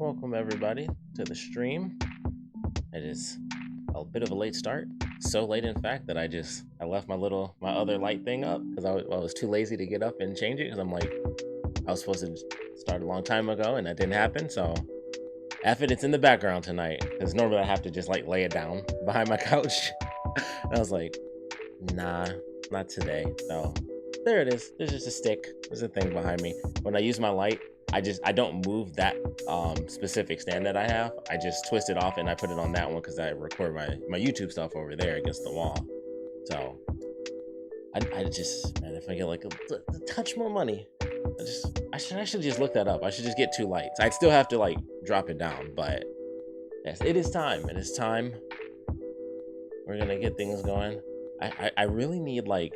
welcome everybody to the stream. It is a bit of a late start. So late, in fact, that I left my other light thing up because I was too lazy to get up and change it because I'm like, I was supposed to start a long time ago and that didn't happen. So F it, it's in the background tonight because normally I have to just like lay it down behind my couch. And I was like, nah, not today. So there it is. There's just a stick. There's a thing behind me. When I use my light, I don't move that specific stand that I have. I just twist it off and I put it on that one because I record my YouTube stuff over there against the wall. So I just, man, if I get like a touch more money, I should actually just look that up. I should just get 2 lights. I'd still have to like drop it down, but yes, it is time. It is time. We're gonna get things going. I really need like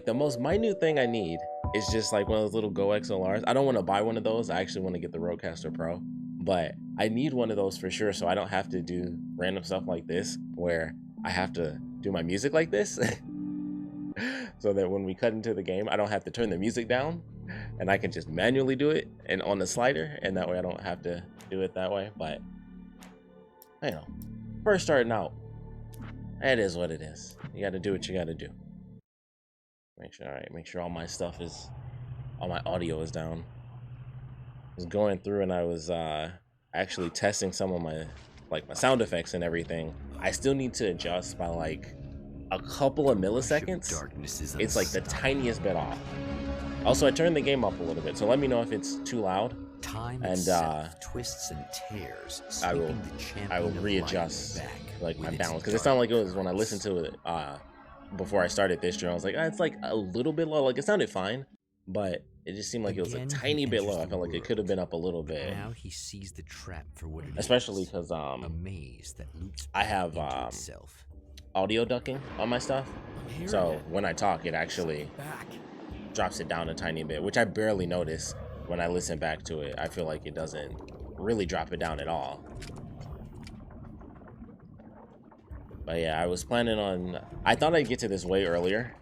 the most minute thing I need is just like one of those little Go XLRs. I don't want to buy one of those. I actually want to get the Rodecaster Pro, but I need one of those for sure so I don't have to do random stuff like this where I have to do my music like this. So that when we cut into the game, I don't have to turn the music down and I can just manually do it and on the slider, and that way I don't have to do it that way. But you know, first starting out, it is what it is. You got to do what you got to do. Make sure all my stuff all my audio is down. I was going through and I was actually testing some of my sound effects and everything. I still need to adjust by like a couple of milliseconds. It's like the tiniest bit off. Also, I turned the game up a little bit, so let me know if it's too loud. And twists and tears. I will readjust like my balance, because it sounded like it was when I listened to it before I started this stream. I was like, it's like a little bit low. Like it sounded fine, but it just seemed like it was a tiny bit low. I felt like it could have been up a little bit. Now he sees the trap for what it especially is. Because Amazed that I have audio ducking on my stuff, so when I talk, it actually drops it down a tiny bit, which I barely notice when I listen back to it. I feel like it doesn't really drop it down at all. But yeah, I was planning on, I thought I'd get to this way earlier,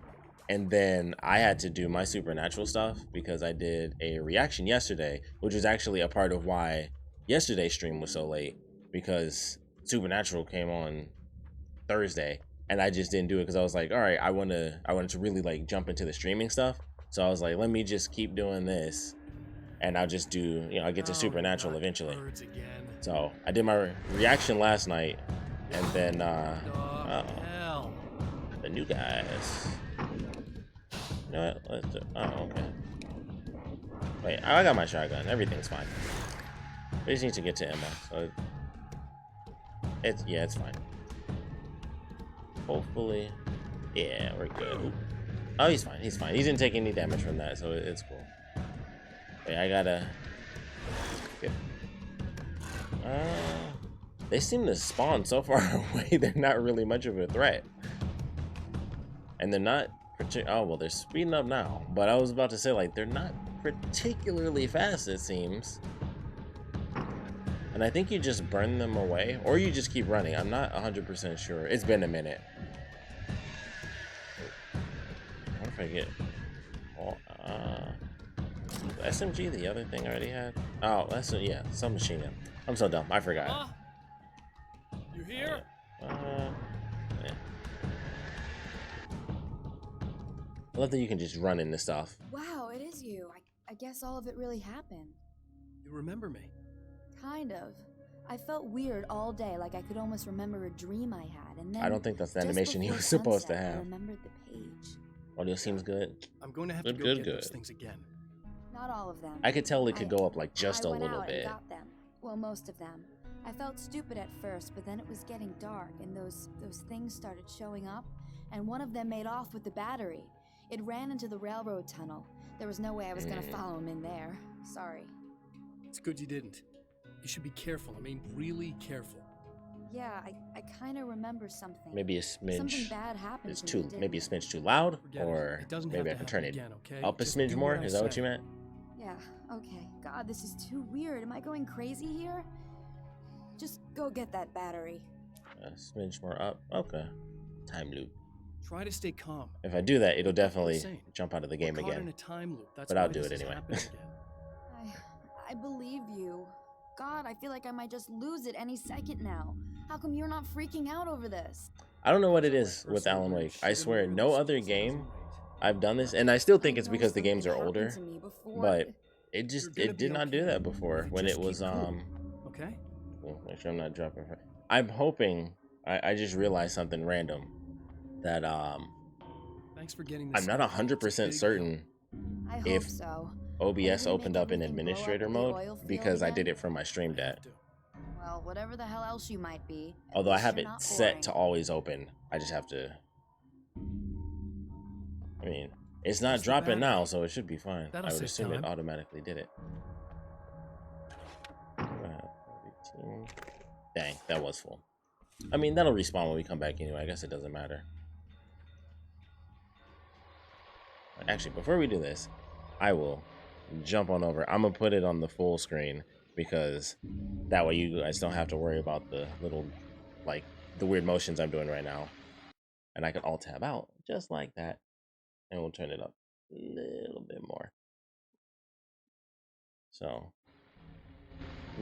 and then I had to do my supernatural stuff because I did a reaction yesterday, which was actually a part of why yesterday's stream was so late, because supernatural came on Thursday and I just didn't do it because I was like, all right, I wanted to really like jump into the streaming stuff. So I was like, let me just keep doing this and I'll just do, I'll get to supernatural eventually. So I did my reaction last night, and then the new guys. You know what? Let's do, okay. Wait, I got my shotgun. Everything's fine. We just need to get to Emma. So it's fine. Hopefully, yeah, we're good. Ooh. Oh, he's fine. He's fine. He didn't take any damage from that, so it's cool. Wait, I gotta. Good. They seem to spawn so far away. They're not really much of a threat, and they're not. Oh well, they're speeding up now. But I was about to say, like, they're not particularly fast, it seems. And I think you just burn them away, or you just keep running. I'm not 100% sure. It's been a minute. What if I get SMG? The other thing I already had. Oh, yeah, submachine gun. I'm so dumb. I forgot. You here? Yeah. I love that you can just run into stuff. Wow, it is you. I guess all of it really happened. You remember me? Kind of. I felt weird all day, like I could almost remember a dream I had, and then I don't think that's the just animation he before was supposed to sunset, I have. remembered the page. Audio seems good. I'm going to have to go get those things again. Not all of them. I could tell it could go up like just a went little out bit. And got them. Well, most of them. I felt stupid at first, but then it was getting dark, and those things started showing up, and one of them made off with the battery. It ran into the railroad tunnel. There was no way I was gonna follow him in there. Sorry. It's good you didn't. You should be careful. I mean, really careful. Yeah, I kind of remember something. Maybe a smidge. Something bad happened. It's to me, maybe a smidge too loud, or maybe I can turn it again, okay? up a Just smidge do more. what I Is that what say. you meant? Yeah, okay. God, this is too weird. Am I going crazy here? Just go get that battery. A smidge more up. Okay. Time loop. Try to stay calm. If I do that, it'll definitely Insane. jump out of the game We're caught in again. a time loop. That's But why I'll do this it is anyway. happening again. I believe you. God, I feel like I might just lose it any second now. How come you're not freaking out over this? I don't know what it is with Alan Wake. I swear, no other game I've done this, and I still think it's because the games are older, but it did not do that before when it was Okay? well, make sure I'm not dropping. I'm hoping I just realized something random that Thanks for getting this. I'm not 100% certain I hope if so. OBS Maybe opened make up in everything blow up administrator with the mode oil field because I did again? it from my stream I have deck. to. Well, whatever the hell else you might be. at Although I least have you're it not set boring. to always open. I just have to. I mean, it's not Where's the dropping now, battery? so it should be fine. That'll I would save assume it time. automatically did it. 18. Dang, that was full. I mean, that'll respawn when we come back anyway. I guess it doesn't matter. Actually, before we do this, I will jump on over. I'm going to put it on the full screen because that way you guys don't have to worry about the little, like, the weird motions I'm doing right now. And I can alt tab out just like that. And we'll turn it up a little bit more. So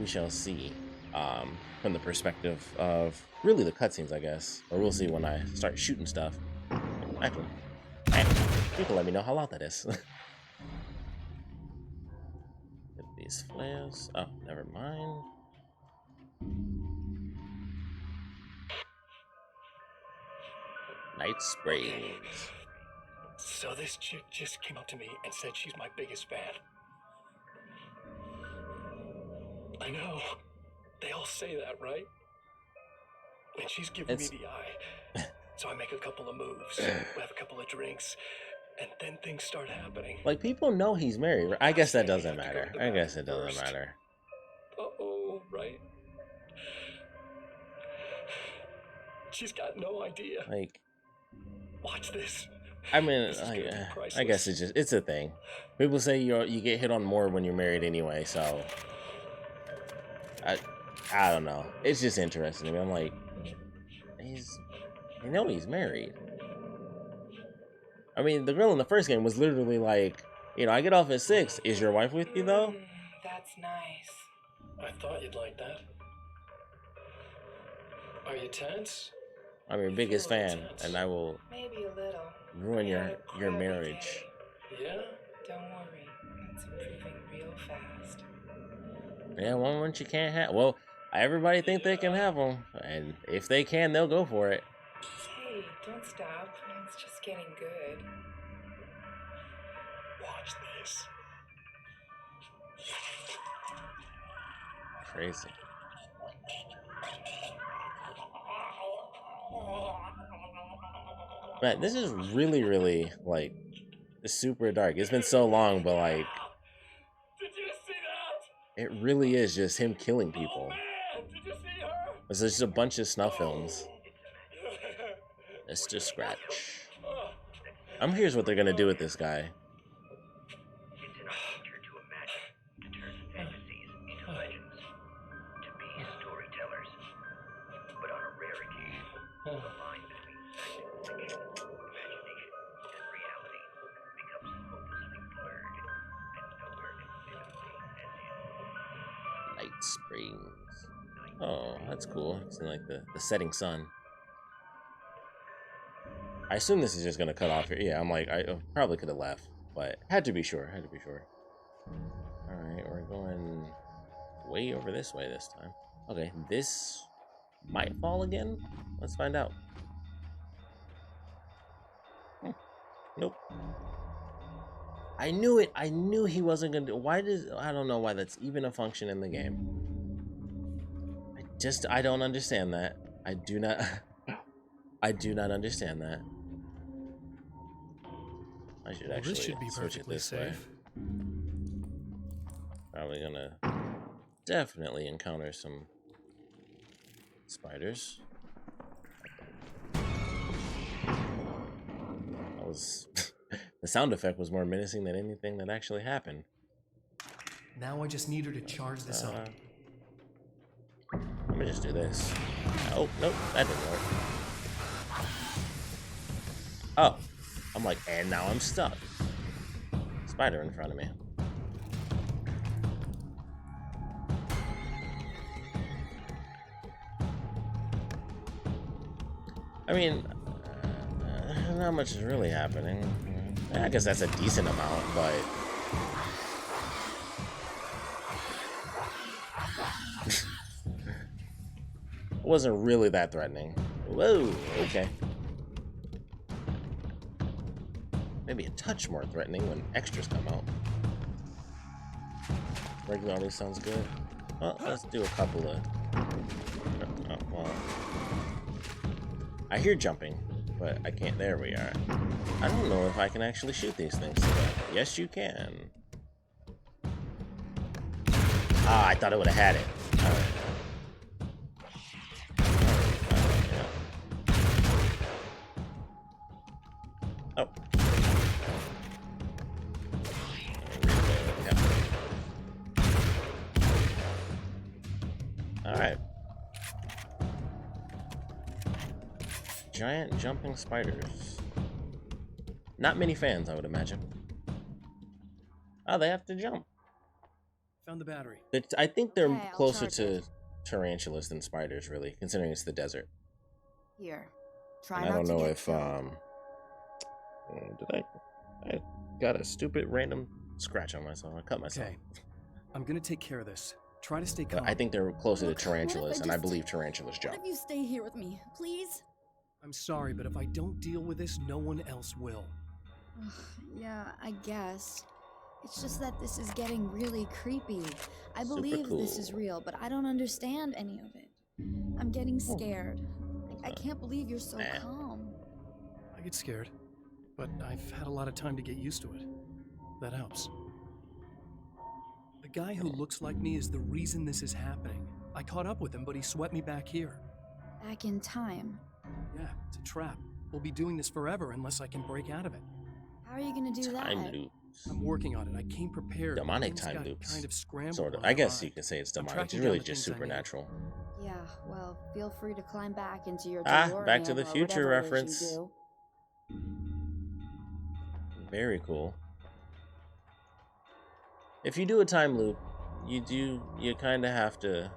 we shall see from the perspective of really the cutscenes, I guess. Or we'll see when I start shooting stuff. Actually, you can let me know how loud that is. Get these flares. Oh, never mind. Night Springs. So this chick just came up to me and said she's my biggest fan. I know. They all say that, right? And she's giving me the eye. So I make a couple of moves, we have a couple of drinks, and then things start happening. Like, people know he's married, right? I guess that doesn't matter. I guess it doesn't matter. Uh-oh, right? She's got no idea. Like, watch this. I mean, I guess it's a thing. People say you get hit on more when you're married anyway, so I don't know. It's just interesting to me. I'm like, you know he's married. I mean, the girl in the first game was literally like, I get off at 6. Is your wife with you though? That's nice. I thought you'd like that. Are you tense? I'm your biggest fan, and I will Maybe a little. ruin your marriage. Yeah? Don't worry, it's improving real fast. Yeah, one you can't have. Well, everybody think they can have them, and if they can, they'll go for it. Hey, don't stop. It's just getting good. Watch this. Crazy. Man, this is really, really, like, super dark. It's been so long, but, like, Did you see that? it really is just him killing people. Oh, man! Did you see her? It's just a bunch of snuff films. It's just Scratch. I'm curious what they're gonna do with this guy. It's in our nature to imagine, to turn fantasies into legends, to be storytellers. But on a rare occasion, the line between fiction, imagination, and reality becomes hopelessly blurred, and nowhere convincingly as in Night Springs. Oh, that's cool. It's in, like, the setting sun. I assume this is just gonna cut off here. Yeah, I'm like, I probably could have left, but had to be sure. All right, we're going way over this way this time. Okay, this might fall again. Let's find out. Nope. I knew it. I knew he wasn't gonna do. I don't know why that's even a function in the game. I don't understand that. I do not understand that. I should actually this should be switch it perfectly this way. safe. Probably gonna definitely encounter some spiders. That was the sound effect was more menacing than anything that actually happened. Now I just need her to charge this up. Let me just do this. Oh, nope, that didn't work. Oh, I'm like, and now I'm stuck. Spider in front of me. I mean, not much is really happening. I guess that's a decent amount, but it wasn't really that threatening. Whoa, okay. Maybe a touch more threatening when extras come out. Regular always sounds good. Well, let's do a couple of... well, I hear jumping, but I can't. There we are. I don't know if I can actually shoot these things today. Yes, you can. Ah, I thought I would have had it. All right. Oh. Alright. Giant jumping spiders. Not many fans, I would imagine. Oh, they have to jump. Found the battery. I think they're Okay, I'll closer charge to it. tarantulas than spiders, really, considering it's the desert. Here. Try And I not don't to know get if killed. did I got a stupid random scratch on myself. I cut myself. Okay. I'm gonna take care of this. Try to stay But calm. I think they're closer Look, to what if I tarantulas, and I just- believe tarantulas jump. What if you stay here with me, please? I'm sorry, but if I don't deal with this, no one else will. Yeah, I guess. It's just that this is getting really creepy. I Super believe this is cool. real, but I don't understand any of it. I'm getting scared. I can't believe you're so Man. calm. I get scared, but I've had a lot of time to get used to it. That helps. The guy who looks like me is the reason this is happening. I caught up with him, but he swept me back here. Back in time. Yeah, it's a trap. We'll be doing this forever unless I can break out of it. How are you gonna do Time that? loops. I'm working on it. I came prepared. but Demonic things time got loops. Kind of scrambled Sort of. when I guess you arrived. could say it's I'm demonic. tracking It's really down the just things I need. supernatural. Yeah, well, feel free to climb back into your Ah, DeLorean Back to the or Future whatever it is reference. you do. Very cool. If you do a time loop, you kind of have to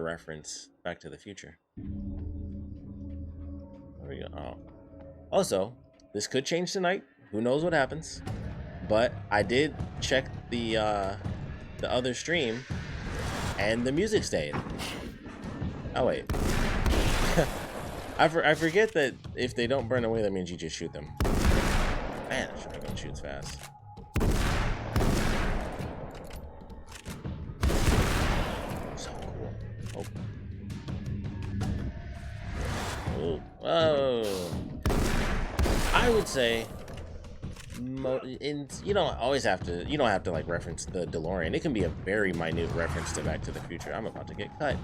reference Back to the Future. There we go. Oh. Also, this could change tonight. Who knows what happens? But I did check the other stream, and the music stayed. Oh wait. I forget that if they don't burn away, that means you just shoot them. Man, shotgun shoots fast. So cool. Oh. Oh. Whoa. I would say, you don't always have to. You don't have to like reference the DeLorean. It can be a very minute reference to Back to the Future. I'm about to get cut.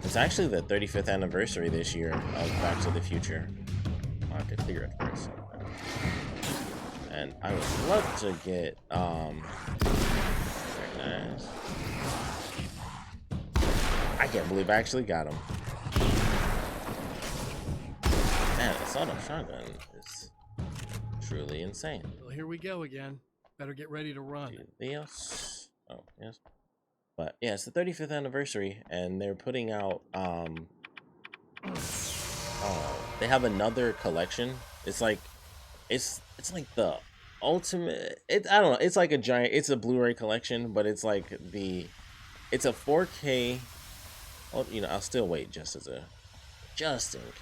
It's actually the 35th anniversary this year of Back to the Future. I'll have to clear it first. And I would love to get very nice. I can't believe I actually got him. Man, the assault shotgun is truly insane. Well, here we go again. Better get ready to run. Yes. Oh, yes. But yeah, it's the 35th anniversary, and they're putting out they have another collection. It's like it's like the ultimate. I don't know. It's like a giant. It's a Blu-ray collection, but it's like it's a 4K. Oh, you know, I'll still wait just in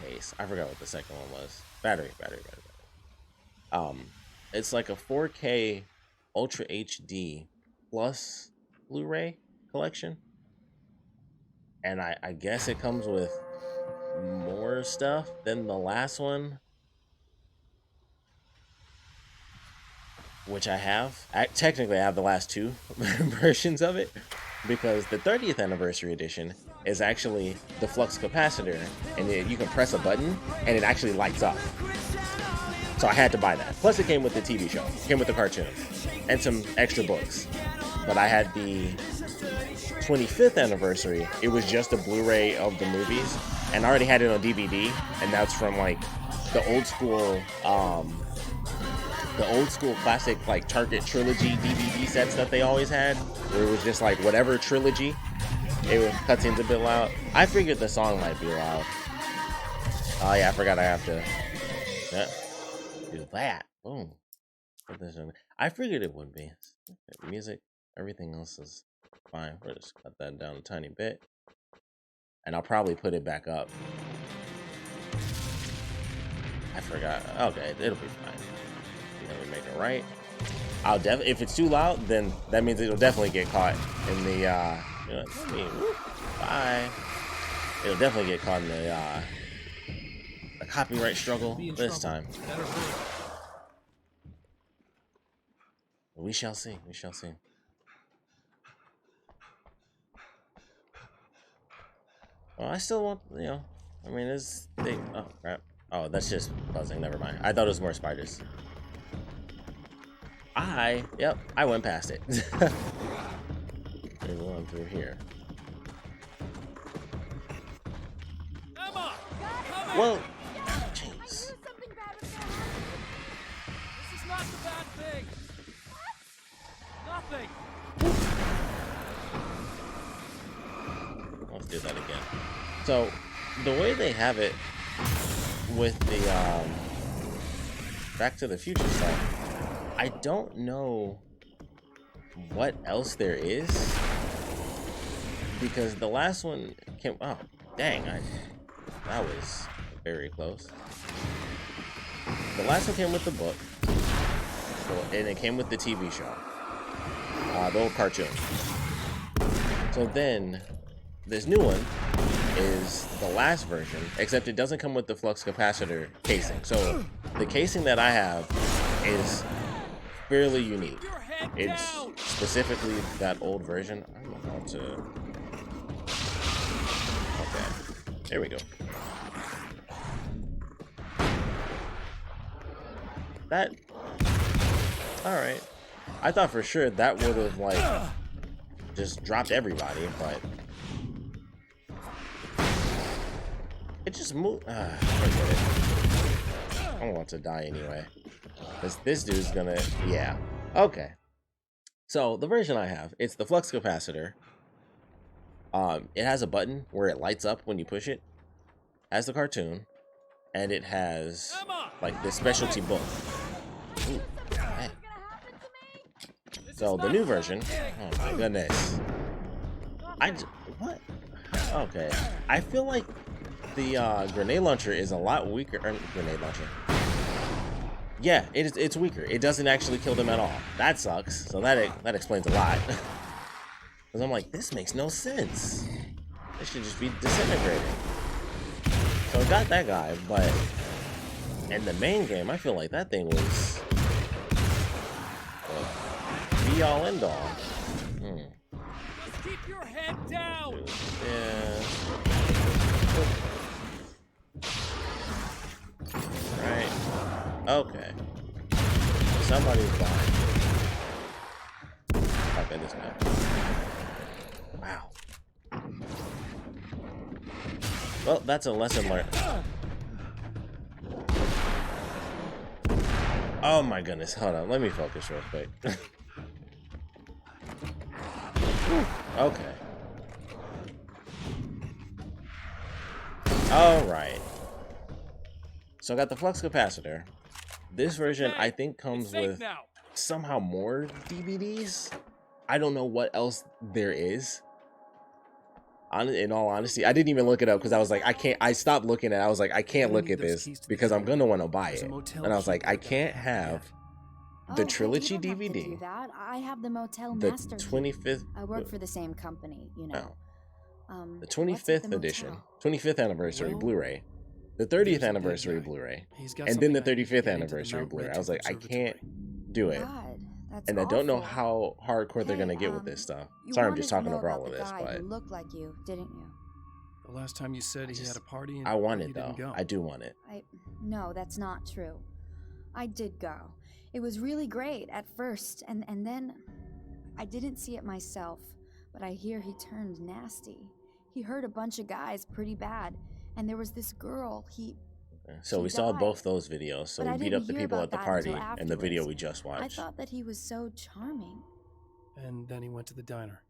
case. I forgot what the second one was. Battery. It's like a 4K Ultra HD plus Blu-ray collection, and I guess it comes with more stuff than the last one, which I have. Technically I have the last two versions of it, because the 30th anniversary edition is actually the flux capacitor, and you can press a button and it actually lights up. So I had to buy that. Plus it came with the TV show, came with the cartoon, and some extra books. But I had the 25th anniversary. It was just a Blu-ray of the movies, and I already had it on DVD, and that's from like the old school classic like Target trilogy DVD sets that they always had, where it was just like whatever trilogy cutscene's a bit loud. I figured the song might be loud. Oh yeah, I forgot I have to do that. Boom. Put this in. I figured it would be. Music, everything else is fine. We'll just cut that down a tiny bit. And I'll probably put it back up. I forgot. Okay, it'll be fine. Let me make it right. I'll if it's too loud, then that means it'll definitely get caught in the bye. It'll definitely get caught in the copyright struggle this time. We shall see. We shall see. Well, I still want, I mean, this thing. Oh crap! Oh, that's just buzzing. Never mind. I thought it was more spiders. Yep, I went past it. There's one through here. Emma! Well, jeez. This is not the bad thing. Nothing. Let's do that again. So, the way they have it with the Back to the Future stuff, I don't know what else there is, because the last one came. Oh, dang! That was very close. The last one came with the book, and it came with the TV show, the old cartoon. So then, this new one is the last version, except it doesn't come with the flux capacitor casing. So the casing that I have is fairly unique. It's specifically that old version. I'm about to. Okay, there we go. That. All right. I thought for sure that would have like just dropped everybody, but it just moved. Forget it. I don't want to die anyway. This dude's gonna, yeah. Okay. So the version I have, it's the flux capacitor. It has a button where it lights up when you push it. Has the cartoon, and it has like this specialty book. Ooh, man. So the new version, oh my goodness. What? Okay. I feel like the grenade launcher is a lot weaker. Grenade launcher. Yeah, it's weaker. It doesn't actually kill them at all. That sucks. So that explains a lot. Because I'm like, this makes no sense. This should just be disintegrated. So I got that guy, but in the main game, I feel like that thing was be all end all. Just keep your head down. Yeah. Right. Okay. Somebody's dying. Okay, this man. Wow. Well, that's a lesson learned. Oh my goodness. Hold on. Let me focus real quick. Okay. All right. So I got the flux capacitor. This version, I think, comes with somehow more DVDs. I don't know what else there is. In all honesty, I didn't even look it up because I was like, I can't. I stopped looking at it. I was like, I can't look at this because I'm gonna want to buy it. And I was like, I can't have the trilogy DVD. I have the motel the master. 25th. I work for the same company, you know. The 25th edition, 25th anniversary Blu-ray, the 30th anniversary Blu-ray, and then the 35th anniversary Blu-ray. I was like, I can't do it. And I don't know how hardcore they're gonna get with this stuff. Sorry, I'm just talking over all of this, but looked like you, didn't you? The last time you said he had a party, and I want it you though. didn't go. I do want it. No, that's not true. I did go. It was really great at first, and then I didn't see it myself, but I hear he turned nasty. He hurt a bunch of guys pretty bad, and there was this girl. So we saw both those videos. So we beat up the people at the party and the video we just watched. I thought that he was so charming. And then he went to the diner.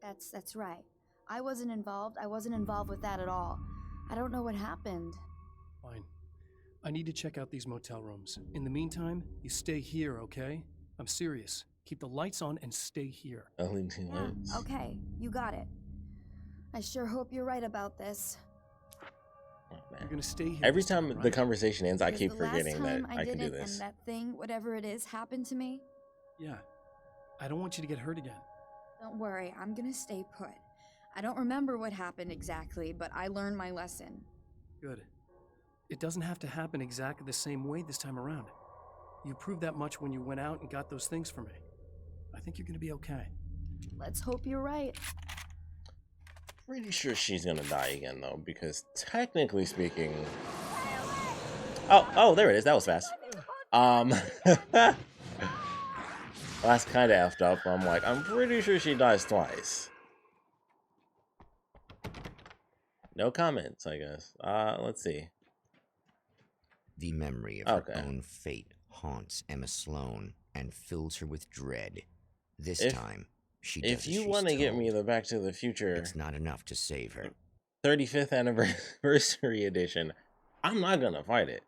That's right. I wasn't involved. I wasn't involved with that at all. I don't know what happened. Fine. I need to check out these motel rooms. In the meantime, you stay here, okay? I'm serious. Keep the lights on and stay here. Only 2 Yeah, lights. okay, you got it. I sure hope you're right about this. Oh, You're man. gonna stay here. Every this time, time the right? conversation ends, I Because keep the last forgetting that time I can did do it this. And that thing, whatever it is, happened to me. Yeah. I don't want you to get hurt again. Don't worry, I'm gonna stay put. I don't remember what happened exactly, but I learned my lesson. Good. It doesn't have to happen exactly the same way this time around. You proved that much when you went out and got those things for me. I think you're gonna be okay. Let's hope you're right. Pretty sure she's gonna die again though, because technically speaking. Oh, there it is. That was fast. That's kind of effed up. I'm like, I'm pretty sure she dies twice. No comments, I guess. Let's see. The memory of her own fate haunts Emma Sloan and fills her with dread. This time, she does If you want to get me the Back to the Future, it's not enough to save her. 35th anniversary edition, I'm not gonna fight it.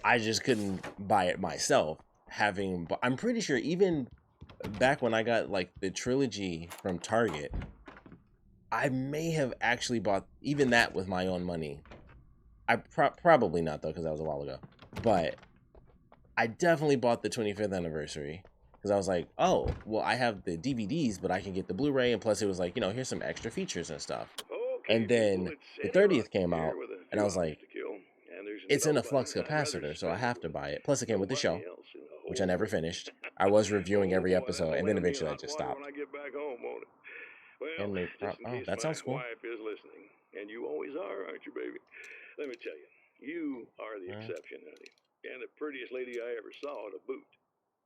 I just couldn't buy it myself. I'm pretty sure even back when I got like the trilogy from Target, I may have actually bought even that with my own money. I probably not though, because that was a while ago. But I definitely bought the 25th anniversary because I was like, oh, well, I have the DVDs, but I can get the Blu-ray, and plus it was like, you know, here's some extra features and stuff. And then the 30th came out, and I was like, it's in a flux capacitor, so I have to buy it. Plus it came with the show, which I never finished. I was reviewing every episode, and then eventually I just stopped. And they oh, that sounds cool. Wife is listening, and you always are, aren't you, baby? Let me tell you, you are the exception, honey, and the prettiest lady I ever saw to boot.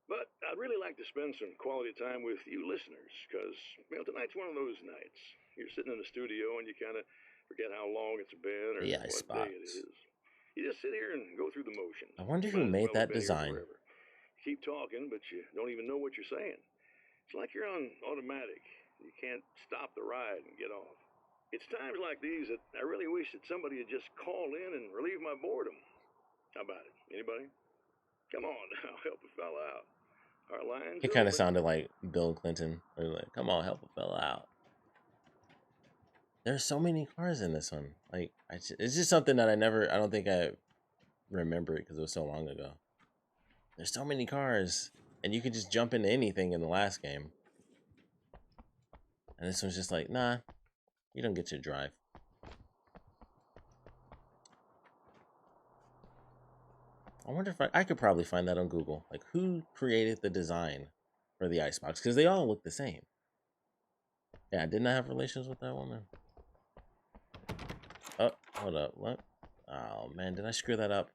But I'd really like to spend some quality time with you listeners, because, well, tonight's one of those nights. You're sitting in the studio, and you kind of forget how long it's been or what day it is. You just sit here and go through the motions. I wonder who made that design. You keep talking, but you don't even know what you're saying. It's like you're on automatic. You can't stop the ride and get off. It's times like these that I really wish that somebody would just call in and relieve my boredom. How about it? Anybody? Come on now, help a fella out. Our lines. It kind of sounded like Bill Clinton. Or like, come on, help a fella out. There's so many cars in this one. Like, it's just something that I don't think I remember it because it was so long ago. There's so many cars, and you can just jump into anything in the last game. And this one's just like, nah, you don't get to drive. I wonder if I could probably find that on Google. Like, who created the design for the icebox? Because they all look the same. Yeah, didn't I have relations with that woman? Oh, hold up. What? Oh, man, did I screw that up?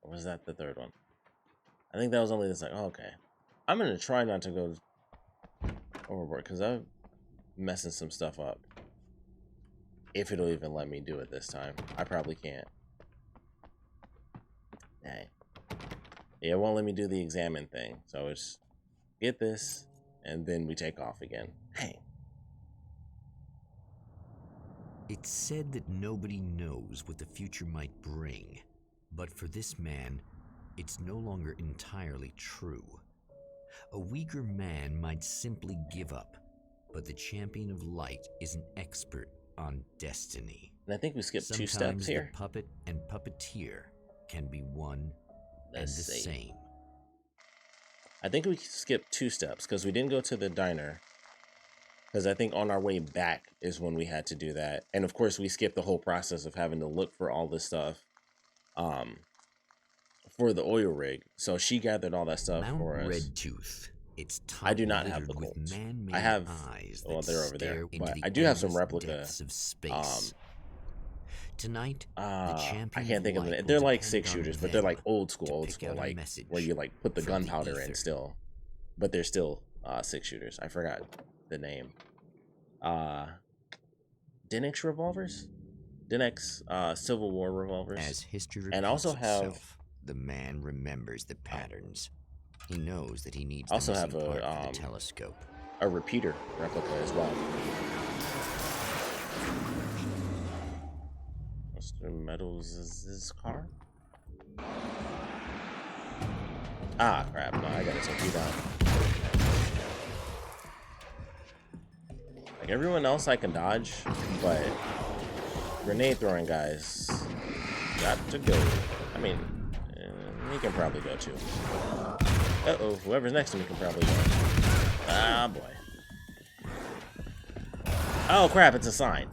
Or was that the third one? I think that was only this, like, oh, okay. I'm going to try not to go overboard because I'm messing some stuff up. If it'll even let me do it this time. I probably can't. Dang. Yeah, it won't let me do the examine thing. So it's get this, and then we take off again. Dang. It's said that nobody knows what the future might bring, but for this man, it's no longer entirely true. A weaker man might simply give up, but the champion of light is an expert on destiny. And I think we skipped Sometimes 2 steps here. The puppet and puppeteer can be one and the same. I think we skipped 2 steps because we didn't go to the diner. Because I think on our way back is when we had to do that. And of course, we skipped the whole process of having to look for all this stuff for the oil rig. So she gathered all that stuff for us. Redtooth. It's I do not have the Colt. I have, well, they're over there. But I do have some replica. Tonight, I can't think of it. They're like 6 shooters, but they're like old school, like where you like put the gunpowder in still. But they're still 6 shooters. I forgot the name. Dinex revolvers? Dinex Civil War revolvers. As history and also have itself, the man remembers the patterns. He knows that he needs also the have missing a part for the telescope. a repeater replica as well. Mr. Meadows' car? Ah, crap. No, I gotta take you down. Like, everyone else I can dodge, but grenade throwing guys got to go. I mean, he can probably go too. Uh-oh, whoever's next to me can probably go. Ah, boy. Oh, crap, it's a sign.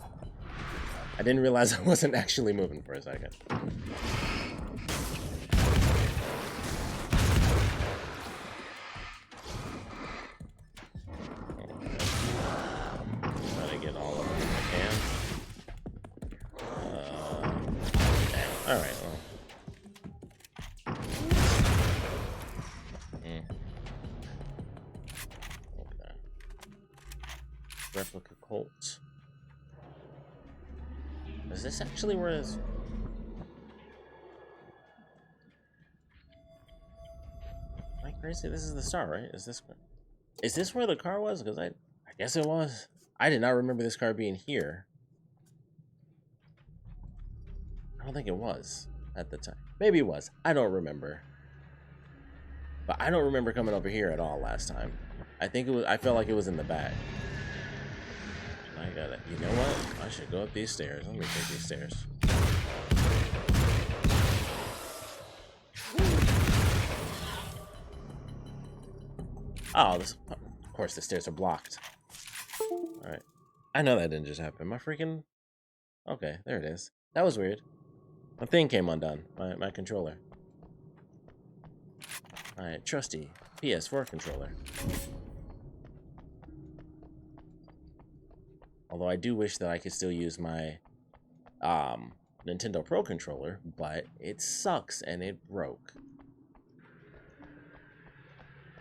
I didn't realize I wasn't actually moving for a second. Try to get all of them if I can. Alright, well. Okay. Replica Colt. Is this actually where it's... Am I crazy? This is the star, right? Is this where the car was? Because I guess it was. I did not remember this car being here. I don't think it was at the time. Maybe it was. I don't remember. But I don't remember coming over here at all last time. I think it was. I felt like it was in the back. I gotta. You know what? I should go up these stairs. Let me take these stairs. Oh, this. Of course, the stairs are blocked. All right. I know that didn't just happen. My freaking. Okay, there it is. That was weird. My thing came undone. My controller. My trusty PS4 controller. Although I do wish that I could still use my Nintendo Pro controller, but it sucks and it broke.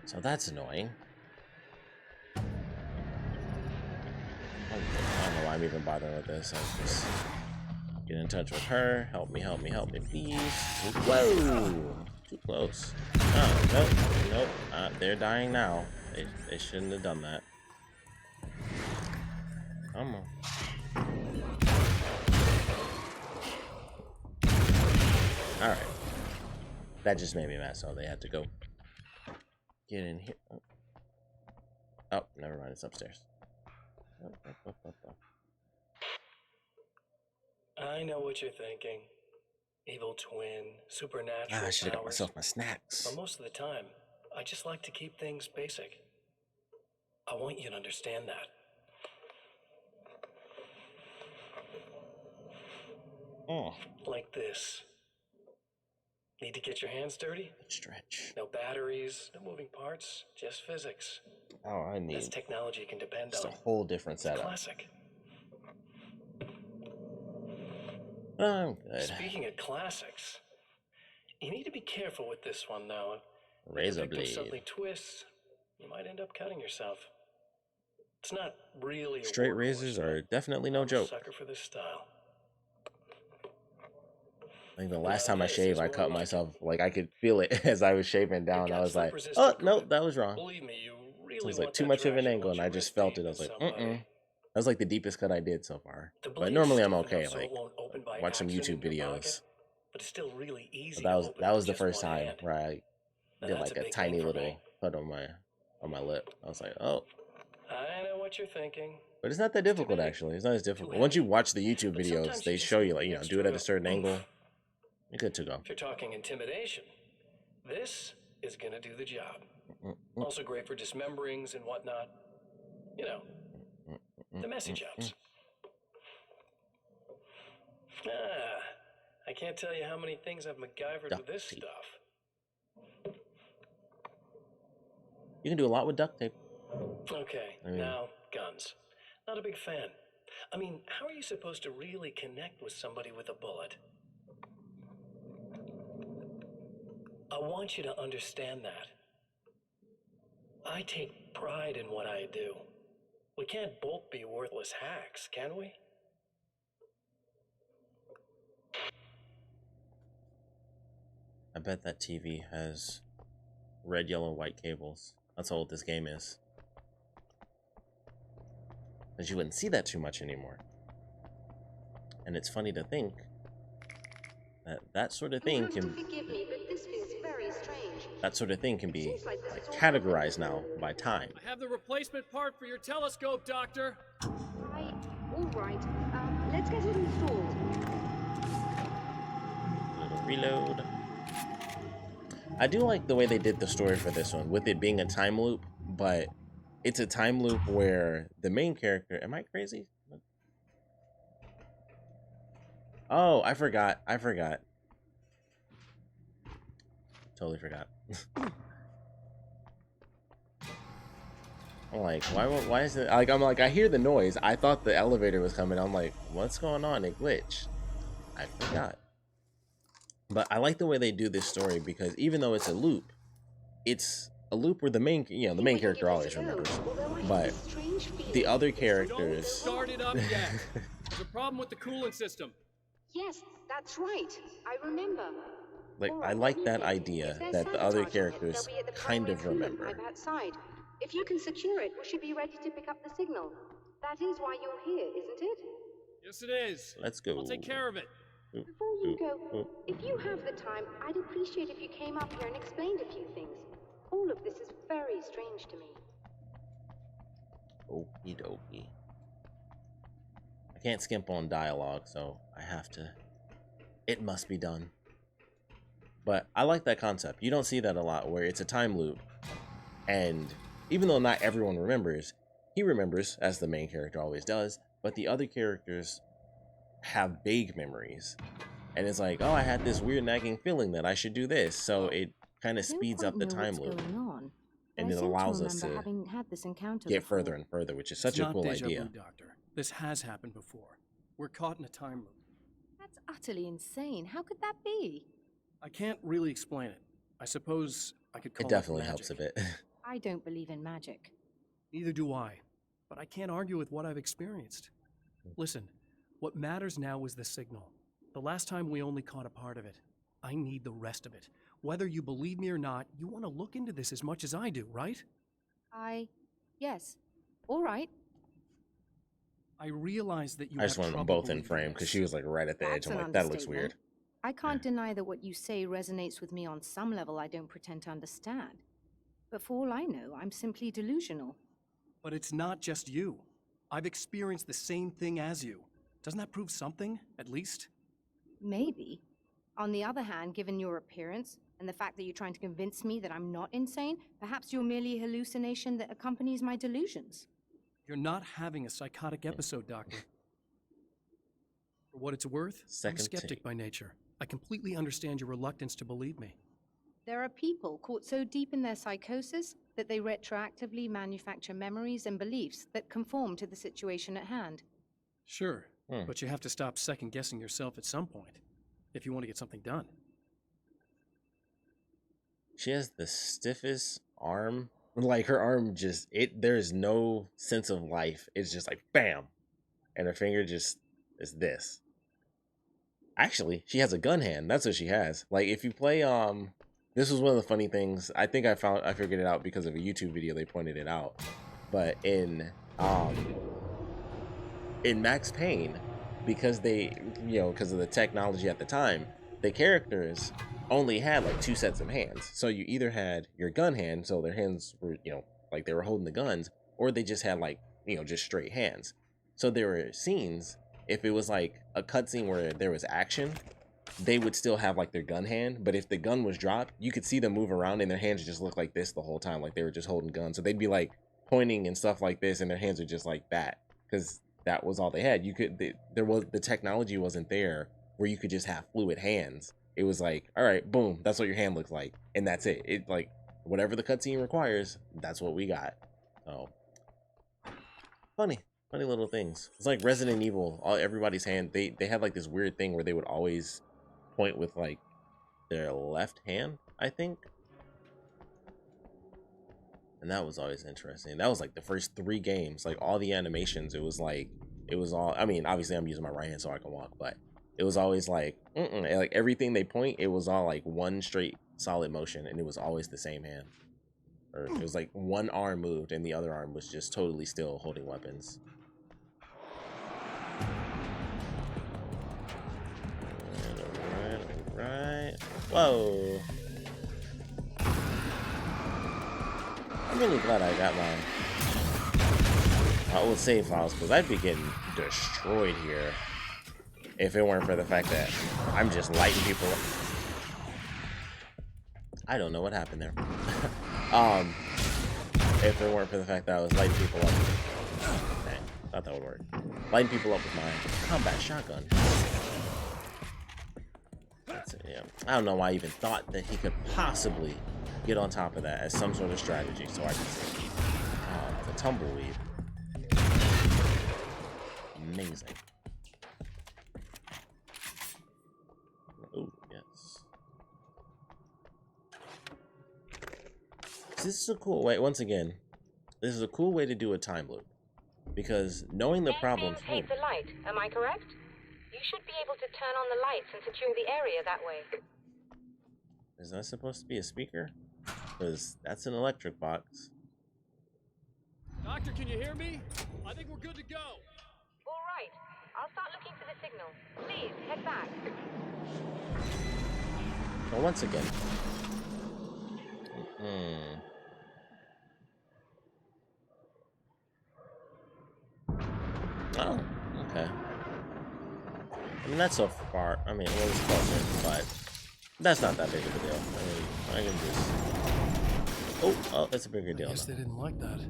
So that's annoying. I don't know why I'm even bothering with this. I'll just get in touch with her. Help me, please. Whoa! Too close. Oh, nope. They're dying now. They shouldn't have done that. Come on. Alright. That just made me mad, so they had to go. Get in here. Oh, never mind. It's upstairs. I know what you're thinking. Evil twin, supernatural I should have got powers. myself my snacks. But most of the time, I just like to keep things basic. I want you to understand that. Oh. Like this. Need to get your hands dirty? Stretch. No batteries, no moving parts, just physics. Oh, I need. That's technology you can depend Just on. a whole different setup. Classic. I'm good. Speaking of classics, you need to be careful with this one, though. Razor If the victim blade. suddenly twists, you might end up cutting yourself. It's not really a Straight workhorse, razors are definitely no I'm joke. a sucker for this style. I think the last Now time I this shaved, is I more cut like myself. Like, I could feel it as I was shaving down. I was like, oh, nope, that was wrong. Believe me, you really So it was like want too that much of an traction angle, once and I you're just wrist felt deep it. I was with like, somebody. That was like the deepest cut I did so far. The But blade's normally I'm stiff okay. enough so Like, it won't open by watch some accident YouTube in your videos. pocket, but it's still really easy But to open that with was the just first one time hand. where I Now did that's like a a big tiny thing for little me. cut on my lip. I was like, oh. I know what you're thinking. But it's not that difficult, big. actually. It's not as difficult. Too Once you heavy. watch the YouTube But videos, sometimes they you just show you, need like, the do it at a extra certain oomph. angle. You're good to go. If you're talking intimidation, this is gonna do the job. Also great for dismemberings and whatnot. You know, the messy jobs. I can't tell you how many things I've MacGyvered with this Duct tape. stuff. You can do a lot with duct tape. Okay, now guns. Not a big fan. I mean, how are you supposed to really connect with somebody with a bullet? I want you to understand that. I take pride in what I do. We can't both be worthless hacks, can we? I bet that TV has red, yellow, white cables. That's how old this game is. because you wouldn't see that too much anymore. And it's funny to think that that sort of thing can be like categorized now by time. I have the replacement part for your telescope, Doctor. All right. Let's get it installed. Little reload. I do like the way they did the story for this one, with it being a time loop, but it's a time loop where the main character... Am I crazy? Oh, I forgot. Totally forgot. I'm like, why is it... Like, I'm like, I hear the noise. I thought the elevator was coming. I'm like, what's going on? It glitched. I forgot. But I like the way they do this story, because even though it's a loop where the main character always remembers. But the other characters... Don't start it up yet. There's a problem with the coolant system. Yes, that's right. I remember. Like, I like that idea that the other characters kind of remember. Outside. If you can secure it, we should be ready to pick up the signal. That is why you're here, isn't it? Yes, it is. Let's go. I'll take care of it. Before you go, if you have the time, I'd appreciate if you came up here and explained a few things. All of this is very strange to me. Okie dokie. I can't skimp on dialogue, so I have to... It must be done. But I like that concept. You don't see that a lot, where it's a time loop, and even though not everyone remembers, he remembers, as the main character always does, but the other characters have vague memories. And it's like, oh, I had this weird nagging feeling that I should do this, so it kind of speeds up the time loop. And it allows us to get further and further, which is such a cool idea. Doctor. This has happened before. We're caught in a time loop. That's utterly insane. How could that be? I can't really explain it. I suppose I could call it definitely helps a bit. I don't believe in magic. Neither do I, but I can't argue with what I've experienced. Listen, what matters now is the signal. The last time we only caught a part of it. I need the rest of it. Whether you believe me or not, you want to look into this as much as I do, right? Yes. All right. I realize that you I just wanted them both in frame, because she was like right at the edge. I'm like, that looks weird. I can't deny that what you say resonates with me on some level I don't pretend to understand. But for all I know, I'm simply delusional. But it's not just you. I've experienced the same thing as you. Doesn't that prove something, at least? Maybe. On the other hand, given your appearance, and the fact that you're trying to convince me that I'm not insane, perhaps you're merely a hallucination that accompanies my delusions. You're not having a psychotic episode, Doctor. For what it's worth, I'm a skeptic by nature. I completely understand your reluctance to believe me. There are people caught so deep in their psychosis that they retroactively manufacture memories and beliefs that conform to the situation at hand. Sure, but you have to stop second-guessing yourself at some point, if you want to get something done. She has the stiffest arm. Like, her arm just, there's no sense of life. It's just like, bam! And her finger just is this. Actually, she has a gun hand. That's what she has. Like, if you play, this was one of the funny things. I think I figured it out because of a YouTube video. They pointed it out. But in Max Payne, because because of the technology at the time, the characters only had like 2 sets of hands. So you either had your gun hand, so their hands were, like they were holding the guns, or they just had like, just straight hands. So there were scenes, if it was like a cutscene where there was action, they would still have like their gun hand, but if the gun was dropped, you could see them move around and their hands just look like this the whole time, like they were just holding guns. So they'd be like pointing and stuff like this, and their hands are just like that, because that was all they had. The technology wasn't there where you could just have fluid hands. It was like, all right, boom, that's what your hand looks like, and that's it. It like whatever the cutscene requires, that's what we got. So funny little things. It's like Resident Evil. Everybody's hand, they had like this weird thing where they would always point with like their left hand, I think. And that was always interesting. That was like the first 3 games, like all the animations, it was all, I mean, obviously I'm using my right hand so I can walk, but it was always like, like everything they point, it was all like one straight solid motion, and it was always the same hand. Or it was like one arm moved and the other arm was just totally still holding weapons. Right. Whoa. I'm really glad I got my old save files, because I'd be getting destroyed here if it weren't for the fact that I'm just lighting people up. I don't know what happened there. If it weren't for the fact that I was lighting people up. Dang, thought that would work. Lighting people up with my combat shotgun. That's it, yeah. I don't know why I even thought that he could possibly get on top of that as some sort of strategy, so I can see. The tumbleweed. Amazing. Oh, yes. This is a cool way, once again, this is a cool way to do a time loop. Because knowing the problems... hate the light, am I correct? You should be able to turn on the lights and secure the area that way. Is that supposed to be a speaker? Because that's an electric box. Doctor, can you hear me? I think we're good to go. All right. I'll start looking for the signal. Please, head back. Well, once again. Oh, okay. I mean, that's so far. I mean, well, it's closer, but that's not that big of a deal. I mean, I can just... Oh, that's a bigger deal. I guess they didn't like that.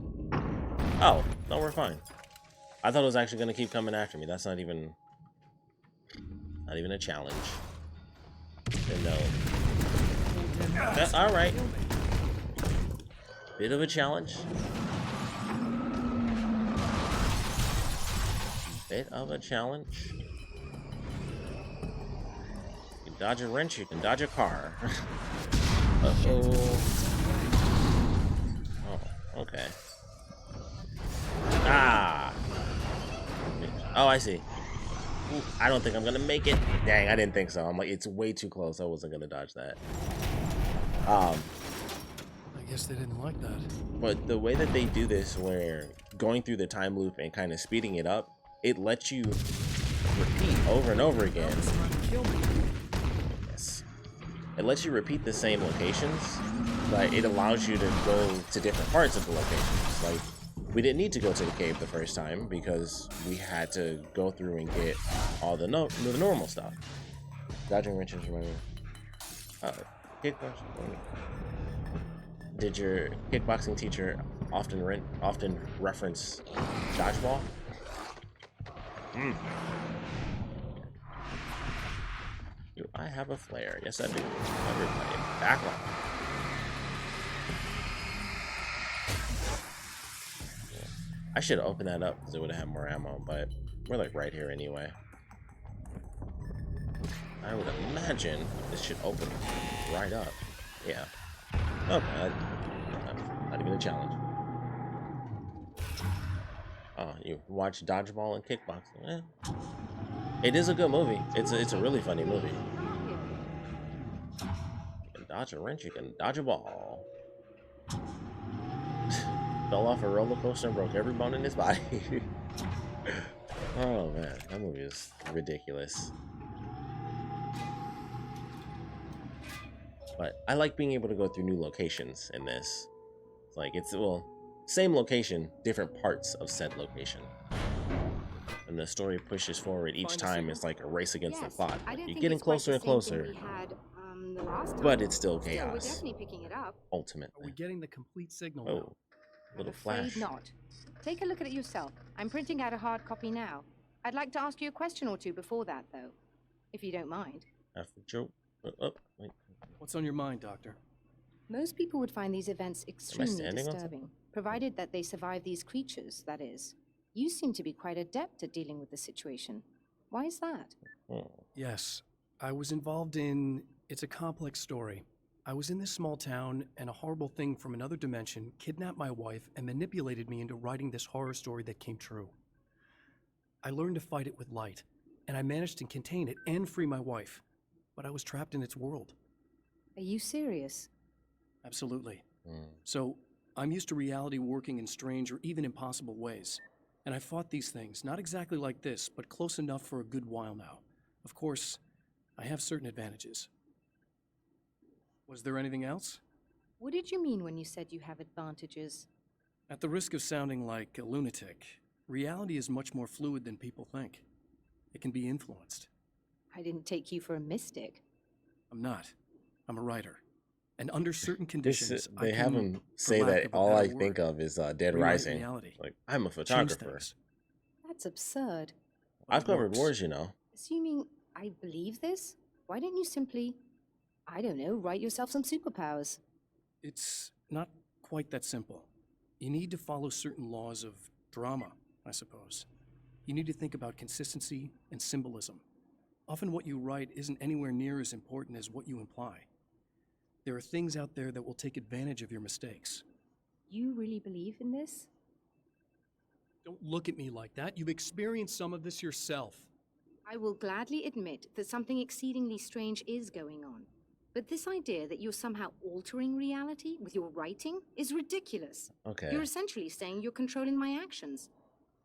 Oh, no, we're fine. I thought it was actually going to keep coming after me. That's not even a challenge. No. All right. Bit of a challenge. Bit of a challenge. You can dodge a wrench, you can dodge a car. Uh-oh. Oh, okay. Ah! Oh, I see. Ooh, I don't think I'm gonna make it. Dang, I didn't think so. I'm like, it's way too close. I wasn't gonna dodge that. I guess they didn't like that. But the way that they do this, where going through the time loop and kind of speeding it up, it lets you repeat over and over again. Yes. It lets you repeat the same locations, but it allows you to go to different parts of the locations. Like, we didn't need to go to the cave the first time because we had to go through and get all the normal stuff. Dodging wrenches, remember? Kickboxing. Did your kickboxing teacher often reference dodgeball? Do I have a flare? Yes, I do. Everybody, back on. I should have opened that up because it would have had more ammo, but we're like right here anyway. I would imagine this should open right up. Yeah. Okay. Not even a challenge. Oh, you watch dodgeball and kickboxing. Eh. It is a good movie. It's a really funny movie. You can dodge a wrench, you can dodge a ball. Fell off a roller coaster and broke every bone in his body. Oh man, that movie is ridiculous. But I like being able to go through new locations in this. It's like, well, same location, different parts of said location. And the story pushes forward each time. It's like a race against the clock. Like, you're getting closer and closer. But it's still chaos. We're definitely picking it up. Ultimately. Are we getting the complete signal now? I'm Little afraid flash. not. Take a look at it yourself. I'm printing out a hard copy now. I'd like to ask you a question or two before that, though, if you don't mind. After joke. Oh, wait. What's on your mind, Doctor? Most people would find these events extremely disturbing, provided that they survive these creatures, that is. You seem to be quite adept at dealing with the situation. Why is that? Yes, I was involved in... It's a complex story. I was in this small town, and a horrible thing from another dimension kidnapped my wife and manipulated me into writing this horror story that came true. I learned to fight it with light, and I managed to contain it and free my wife. But I was trapped in its world. Are you serious? Absolutely. So, I'm used to reality working in strange or even impossible ways. And I fought these things, not exactly like this, but close enough for a good while now. Of course, I have certain advantages. Was there anything else? What did you mean when you said you have advantages? At the risk of sounding like a lunatic, reality is much more fluid than people think. It can be influenced. I didn't take you for a mystic. I'm not. I'm a writer. And under certain conditions, They I have can, him for say lack that of a all I better think word, of is Dead rewrite Rising. reality. Like, I'm a Change photographer. things. That's absurd. I've It covered works. wars, you know. Assuming I believe this, why don't you simply, I don't know, write yourself some superpowers? It's not quite that simple. You need to follow certain laws of drama, I suppose. You need to think about consistency and symbolism. Often what you write isn't anywhere near as important as what you imply. There are things out there that will take advantage of your mistakes. You really believe in this? Don't look at me like that. You've experienced some of this yourself. I will gladly admit that something exceedingly strange is going on. But this idea that you're somehow altering reality with your writing is ridiculous. Okay. You're essentially saying you're controlling my actions.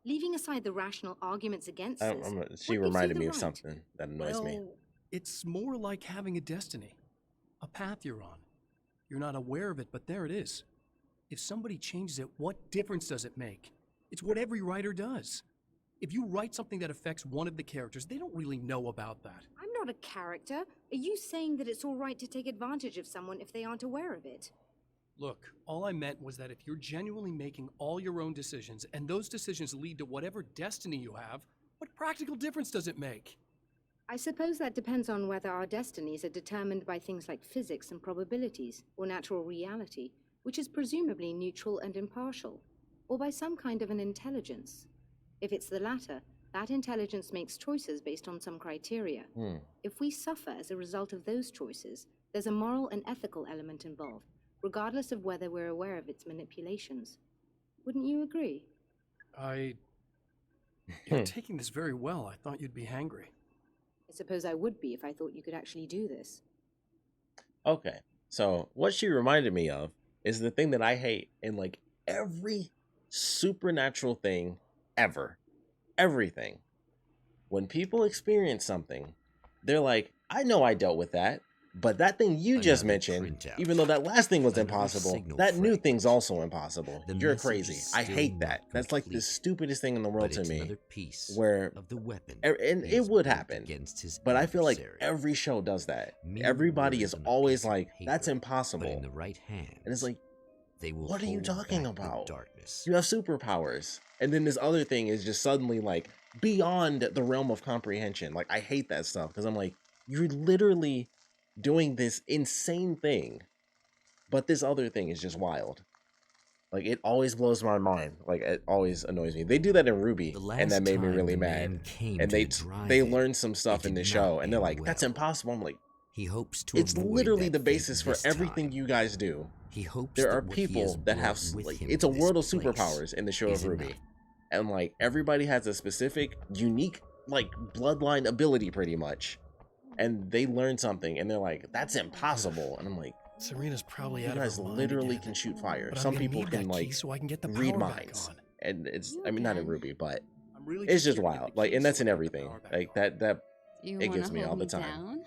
Leaving aside the rational arguments against this, She reminded me of something that annoys me. It's more like having a destiny, a path you're on. You're not aware of it, but there it is. If somebody changes it, what difference does it make? It's what every writer does. If you write something that affects one of the characters, they don't really know about that. I'm not a character. Are you saying that it's all right to take advantage of someone if they aren't aware of it? Look, all I meant was that if you're genuinely making all your own decisions, and those decisions lead to whatever destiny you have, what practical difference does it make? I suppose that depends on whether our destinies are determined by things like physics and probabilities, or natural reality, which is presumably neutral and impartial, or by some kind of an intelligence. If it's the latter, that intelligence makes choices based on some criteria. If we suffer as a result of those choices, there's a moral and ethical element involved, regardless of whether we're aware of its manipulations. Wouldn't you agree? You're taking this very well. I thought you'd be hangry. I suppose I would be if I thought you could actually do this. Okay, so what she reminded me of is the thing that I hate in like every supernatural thing ever. Everything. When people experience something, they're like, I know I dealt with that, but that thing you just mentioned, even though that last thing was impossible, that new thing's also impossible. You're crazy. I hate that. That's like the stupidest thing in the world to me. Where and it would happen, but I feel like every show does that. Everybody is always like, that's impossible. In the right hand, and it's like, what are you talking about? You have superpowers. And then this other thing is just suddenly like beyond the realm of comprehension. Like, I hate that stuff because I'm like, you're literally doing this insane thing, but this other thing is just wild. Like, it always blows my mind. Like, it always annoys me. They do that in Ruby, and that made me really mad. And they learned some stuff in the show, and they're like, that's impossible. I'm like, it's literally the basis for everything you guys do. There are people that have, like, it's a world of superpowers in the show of Ruby. And, like, everybody has a specific, unique, like, bloodline ability, pretty much. And they learn something, and they're like, that's impossible. And I'm like, Serena's probably you out of guys her mind literally again. can shoot fire. But Some I'm gonna people need can, that like, key so I can get the read power back minds. on. And it's, I mean, not in Ruby, but really it's just wild. Like, and that's in everything. Like, that You it wanna gets me all hold the me time. down?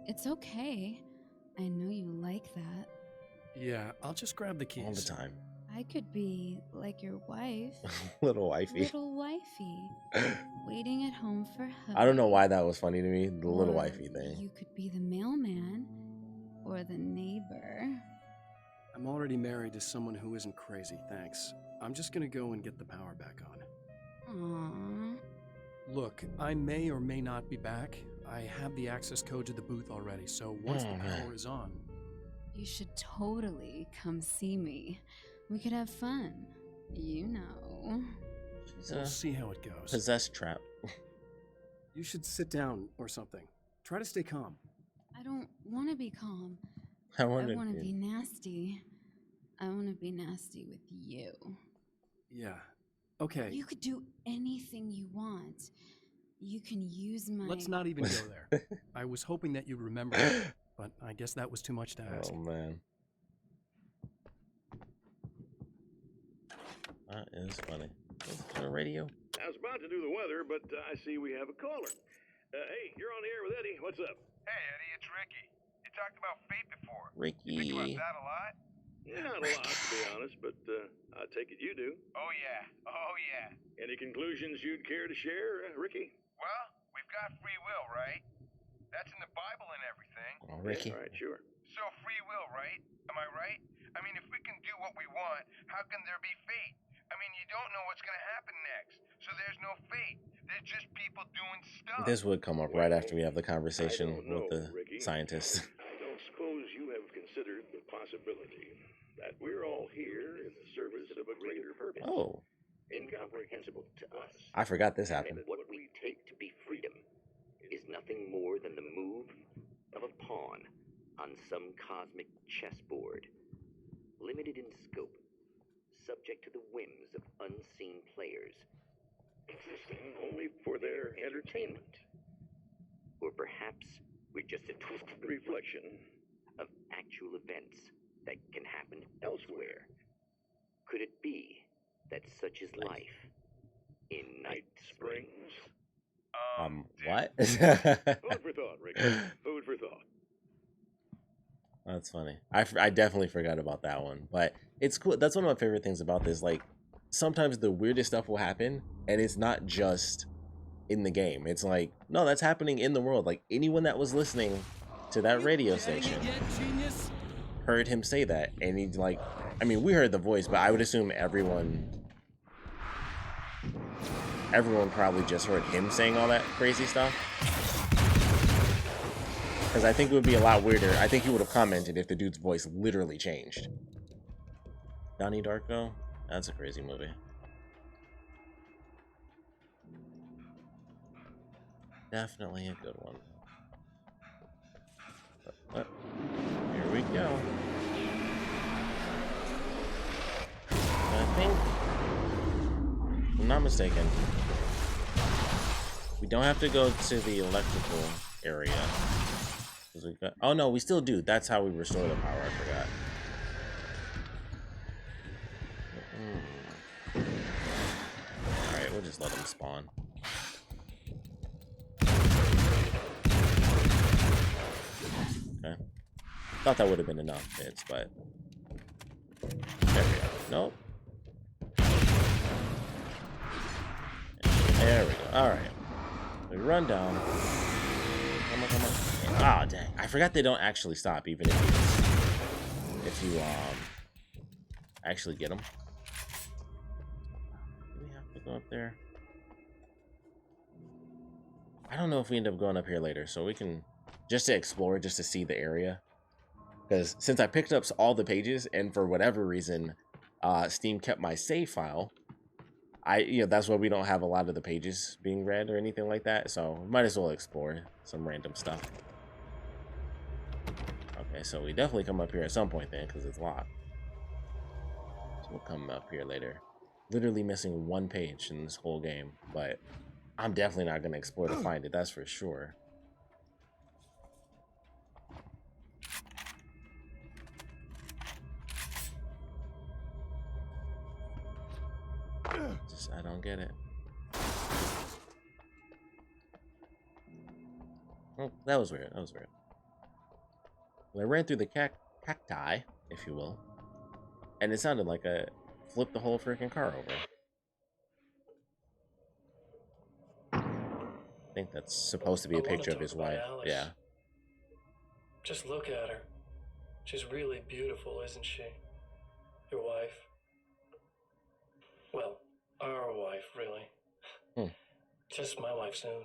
It's okay. I know you like that. Yeah, I'll just grab the keys. All the time. I could be like your wife. Little wifey. Little wifey. Waiting at home for hubby. I don't know why that was funny to me, the little Or wifey thing. You could be the mailman or the neighbor. I'm already married to someone who isn't crazy, thanks. I'm just gonna go and get the power back on. Aww. Look, I may or may not be back. I have the access code to the booth already, so once the power is on... You should totally come see me. We could have fun. You know. We'll see how it goes. Possessed trap. You should sit down or something. Try to stay calm. I don't want to be calm. I want to be nasty. I want to be nasty with you. Yeah. Okay. You could do anything you want. You can use my... Let's not even go there. I was hoping that you'd remember it, but I guess that was too much to ask. Oh, man. That is funny. radio. I was about to do the weather, but I see we have a caller. Hey, you're on the air with Eddie. What's up? Hey, Eddie, it's Ricky. You talked about fate before. Ricky. You think about that a lot? Not a lot, to be honest, but I take it you do. Oh, yeah. Oh, yeah. Any conclusions you'd care to share, Ricky? Well, we've got free will, right? That's in the Bible and everything. Oh, Ricky. Yeah, all right, sure. So free will, right? Am I right? I mean, if we can do what we want, how can there be fate? I mean, you don't know what's going to happen next, so there's no fate. There's just people doing stuff. This would come up right after we have the conversation with the Ricky. scientists. I don't suppose you have considered the possibility that we're all here in the service of a greater purpose. Oh. Incomprehensible to us. I forgot this happened. And what we take to be freedom is nothing more than the move of a pawn on some cosmic chessboard, limited in scope, subject to the whims of unseen players, existing only for their entertainment. Or perhaps we're just a twisted reflection of actual events that can happen elsewhere. Could it be that such is life in Night Springs? What? Food for thought, Ricky. Food for thought. That's funny. I definitely forgot about that one, but it's cool. That's one of my favorite things about this. Like, sometimes the weirdest stuff will happen, and it's not just in the game. It's like, no, that's happening in the world. Like, anyone that was listening to that radio station heard him say that, and he's like, I mean, we heard the voice, but I would assume everyone probably just heard him saying all that crazy stuff. Because I think it would be a lot weirder. I think he would have commented if the dude's voice literally changed. Donnie Darko? That's a crazy movie. Definitely a good one. But here we go. I think, if I'm not mistaken, we don't have to go to the electrical area. Oh no, we still do. That's how we restore the power. I forgot. Alright, we'll just let them spawn. Okay. Thought that would have been enough hits, but there we go. Nope. There we go. Alright. We run down. Come on, come on. Ah, oh, dang. I forgot they don't actually stop, even if you actually get them. Do we have to go up there? I don't know if we end up going up here later, so we can just to explore, just to see the area. Because since I picked up all the pages, and for whatever reason, Steam kept my save file, that's why we don't have a lot of the pages being read or anything like that. So might as well explore some random stuff. Okay, so we definitely come up here at some point then, because it's locked. So we'll come up here later. Literally missing one page in this whole game, but I'm definitely not going to explore to find it, that's for sure. Just, I don't get it. Oh, that was weird, that was weird. Well, I ran through the cacti, if you will, and it sounded like I flipped the whole freaking car over. I think that's supposed to be a picture of his wife. Alex. Yeah. Just look at her. She's really beautiful, isn't she? Your wife. Well, our wife, really. Just my wife soon.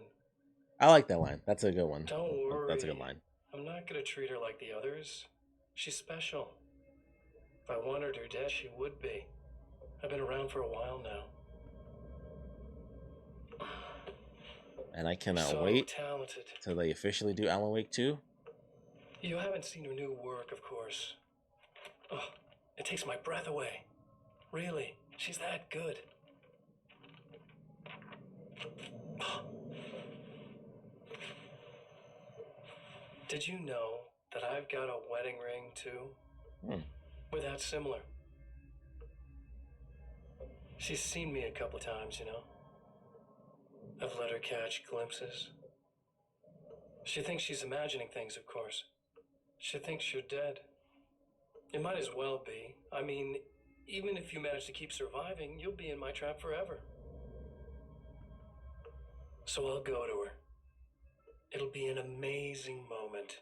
I like that line. That's a good one. Don't worry. That's a good line. I'm not gonna treat her like the others. She's special. If I wanted her dead, she would be. I've been around for a while now. And I cannot So wait talented. till they officially do Alan Wake 2. You haven't seen her new work, of course. Oh, it takes my breath away. Really, she's that good. Did you know that I've got a wedding ring too? We're that similar. She's seen me a couple times, you know. I've let her catch glimpses. She thinks she's imagining things, of course. She thinks you're dead. It might as well be. I mean, even if you manage to keep surviving, you'll be in my trap forever. So I'll go to her. It'll be an amazing moment.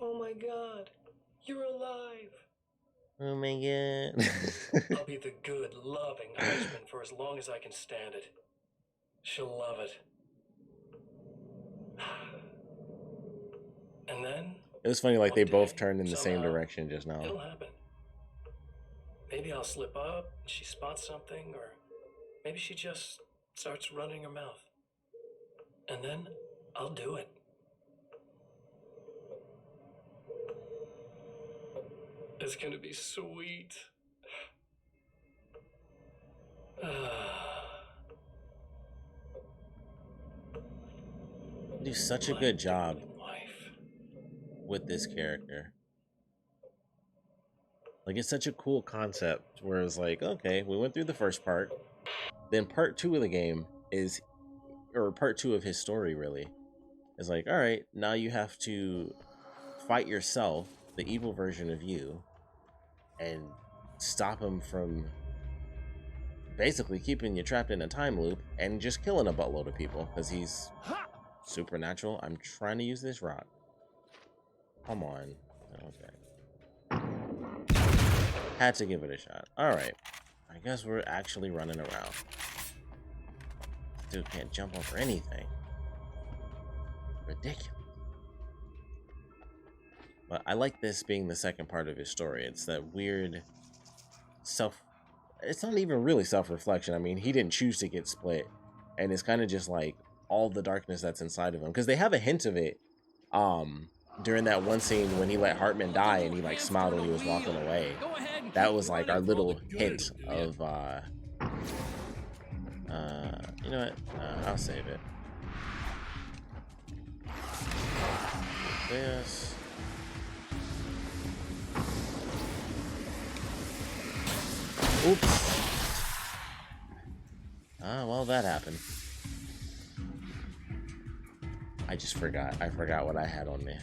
Oh my God, you're alive. Oh my God. I'll be the good, loving husband for as long as I can stand it. She'll love it. And then It was funny, like they one both day, turned in the same somehow, direction just now. it'll happen. Maybe I'll slip up and she spots something, or maybe she just starts running her mouth. And then I'll do it. It's gonna be sweet. Do such a good job with this character. Like, it's such a cool concept where it's like, okay, we went through the first part, then part 2 of the game is, or part 2 of his story really is like, all right, now you have to fight yourself, the evil version of you, and stop him from basically keeping you trapped in a time loop and just killing a buttload of people because he's supernatural. I'm trying to use this rock. Come on. Okay. Had to give it a shot. Alright. I guess we're actually running around. Dude can't jump over anything. Ridiculous. But I like this being the second part of his story. It's that weird it's not even really self-reflection. I mean, he didn't choose to get split. And it's kind of just like all the darkness that's inside of him. Because they have a hint of it during that one scene when he let Hartman die and he like smiled when he was walking away. That was like our little hint of you know what? I'll save it. This. Oops. Well, that happened. I just forgot. I forgot what I had on me.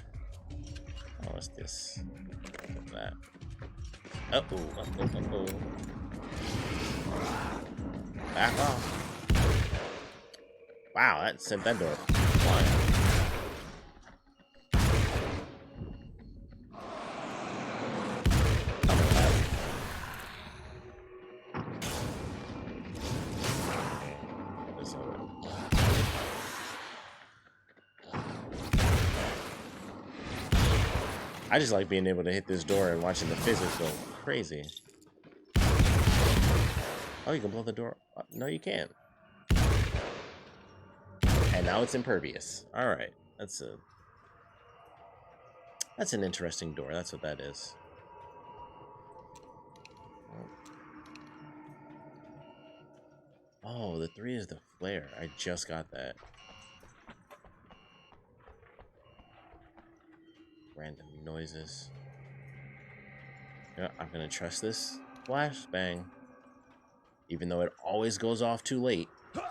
Oh, what's this? What's that? Uh-oh. Back off. Wow, that sent that door flying. I just like being able to hit this door and watching the physics go crazy. Oh, you can blow the door up. No, you can't. And now it's impervious. All right, that's an interesting door. That's what that is. Oh, the 3 is the flare. I just got that. Random noises. Yeah, I'm gonna trust this flashbang, even though it always goes off too late. Okay.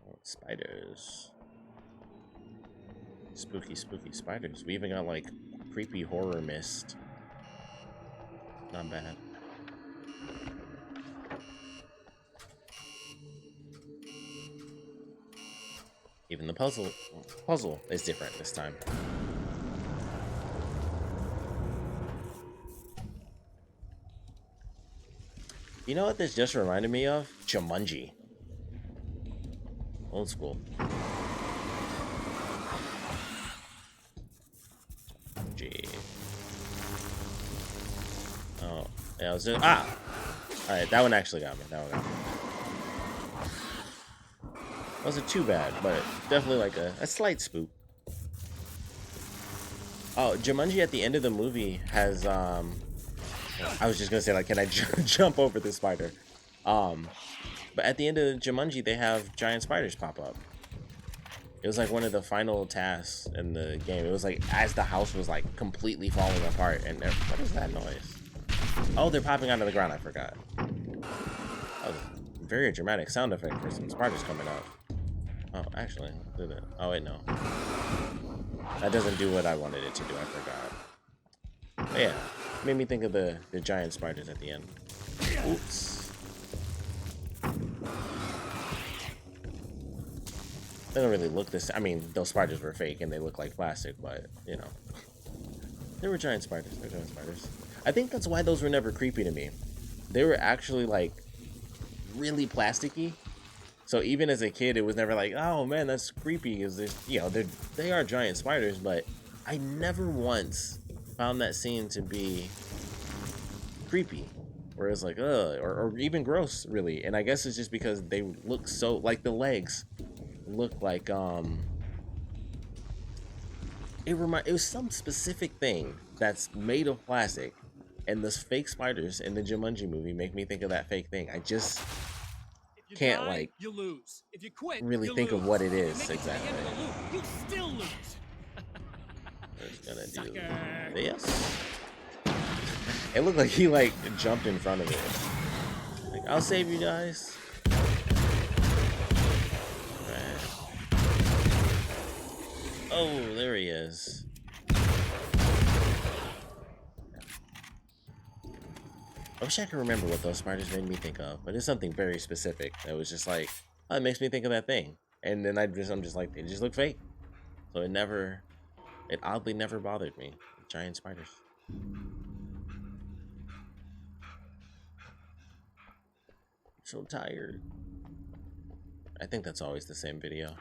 Oh, spiders. Spooky, spooky spiders. We even got like creepy horror mist. Not bad. Even the puzzle is different this time. You know what this just reminded me of? Jumanji. Old school. G. Oh, yeah, I was just, alright, that one actually got me. That one got me. Wasn't too bad, but definitely like a slight spook. Oh, Jumanji at the end of the movie has I was just gonna say, like, can I jump over the spider? But at the end of Jumanji, they have giant spiders pop up. It was like one of the final tasks in the game. It was like as the house was like completely falling apart. And what is that noise? Oh, they're popping out of the ground. I forgot. Oh, very dramatic sound effect for some spiders coming out. Oh, actually, do that. Oh wait, no. That doesn't do what I wanted it to do. I forgot. But yeah, made me think of the giant spiders at the end. Oops. They don't really look this. I mean, those spiders were fake and they look like plastic, but you know, they were giant spiders. They're giant spiders. I think that's why those were never creepy to me. They were actually like really plasticky. So even as a kid, it was never like, oh man, that's creepy. Because there's, you know, they are giant spiders, but I never once found that scene to be creepy, where it's like, ugh, or even gross, really. And I guess it's just because they look so like the legs look like it was some specific thing that's made of plastic, and those fake spiders in the Jumanji movie make me think of that fake thing. I just can't like you lose. If you quit, really think of what it is exactly. You still lose. We're just gonna do this. It looked like he like jumped in front of it. Like, I'll save you guys. Right. Oh, there he is. I wish I could remember what those spiders made me think of, but it's something very specific that was just like, oh, it makes me think of that thing. And then I'm just like, they just look fake. So it oddly never bothered me. Giant spiders. I'm so tired. I think that's always the same video.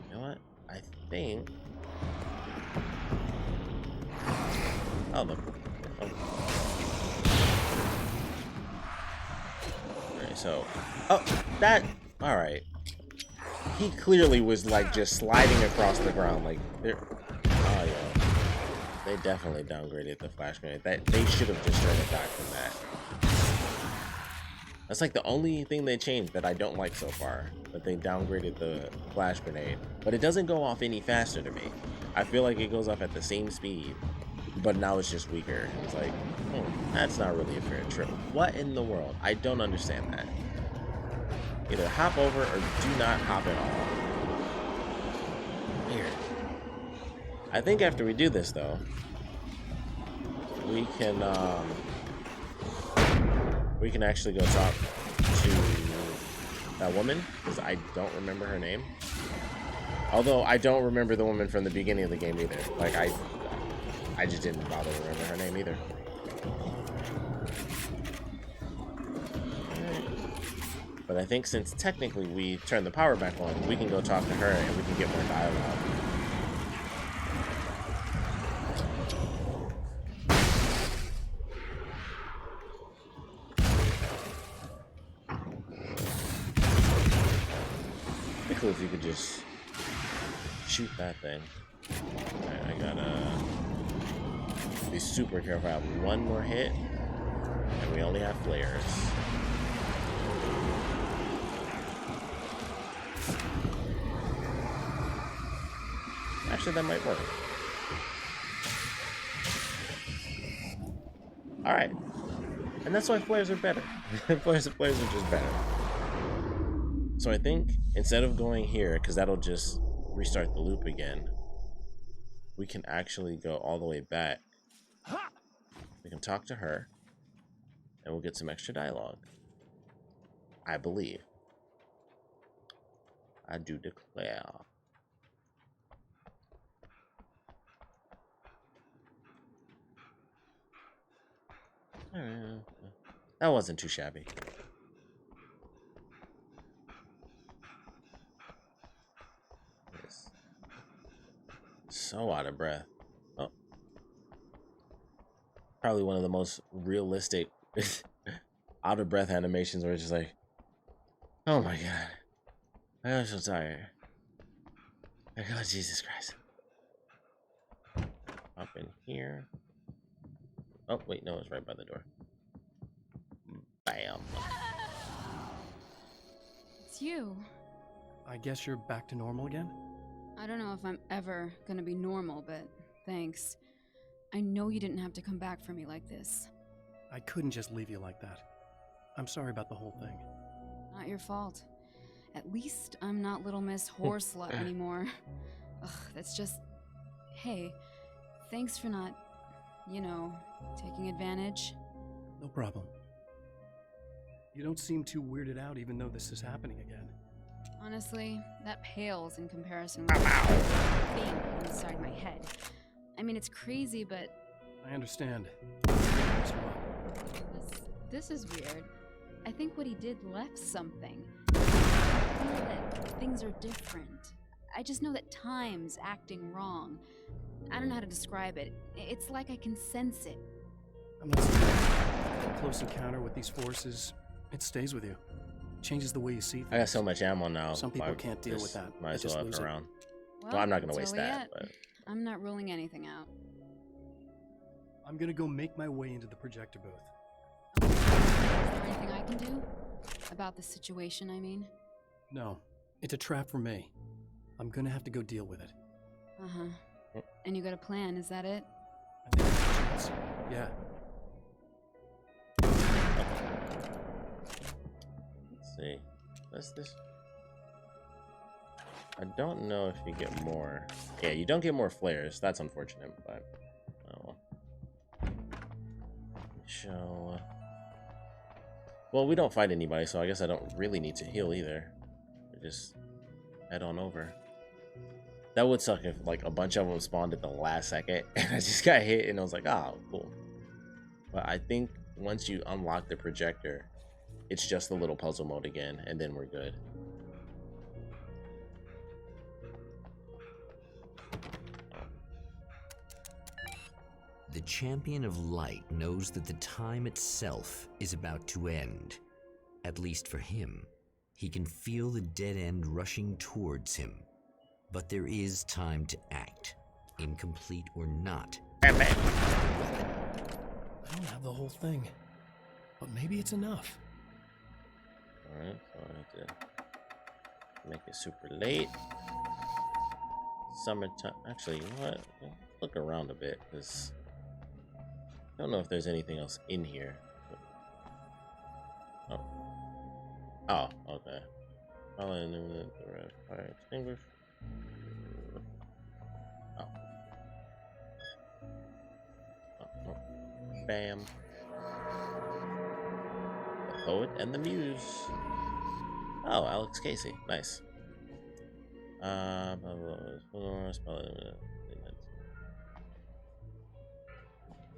You know what? I think. Oh, look. Oh. Alright, so. Oh, that. Alright. He clearly was like just sliding across the ground. Like, they're. Oh, yeah. They definitely downgraded the flash grenade. They should have just turned it back from that. That's like the only thing they changed that I don't like so far. That they downgraded the flash grenade. But it doesn't go off any faster to me. I feel like it goes off at the same speed. But now it's just weaker. It's like, that's not really a fair trip. What in the world? I don't understand that. Either hop over or do not hop at all. Weird. I think after we do this though, we can actually go talk to that woman, because I don't remember her name. Although I don't remember the woman from the beginning of the game either. Like I just didn't bother to remember her name either. But I think since technically we turned the power back on, we can go talk to her and we can get more dialogue. Cool if you could just shoot that thing. Alright, I gotta be super careful. I have one more hit, and we only have flares. Actually, that might work. Alright. And that's why flares are better. flares are just better. So I think instead of going here, because that'll just restart the loop again, we can actually go all the way back. We can talk to her, and we'll get some extra dialogue. I believe. I do declare. That wasn't too shabby. So out of breath. Oh. Probably one of the most realistic out of breath animations where it's just like, oh my god. I'm so tired. Oh god, Jesus Christ. Up in here. Oh, wait, no, it's right by the door. Bam. It's you. I guess you're back to normal again? I don't know if I'm ever gonna be normal, but thanks. I know you didn't have to come back for me like this. I couldn't just leave you like that. I'm sorry about the whole thing. Not your fault. At least I'm not Little Miss Horseslut anymore. Ugh, that's just... Hey, thanks for not, you know, taking advantage. No problem. You don't seem too weirded out even though this is happening again. Honestly, that pales in comparison with the thing inside my head. I mean, it's crazy, but... I understand. This is weird. I think what he did left something. I feel that things are different. I just know that time's acting wrong. I don't know how to describe it. It's like I can sense it. I'm not saying a close encounter with these forces, it stays with you. Changes the way you see things. I got so much ammo now. Some people can't deal with that. Might as well have it around. Well, I'm not going to waste that. But... I'm not ruling anything out. I'm going to go make my way into the projector booth. Is there anything I can do? About the situation, I mean? No. It's a trap for me. I'm going to have to go deal with it. Uh-huh. And you got a plan, is that it? I think that's a chance. Yeah. Let's see. What's this? I don't know if you get more. Yeah, you don't get more flares. That's unfortunate, but oh well. So, well, we don't fight anybody, so I guess I don't really need to heal either. We just head on over. That would suck if like a bunch of them spawned at the last second and I just got hit and I was like, oh, cool. But I think once you unlock the projector, it's just the little puzzle mode again, and then we're good. The champion of light knows that the time itself is about to end. At least for him. He can feel the dead end rushing towards him. But there is time to act, incomplete or not. I don't have the whole thing, but maybe it's enough. Alright, so I have to make it super late. Summertime. Actually, you know what? Look around a bit, because I don't know if there's anything else in here. Oh. Oh, okay. I'll illuminate the red fire extinguisher. Oh. Oh. Bam. The poet and the muse. Oh, Alex Casey. Nice.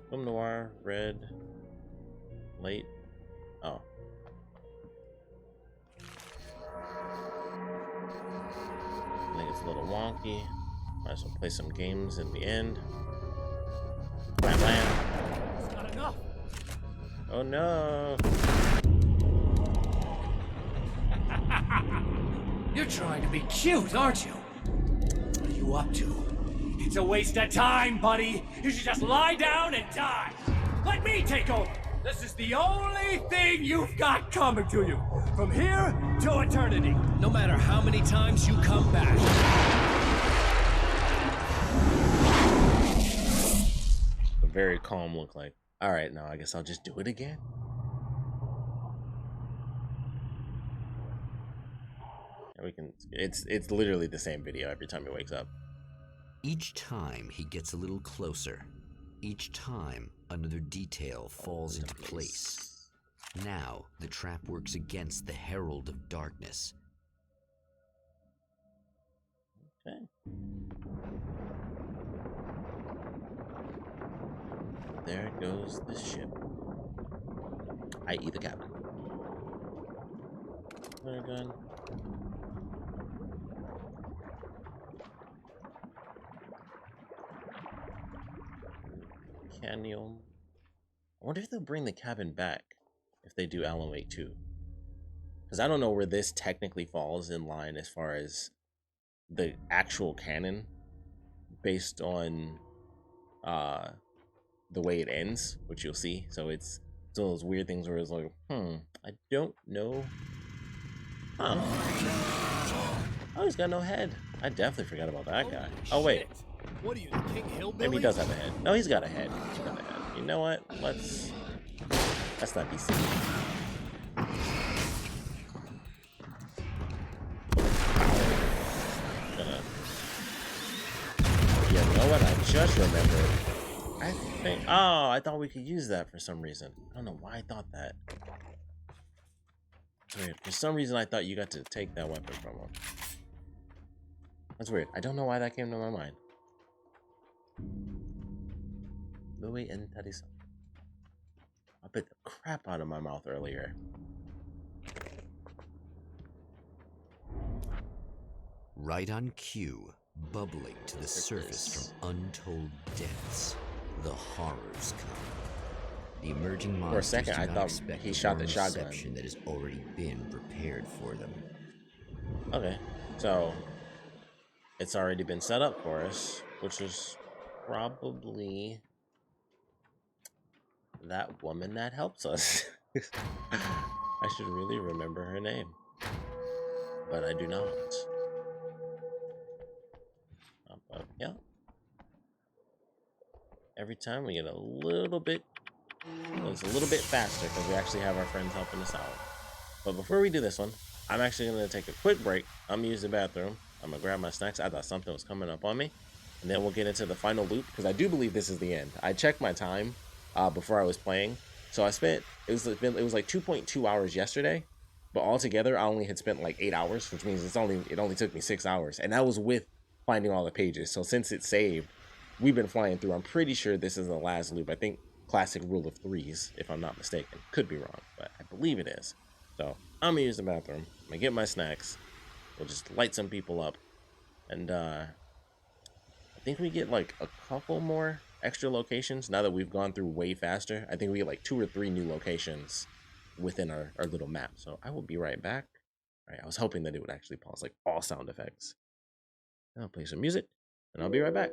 Film Noir, red, late. Oh. I think it's a little wonky. Might as well play some games at the end. Blam, blam. It's not enough. Oh no. You're trying to be cute, aren't you? What are you up to? It's a waste of time, buddy. You should just lie down and die. Let me take over. This is the only thing you've got coming to you. From here to eternity. No matter how many times you come back. A very calm look like, all right, now I guess I'll just do it again. And we can, it's literally the same video every time he wakes up. Each time he gets a little closer. Each time another detail falls into place. Now the trap works against the Herald of Darkness. Okay. There goes the ship. I.e. the cabin. Flare gun. Canyon. I wonder if they'll bring the cabin back if they do Alan Wake 2. Because I don't know where this technically falls in line as far as the actual canon based on the way it ends, which you'll see. So it's one of those weird things where it's like, I don't know Huh. Oh, he's got no head. I definitely forgot about that guy. Oh, wait. What are you, the King Hillbilly? Maybe he does have a head. No, he's got a head. He's got a head. You know what? Let's not be silly. You know what? I just remembered. I think. Oh, I thought we could use that for some reason. I don't know why I thought that. Weird. For some reason, I thought you got to take that weapon from him. That's weird. I don't know why that came to my mind. Louis and Teddyson. I bit the crap out of my mouth earlier. Right on cue, bubbling to the surface from untold depths, the horrors come. The emerging monsters for a second, I thought he shot the shotgun. That has already been prepared for them. Okay, so it's already been set up for us, which is probably that woman that helps us. I should really remember her name, but I do not. But yeah, every time we get a little bit, it's a little bit faster because we actually have our friends helping us out. But before we do this one, I'm actually going to take a quick break. I'm going to use the bathroom. I'm going to grab my snacks. I thought something was coming up on me. And then we'll get into the final loop because I do believe this is the end. I checked my time before I was playing. So I spent, it was like 2.2 hours yesterday. But altogether, I only had spent like 8 hours, which means it only took me 6 hours. And that was with finding all the pages. So since it's saved, we've been flying through. I'm pretty sure this is the last loop. I think classic rule of threes, if I'm not mistaken. Could be wrong, but I believe it is. So I'm gonna use the bathroom. I'm gonna get my snacks. We'll just light some people up. And I think we get like a couple more extra locations now that we've gone through way faster. I think we get like 2 or 3 new locations within our little map. So I will be right back. All right, I was hoping that it would actually pause like all sound effects. I'll play some music and I'll be right back.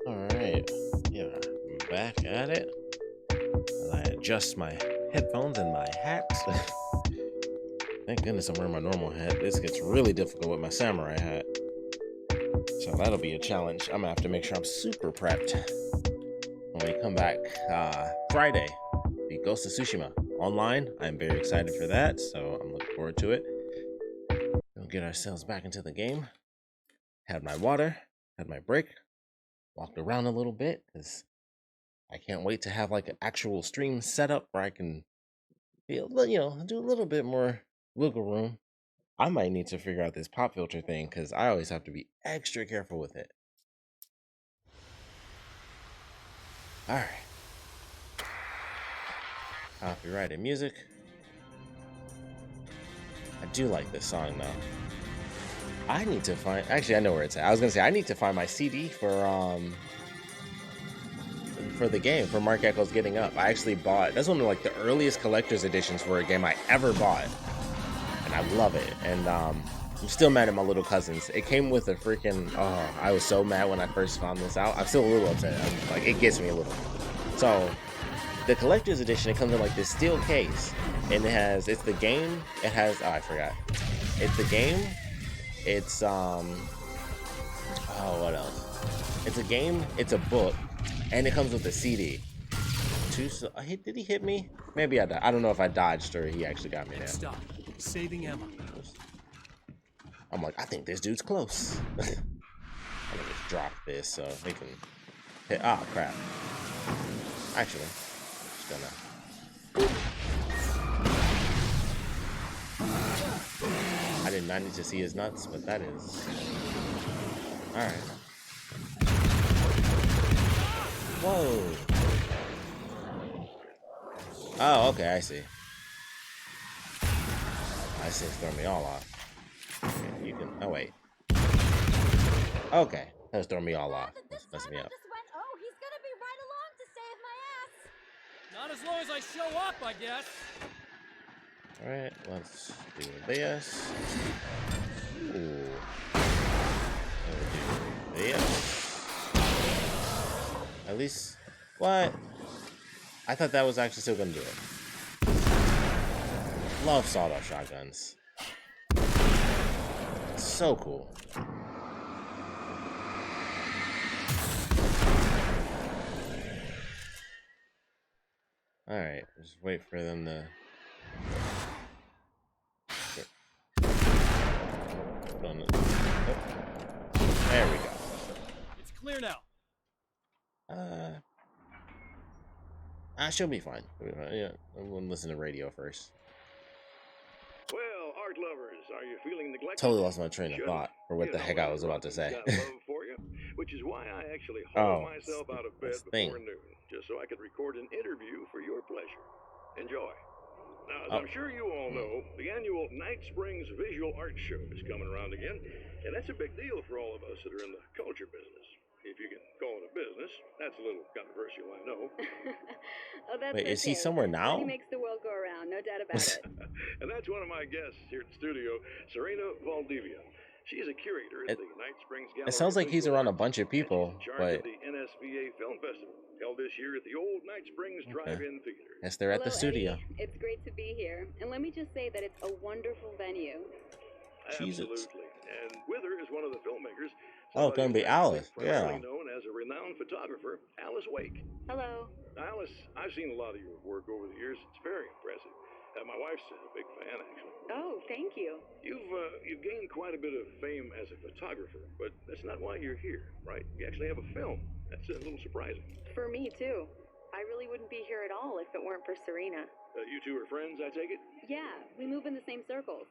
Alright, yeah, I'm back at it. As I adjust my headphones and my hat. Thank goodness I'm wearing my normal hat. This gets really difficult with my samurai hat. So that'll be a challenge. I'm gonna have to make sure I'm super prepped when we come back Friday. The Ghost of Tsushima online. I'm very excited for that, so I'm looking forward to it. We'll get ourselves back into the game. Had my water, had my break, walked around a little bit because I can't wait to have like an actual stream setup where I can feel, do a little bit more wiggle room. I might need to figure out this pop filter thing because I always have to be extra careful with it. All right. Copyrighted music. I do like this song though. I need to find, actually I know where it's at. I was gonna say I need to find my CD for the game, for Mark Echo's Getting Up. I actually bought, that's one of like the earliest collector's editions for a game I ever bought. And I love it. And I'm still mad at my little cousins. It came with a freaking, I was so mad when I first found this out. I'm still a little upset. Like, it gets me a little. So the collector's edition, it comes in like this steel case, and it's the game, it has, I forgot. It's the game, it's, what else? It's a game, it's a book, and it comes with a CD. Did he hit me? Maybe I died. I don't know if I dodged or he actually got me there. Stop. Saving ammo. I'm like, I think this dude's close. I'm gonna just drop this so they can hit. Oh crap. Actually, just gonna. I did not need to see his nuts, but that is. Alright. Whoa. Oh, okay, I see. I see it's throwing me all off. Okay, you can. Oh, wait. Okay, that's throwing me all off. That's messing me up. Oh, he's gonna be right along to save my ass. Not as long as I show up, I guess. Alright, let's do this. Ooh. At least, what? I thought that was actually still gonna do it. Love sawed-off shotguns. So cool. All right, just wait for them to. There we go. It's clear now. She'll be fine. Yeah, I'm gonna listen to radio first. Well, art lovers, are you feeling neglected? Totally lost my train of thought for what the heck I was about to say. Got love for you, which is why I actually hauled myself out of bed before noon, just so I could record an interview for your pleasure. Enjoy. Now, as I'm sure you all know, the annual Night Springs Visual Art Show is coming around again, and that's a big deal for all of us that are in the culture business. If you can call it a business, that's a little controversial, I know. Oh, that's Wait, is he somewhere now? Money makes the world go around, no doubt about it. And that's one of my guests here at the studio, Serena Valdivia. She's a curator at the Night Springs Gallery. It sounds like he's around a bunch of people, but of the NSVA Film Festival, held this year at the old Night Springs Drive-In Theater. Yes, they're at the studio. Eddie. It's great to be here, and let me just say that it's a wonderful venue. Absolutely. And with her is one of the filmmakers. Oh, it's gonna be Alice. Yeah. Known as a renowned photographer, Alice Wake. Hello. Alice, I've seen a lot of your work over the years. It's very impressive. My wife's a big fan, actually. Oh, thank you. You've gained quite a bit of fame as a photographer, but that's not why you're here, right? You actually have a film. That's a little surprising. For me, too. I really wouldn't be here at all if it weren't for Serena. You two are friends, I take it? Yeah, we move in the same circles.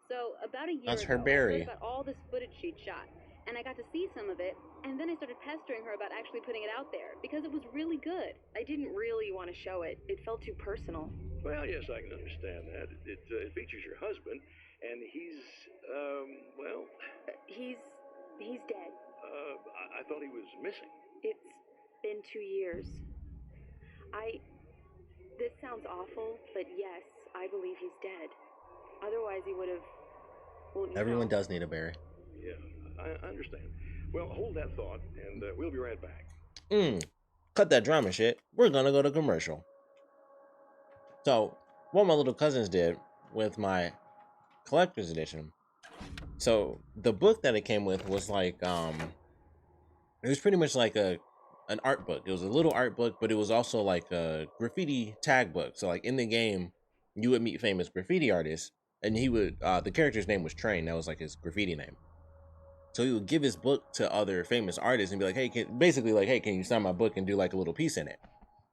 So, about a year That's ago, her berry. I heard about all this footage she'd shot, and I got to see some of it, and then I started pestering her about actually putting it out there, because it was really good. I didn't really want to show it. It felt too personal. Well, yes, I can understand that. It features your husband, and he's, well... He's dead. I thought he was missing. It's been 2 years. This sounds awful, but yes, I believe he's dead. Otherwise he would have... Well, Everyone does need a berry. Yeah, I understand. Well, hold that thought, and we'll be right back. Cut that drama shit. We're gonna go to commercial. So, what my little cousins did with my collector's edition. So, the book that it came with was like, it was pretty much like an art book. It was a little art book, but it was also like a graffiti tag book. So, like in the game, you would meet famous graffiti artists, and he would, the character's name was Train. That was like his graffiti name. So he would give his book to other famous artists and be like, hey, can you sign my book and do like a little piece in it?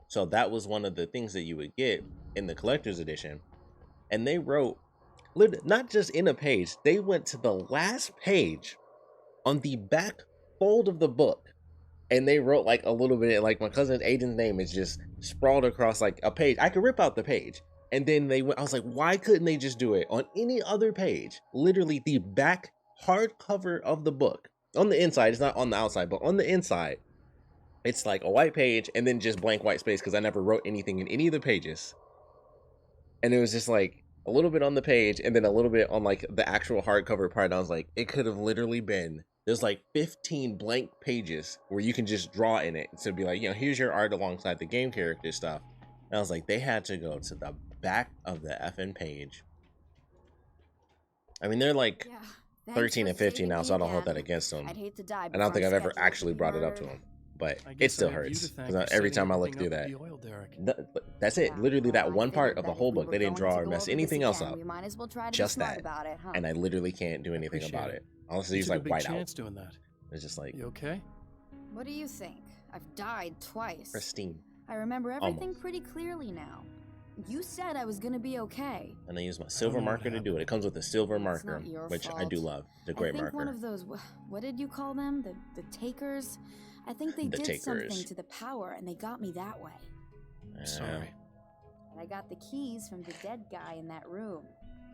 So that was one of the things that you would get in the collector's edition. And they wrote, not just in a page, they went to the last page on the back fold of the book. And they wrote like a little bit, like my cousin Aiden's name is just sprawled across like a page. I could rip out the page. And then I was like, why couldn't they just do it on any other page? Literally the back hardcover of the book. On the inside, it's not on the outside, but on the inside, it's like a white page and then just blank white space because I never wrote anything in any of the pages. And it was just like a little bit on the page and then a little bit on like the actual hardcover part. And I was like, it could have literally been, there's like 15 blank pages where you can just draw in it. So it'd be like, here's your art alongside the game character stuff. And I was like, they had to go to the back of the effing page. I mean, they're like 13 and 15 now, so I don't hold that against them. I'd hate to die, and I don't think I've ever actually brought it up to them. But it still hurts. Every time I look through that. That's it. Literally that one part of the whole book. They didn't draw or mess anything else up. Just that. And I literally can't do anything about it. Honestly, it's like white out. It's just like... You okay? What do you think? I've died twice. Pristine. I remember everything pretty clearly now. You said I was gonna be okay. And I use my silver marker to do it. It comes with a silver marker, which I do love. It's a great marker. I think one of those, what did you call them? The takers? I think they did something to the power and they got me that way. Sorry. And I got the keys from the dead guy in that room.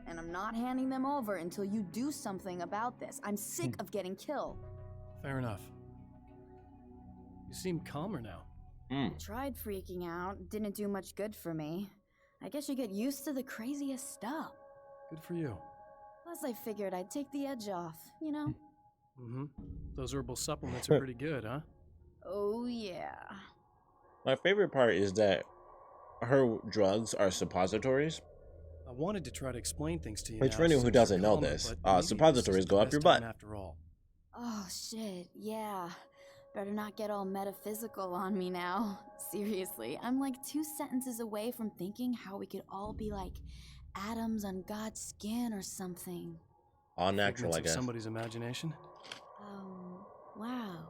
And I'm not handing them over until you do something about this. I'm sick of getting killed. Fair enough. You seem calmer now. I tried freaking out. Didn't do much good for me. I guess you get used to the craziest stuff. Good for you. Plus, I figured I'd take the edge off, you know? Those herbal supplements are pretty good, huh? Oh, yeah. My favorite part is that her drugs are suppositories. I wanted to try to explain things to you Which now for anyone so who you're doesn't know calmer, this, but maybe suppositories this go is the up your best butt. time after all. Oh shit, yeah. Better not get all metaphysical on me now. Seriously, I'm like 2 sentences away from thinking how we could all be like atoms on God's skin or something. All natural, Figments I of guess. somebody's imagination. Wow.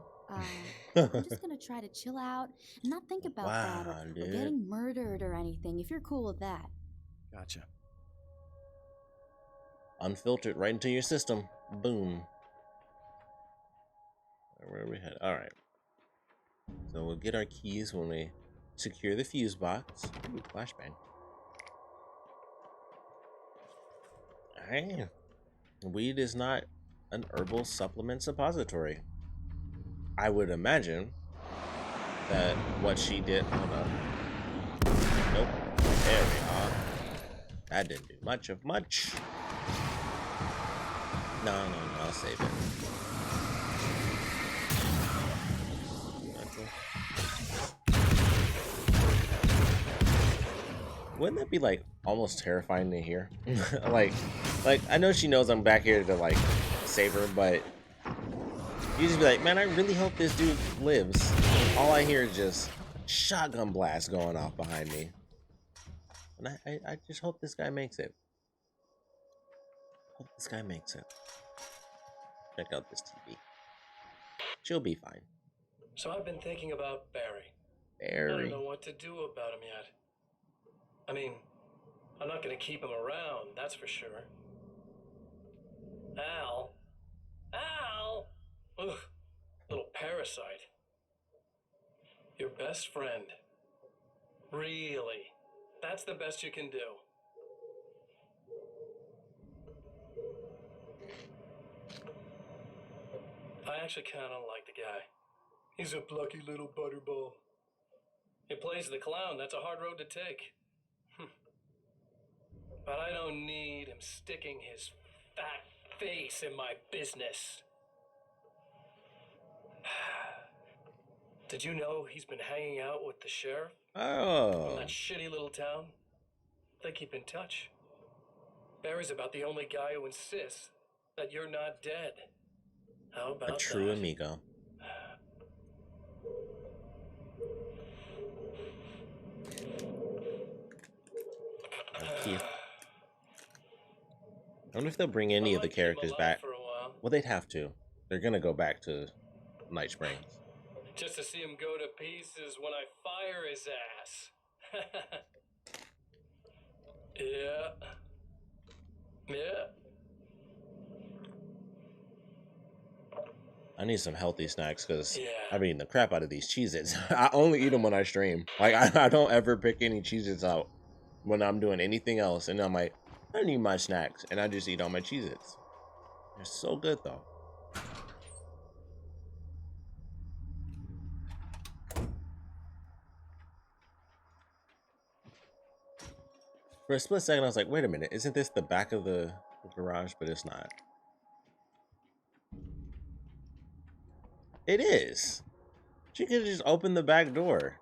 I'm just gonna try to chill out and not think about that Wow, or dude. getting murdered or anything, if you're cool with that. Gotcha. Unfiltered right into your system. Boom. Where are we headed? All right. So we'll get our keys when we secure the fuse box. Ooh, flashbang. All right. Weed is not an herbal supplement suppository. I would imagine that what she did. Hold on. Nope. There we are. That didn't do much of much. No, I'll save it. Wouldn't that be like almost terrifying to hear? like I know she knows I'm back here to like save her, but you just be like, man, I really hope this dude lives. And all I hear is just shotgun blasts going off behind me, and I just hope this guy makes it. Hope this guy makes it. Check out this TV. She'll be fine. So I've been thinking about Barry. I Barry. don't know what to do about him yet. I mean, I'm not gonna keep him around, that's for sure. Al? Ugh, little parasite. Your best friend. Really? That's the best you can do. I actually kinda like the guy. He's a plucky little butterball. He plays the clown, that's a hard road to take. But I don't need him sticking his fat face in my business. Did you know he's been hanging out with the sheriff? Oh. From that shitty little town? They keep in touch. Barry's about the only guy who insists that you're not dead. How about A true that? amigo. Okay. I wonder if they'll bring any of the characters back. Well, they'd have to. They're gonna go back to Night Springs. Just to see him go to pieces when I fire his ass. Yeah. I need some healthy snacks because I'm eating the crap out of these Cheez-Its. I only eat them when I stream. Like, I don't ever pick any Cheez-Its out when I'm doing anything else. And I'm like, I need my snacks. And I just eat all my Cheez-Its. They're so good, though. For a split second, I was like, wait a minute. Isn't this the back of the garage? But it's not. It is. She could have just opened the back door.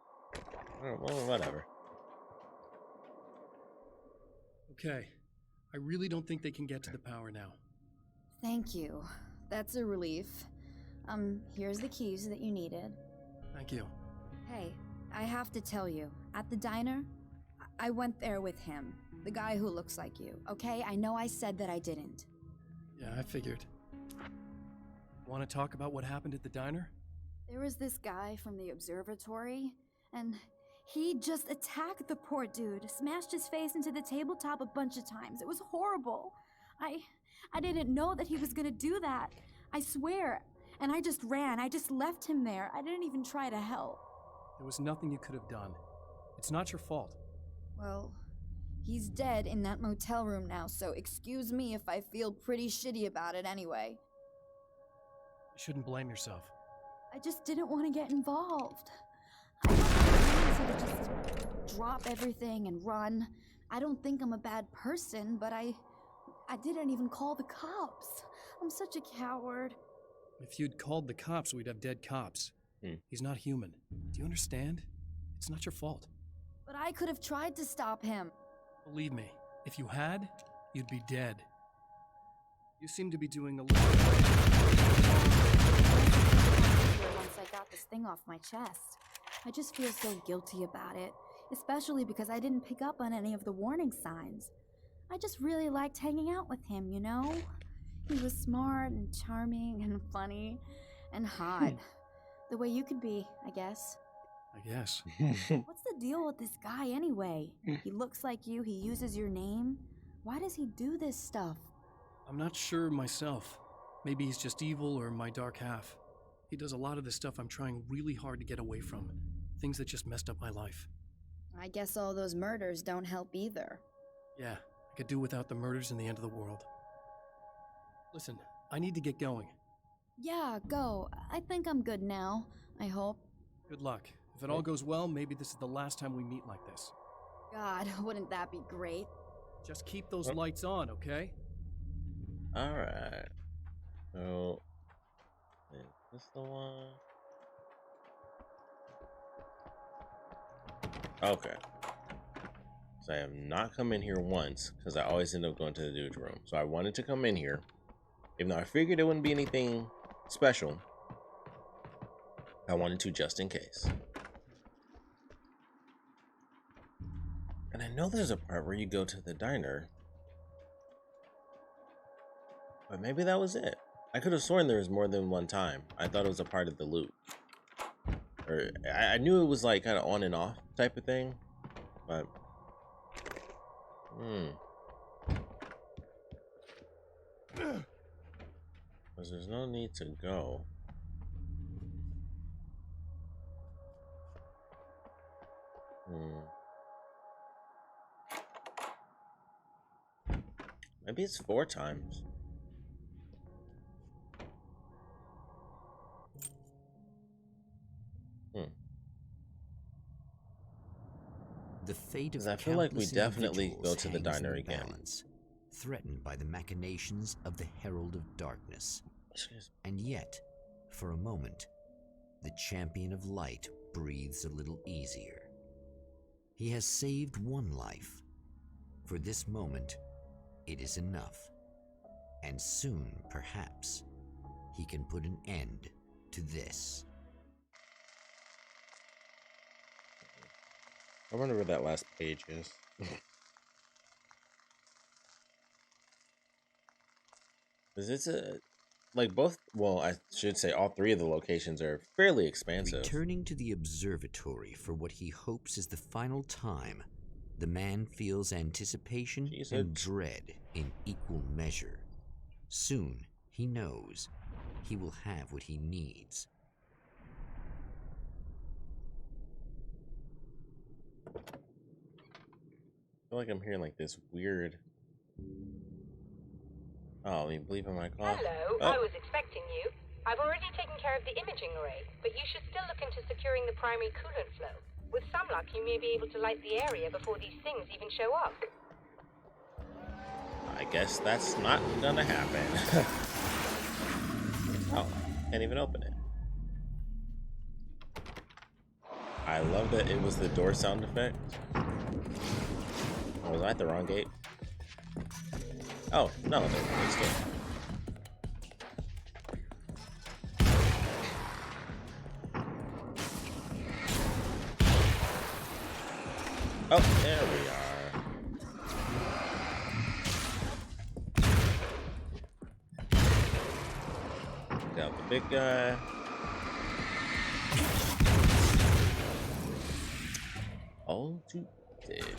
Well, whatever. Okay. I really don't think they can get to the power now. Thank you. That's a relief. Here's the keys that you needed. Thank you. Hey, I have to tell you, at the diner, I went there with him. The guy who looks like you, okay? I know I said that I didn't. Yeah, I figured. Want to talk about what happened at the diner? There was this guy from the observatory, and he just attacked the poor dude, smashed his face into the tabletop a bunch of times. It was horrible. I didn't know that he was gonna do that. I swear. And I just ran. I just left him there. I didn't even try to help. There was nothing you could have done. It's not your fault. Well, he's dead in that motel room now, so excuse me if I feel pretty shitty about it anyway. You shouldn't blame yourself. I just didn't want to get involved. I wanted to just drop everything and run. I don't think I'm a bad person, but I didn't even call the cops. I'm such a coward. If you'd called the cops, we'd have dead cops. He's not human. Do you understand? It's not your fault. But I could have tried to stop him. Believe me, if you had, you'd be dead. You seem to be doing a little... Once I got this thing off my chest, I just feel so guilty about it, especially because I didn't pick up on any of the warning signs. I just really liked hanging out with him, you know? He was smart and charming and funny and hot. The way you could be, I guess. I guess. What's the deal with this guy anyway? He looks like you, he uses your name. Why does he do this stuff? I'm not sure myself. Maybe he's just evil or my dark half. He does a lot of the stuff I'm trying really hard to get away from. Things that just messed up my life. I guess all those murders don't help either. Yeah, I could do without the murders and the end of the world. Listen, I need to get going. Yeah, go. I think I'm good now. I hope. Good luck. If it all goes well, maybe this is the last time we meet like this. God, wouldn't that be great? Just keep those lights on, okay? Alright. So, is this the one? Okay. So I have not come in here once, because I always end up going to the dude's room. So I wanted to come in here, even though I figured it wouldn't be anything special. I wanted to just in case. And I know there's a part where you go to the diner. But maybe that was it. I could have sworn there was more than one time. I thought it was a part of the loop. Or I knew it was like kind of on and off type of thing. But because there's no need to go. Maybe it's 4 times. The fate of I feel like we countless definitely go to the individuals diner hangs in the again. balance, threatened by the machinations of the Herald of Darkness. And yet, for a moment, the Champion of Light breathes a little easier. He has saved one life. For this moment, it is enough. And soon, perhaps, he can put an end to this. I wonder where that last page is. Because it's like both, well, I should say all 3 of the locations are fairly expansive. Returning to the observatory for what he hopes is the final time, the man feels anticipation and dread in equal measure. Soon, he knows, he will have what he needs. I feel like I'm hearing like this weird. Oh, you believe in my call? Hello, I was expecting you. I've already taken care of the imaging array, but you should still look into securing the primary coolant flow. With some luck, you may be able to light the area before these things even show up. I guess that's not gonna happen. Oh, can't even open it. I love that it was the door sound effect. Oh, was I at the wrong gate? Oh, no, it's good. Oh, there we are. Got the big guy. All too dead.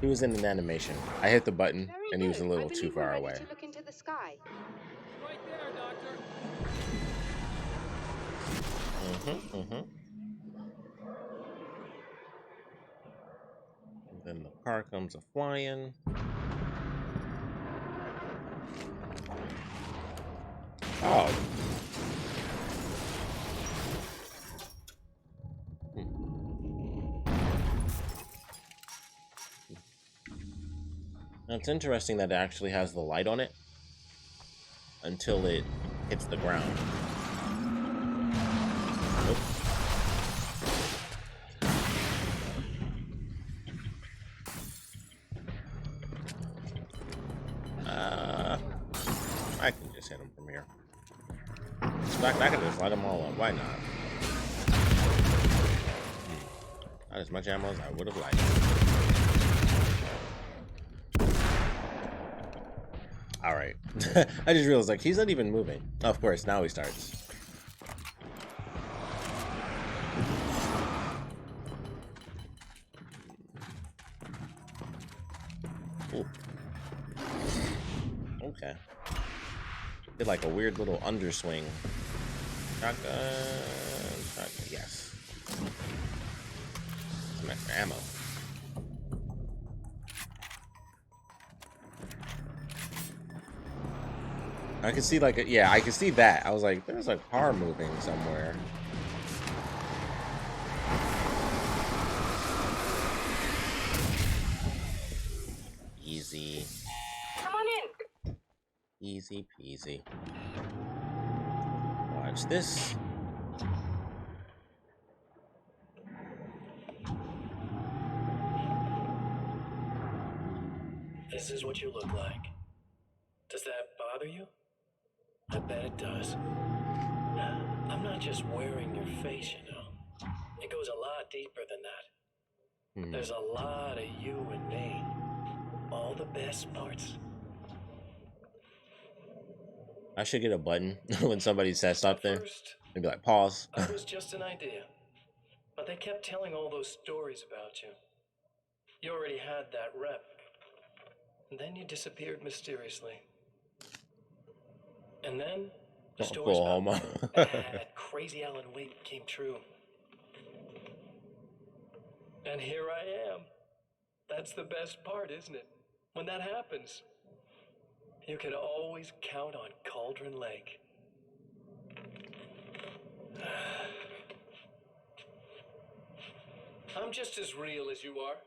He was in an animation. I hit the button and he was a little too far away. To look into the sky. Right there, Doctor. And then the car comes a-flying. Oh. Now it's interesting that it actually has the light on it until it hits the ground. Nope. I can just hit him from here. In fact, I can just light them all up. Why not? Not as much ammo as I would have liked. Alright. I just realized, like, he's not even moving. Oh, of course, now he starts. Ooh. Okay. Did like a weird little underswing. Shotgun. Shotgun. Yes. Some extra ammo. I can see like yeah, I can see that. I was like, there's a car moving somewhere. Easy. Come on in. Easy peasy. Watch this. This is what you look like. Does that bother you? I bet it does. I'm not just wearing your face, you know. It goes a lot deeper than that. There's a lot of you and me. All the best parts. I should get a button when somebody says something. Maybe like pause. That was just an idea. But they kept telling all those stories about you. You already had that rep. And then you disappeared mysteriously. And then the stories about that crazy Alan Wake came true. And here I am. That's the best part, isn't it? When that happens, you can always count on Cauldron Lake. I'm just as real as you are.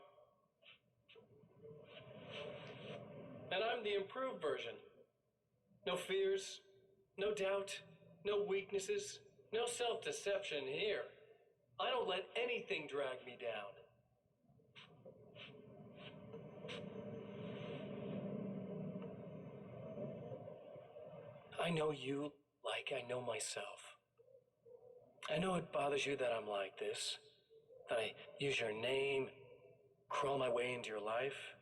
And I'm the improved version. No fears, no doubt, no weaknesses, no self-deception here. I don't let anything drag me down. I know you like I know myself. I know it bothers you that I'm like this, that I use your name, crawl my way into your life.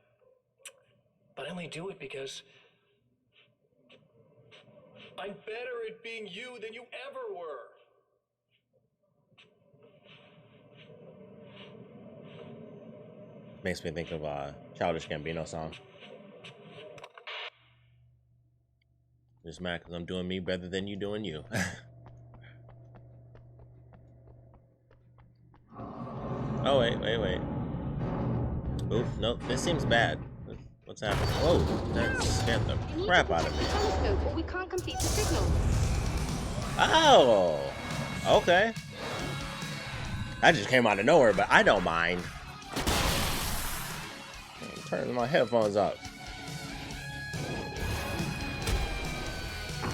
But I only do it because I'm better at being you than you ever were. Makes me think of a Childish Gambino song. Just mad because I'm doing me better than you doing you. Oh, wait. Oof, nope, this seems bad. What's happening? Whoa, that scared the crap out of me. Telescope, or we can't complete the signal. Oh, okay. That just came out of nowhere, but I don't mind. I'm turning my headphones up.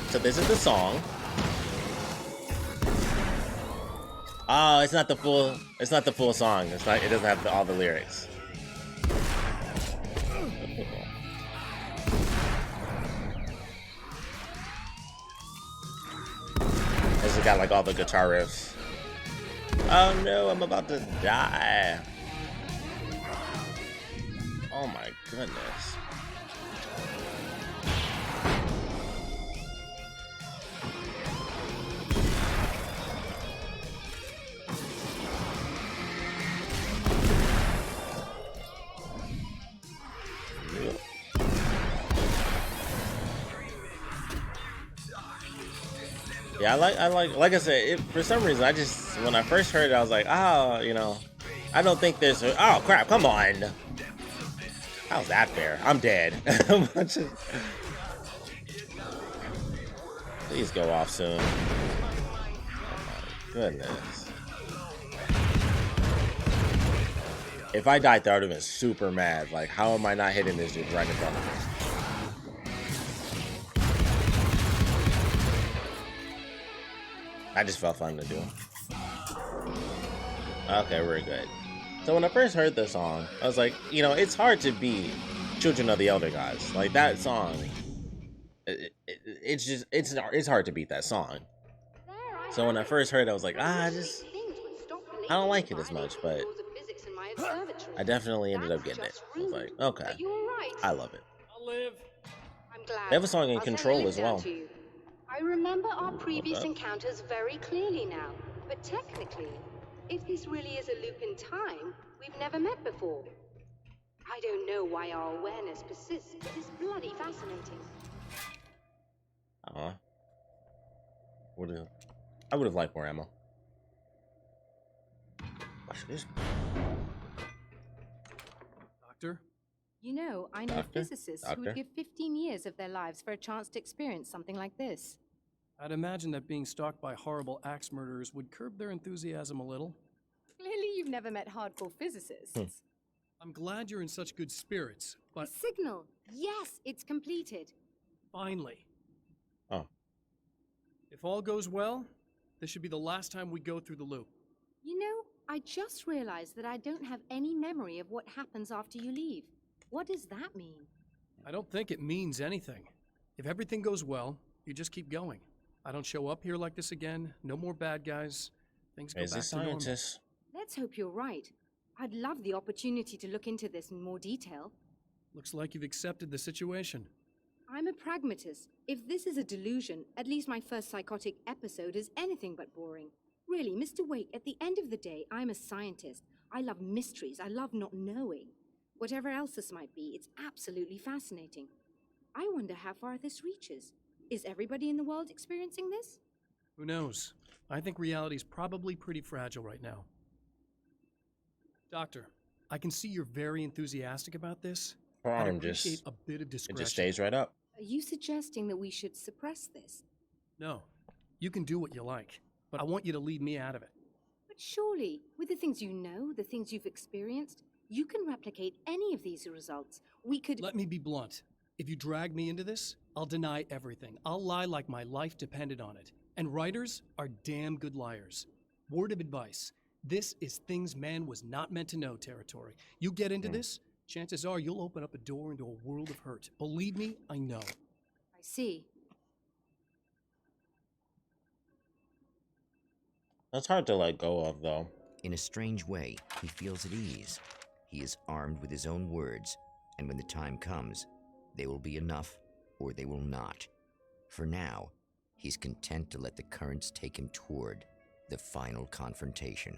So this is the song. Oh, it's not the full. It's not the full song. It's not. It doesn't have all the lyrics. It's got like all the guitar riffs. Oh no, I'm about to die. Oh my goodness. Yeah, like I said, for some reason, when I first heard it, I was like, oh, you know, I don't think there's oh crap, come on. How's that fair? I'm dead. Please go off soon. Oh my goodness. If I died there, I would have been super mad. Like, how am I not hitting this dude right in front of me? That just felt fun to do. Okay, we're good. So when I first heard the song, I was like, you know, it's hard to beat Children of the Elder Gods. Like that song, it's hard to beat that song. So when I first heard it, I was like, I don't like it as much, but I definitely ended up getting it. I was like, okay, I love it. I'll live. I'm glad. They have a song in I'll send the Control link as down well. to you. I remember our previous Okay. encounters very clearly now, but technically, if this really is a loop in time, we've never met before. I don't know why our awareness persists, but it's bloody fascinating. I would have liked more ammo. Watch this. Doctor? You know, I know physicists who would give 15 years of their lives for a chance to experience something like this. I'd imagine that being stalked by horrible axe murderers would curb their enthusiasm a little. Clearly you've never met hardcore physicists. I'm glad you're in such good spirits, but... The signal! Yes, it's completed. Finally. Oh. If all goes well, this should be the last time we go through the loop. You know, I just realized that I don't have any memory of what happens after you leave. What does that mean? I don't think it means anything. If everything goes well, you just keep going. I don't show up here like this again. No more bad guys. Things go back to normal. Let's hope you're right. I'd love the opportunity to look into this in more detail. Looks like you've accepted the situation. I'm a pragmatist. If this is a delusion, at least my first psychotic episode is anything but boring. Really, Mr. Wake, at the end of the day, I'm a scientist. I love mysteries. I love not knowing. Whatever else this might be, it's absolutely fascinating. I wonder how far this reaches. Is everybody in the world experiencing this? Who knows? I think reality's probably pretty fragile right now. Doctor, I can see you're very enthusiastic about this. I'd appreciate a bit of discretion. It just stays right up. Are you suggesting that we should suppress this? No. You can do what you like, but I want you to leave me out of it. But surely, with the things you know, the things you've experienced, you can replicate any of these results. We could... Let me be blunt. If you drag me into this, I'll deny everything. I'll lie like my life depended on it. And writers are damn good liars. Word of advice. This is things man was not meant to know territory. You get into this, chances are you'll open up a door into a world of hurt. Believe me, I know. I see. That's hard to let go of, though. In a strange way, he feels at ease. He is armed with his own words, and when the time comes, they will be enough, or they will not. For now, he's content to let the currents take him toward the final confrontation.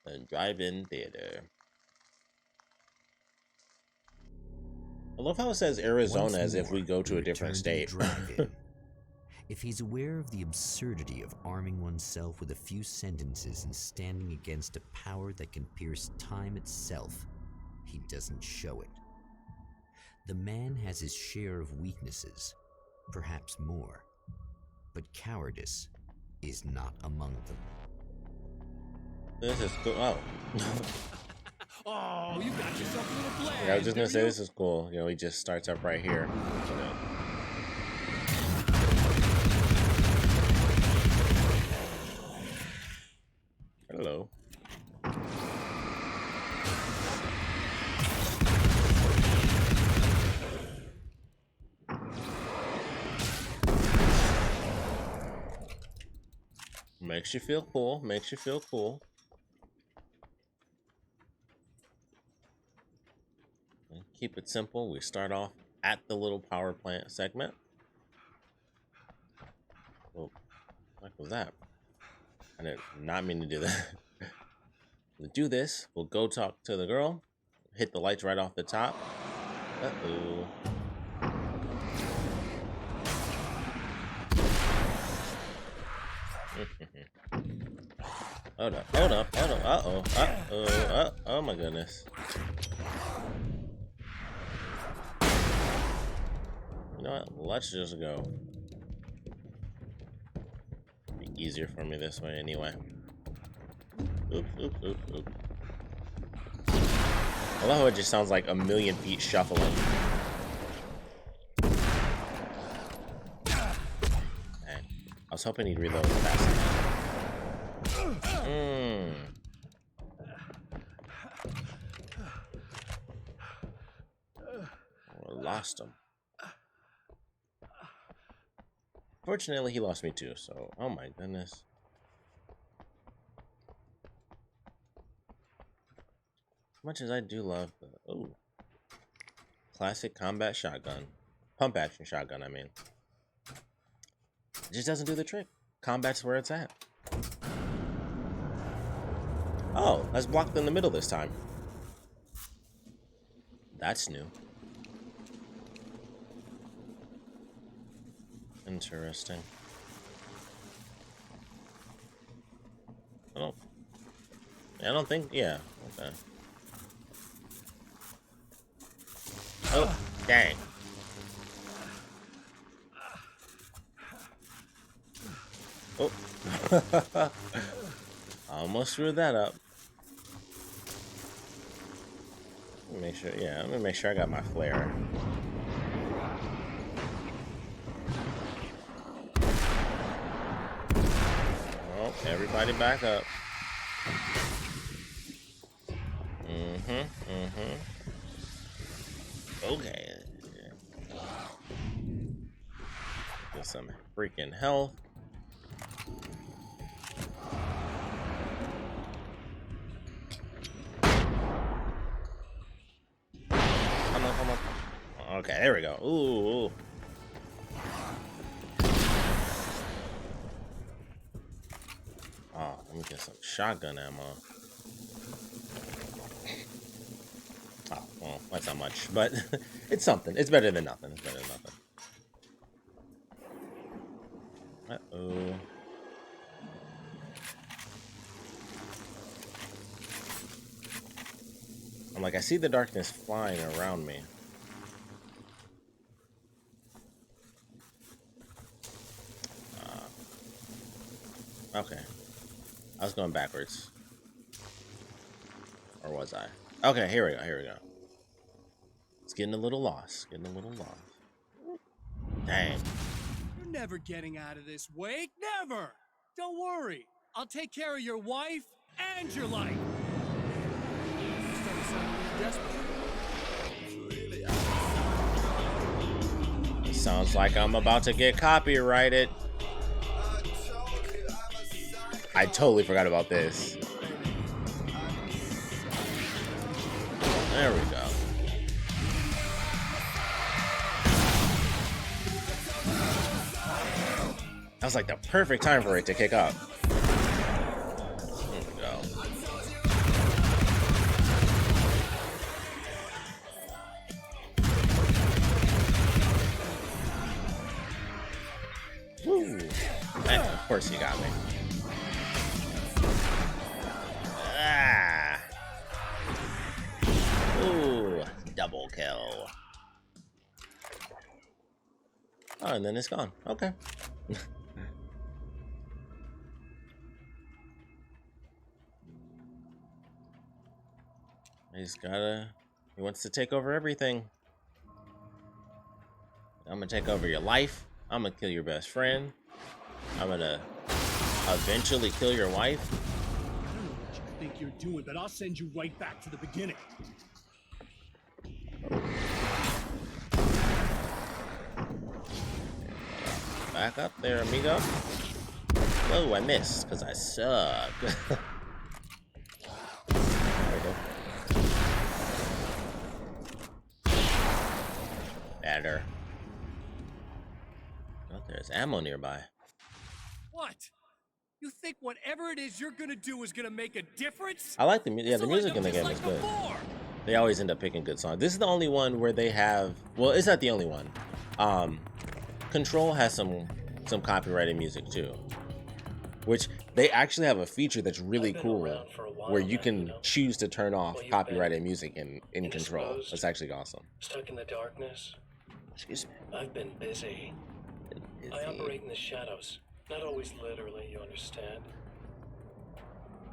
The drive-in theater. I love how it says Arizona as if we go to a different state. If he's aware of the absurdity of arming oneself with a few sentences and standing against a power that can pierce time itself, he doesn't show it. The man has his share of weaknesses, perhaps more, but cowardice is not among them. This is cool. Oh. Oh, you got yourself a little blast. Yeah, I was just gonna say this is cool. You know, he just starts up right here. You know. Hello. Makes you feel cool. Makes you feel cool. And keep it simple. We start off at the little power plant segment. Oh, what was that? I did not mean to do that. To do this, we'll go talk to the girl. Hit the lights right off the top. Uh-oh. Hold up, hold up, hold up. Uh-oh, uh-oh, oh my goodness. You know what? Let's just go. Be easier for me this way anyway. Oops, oops, oops, oops. I love how it just sounds like a million feet shuffling. Man, I was hoping he'd reload fast enough. Oh, lost him. Fortunately, he lost me too, so... Oh my goodness. As much as I do love the... Oh. Classic combat shotgun. Pump action shotgun, I mean. It just doesn't do the trick. Combat's where it's at. Oh, that's blocked in the middle this time. That's new. Interesting. I don't think, yeah, okay. Oh, dang. Oh. Almost screwed that up. Let me make sure, yeah, let me make sure I got my flare. Oh, everybody back up. Okay. Get some freaking health. Come on. Okay, there we go. Ooh. Oh, let me get some shotgun ammo. Oh, well, that's not much, but it's something. It's better than nothing. Uh-oh. I'm like, I see the darkness flying around me. Okay. I was going backwards. Or was I? Okay, here we go. It's getting a little lost. Dang. You're never getting out of this, Wake. Never! Don't worry. I'll take care of your wife and your life. Sounds like I'm about to get copyrighted. I totally forgot about this. There we go. That was like the perfect time for it to kick up. There we go. Woo! Man, of course you got me. Ah! Ooh, double kill. Oh, and then it's gone. Okay. He wants to take over everything. I'm gonna take over your life. I'm gonna kill your best friend. I'm gonna eventually kill your wife. I don't know what you think you're doing, but I'll send you right back to the beginning. Back up there, amigo. Oh, I missed because I suck. There we go. Better. Oh, there's ammo nearby. What? You think whatever it is you're gonna do is gonna make a difference? I like the music. Yeah, the music in the game is good. They always end up picking good songs. This is the only one where they have. Well, it's not the only one. Control has some copyrighted music too, which they actually have a feature that's really cool, where you can choose to turn off copyrighted music in Control. That's actually awesome. Stuck in the darkness. Excuse me. I've been busy. I operate in the shadows. Not always literally, you understand.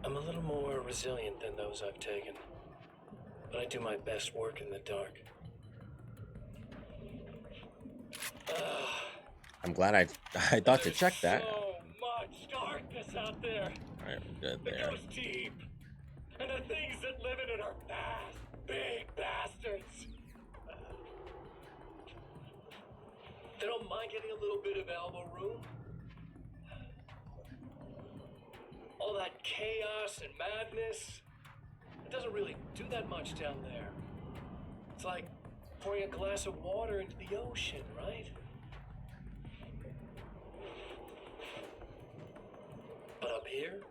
I'm a little more resilient than those I've taken. but I do my best work in the dark. I'm glad I thought to check that. So much darkness out there. Alright, we're good It there. goes deep. And the things that live in it are fast, big bastards. They don't mind getting a little bit of elbow room. All that chaos and madness, it doesn't really do that much down there. It's like pouring a glass of water into the ocean, right? But up here,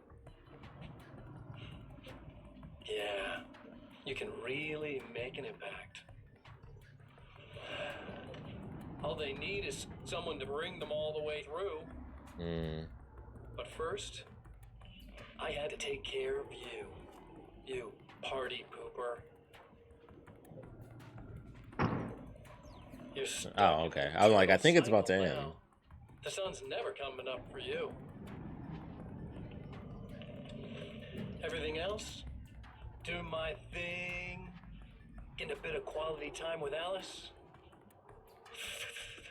yeah, you can really make an impact. All they need is someone to bring them all the way through. But first, I had to take care of you. You party pooper. You're stuck Oh, okay. I was like, I think it's about to end. now. The sun's never coming up for you. Everything else? Do my thing. Getting a bit of quality time with Alice.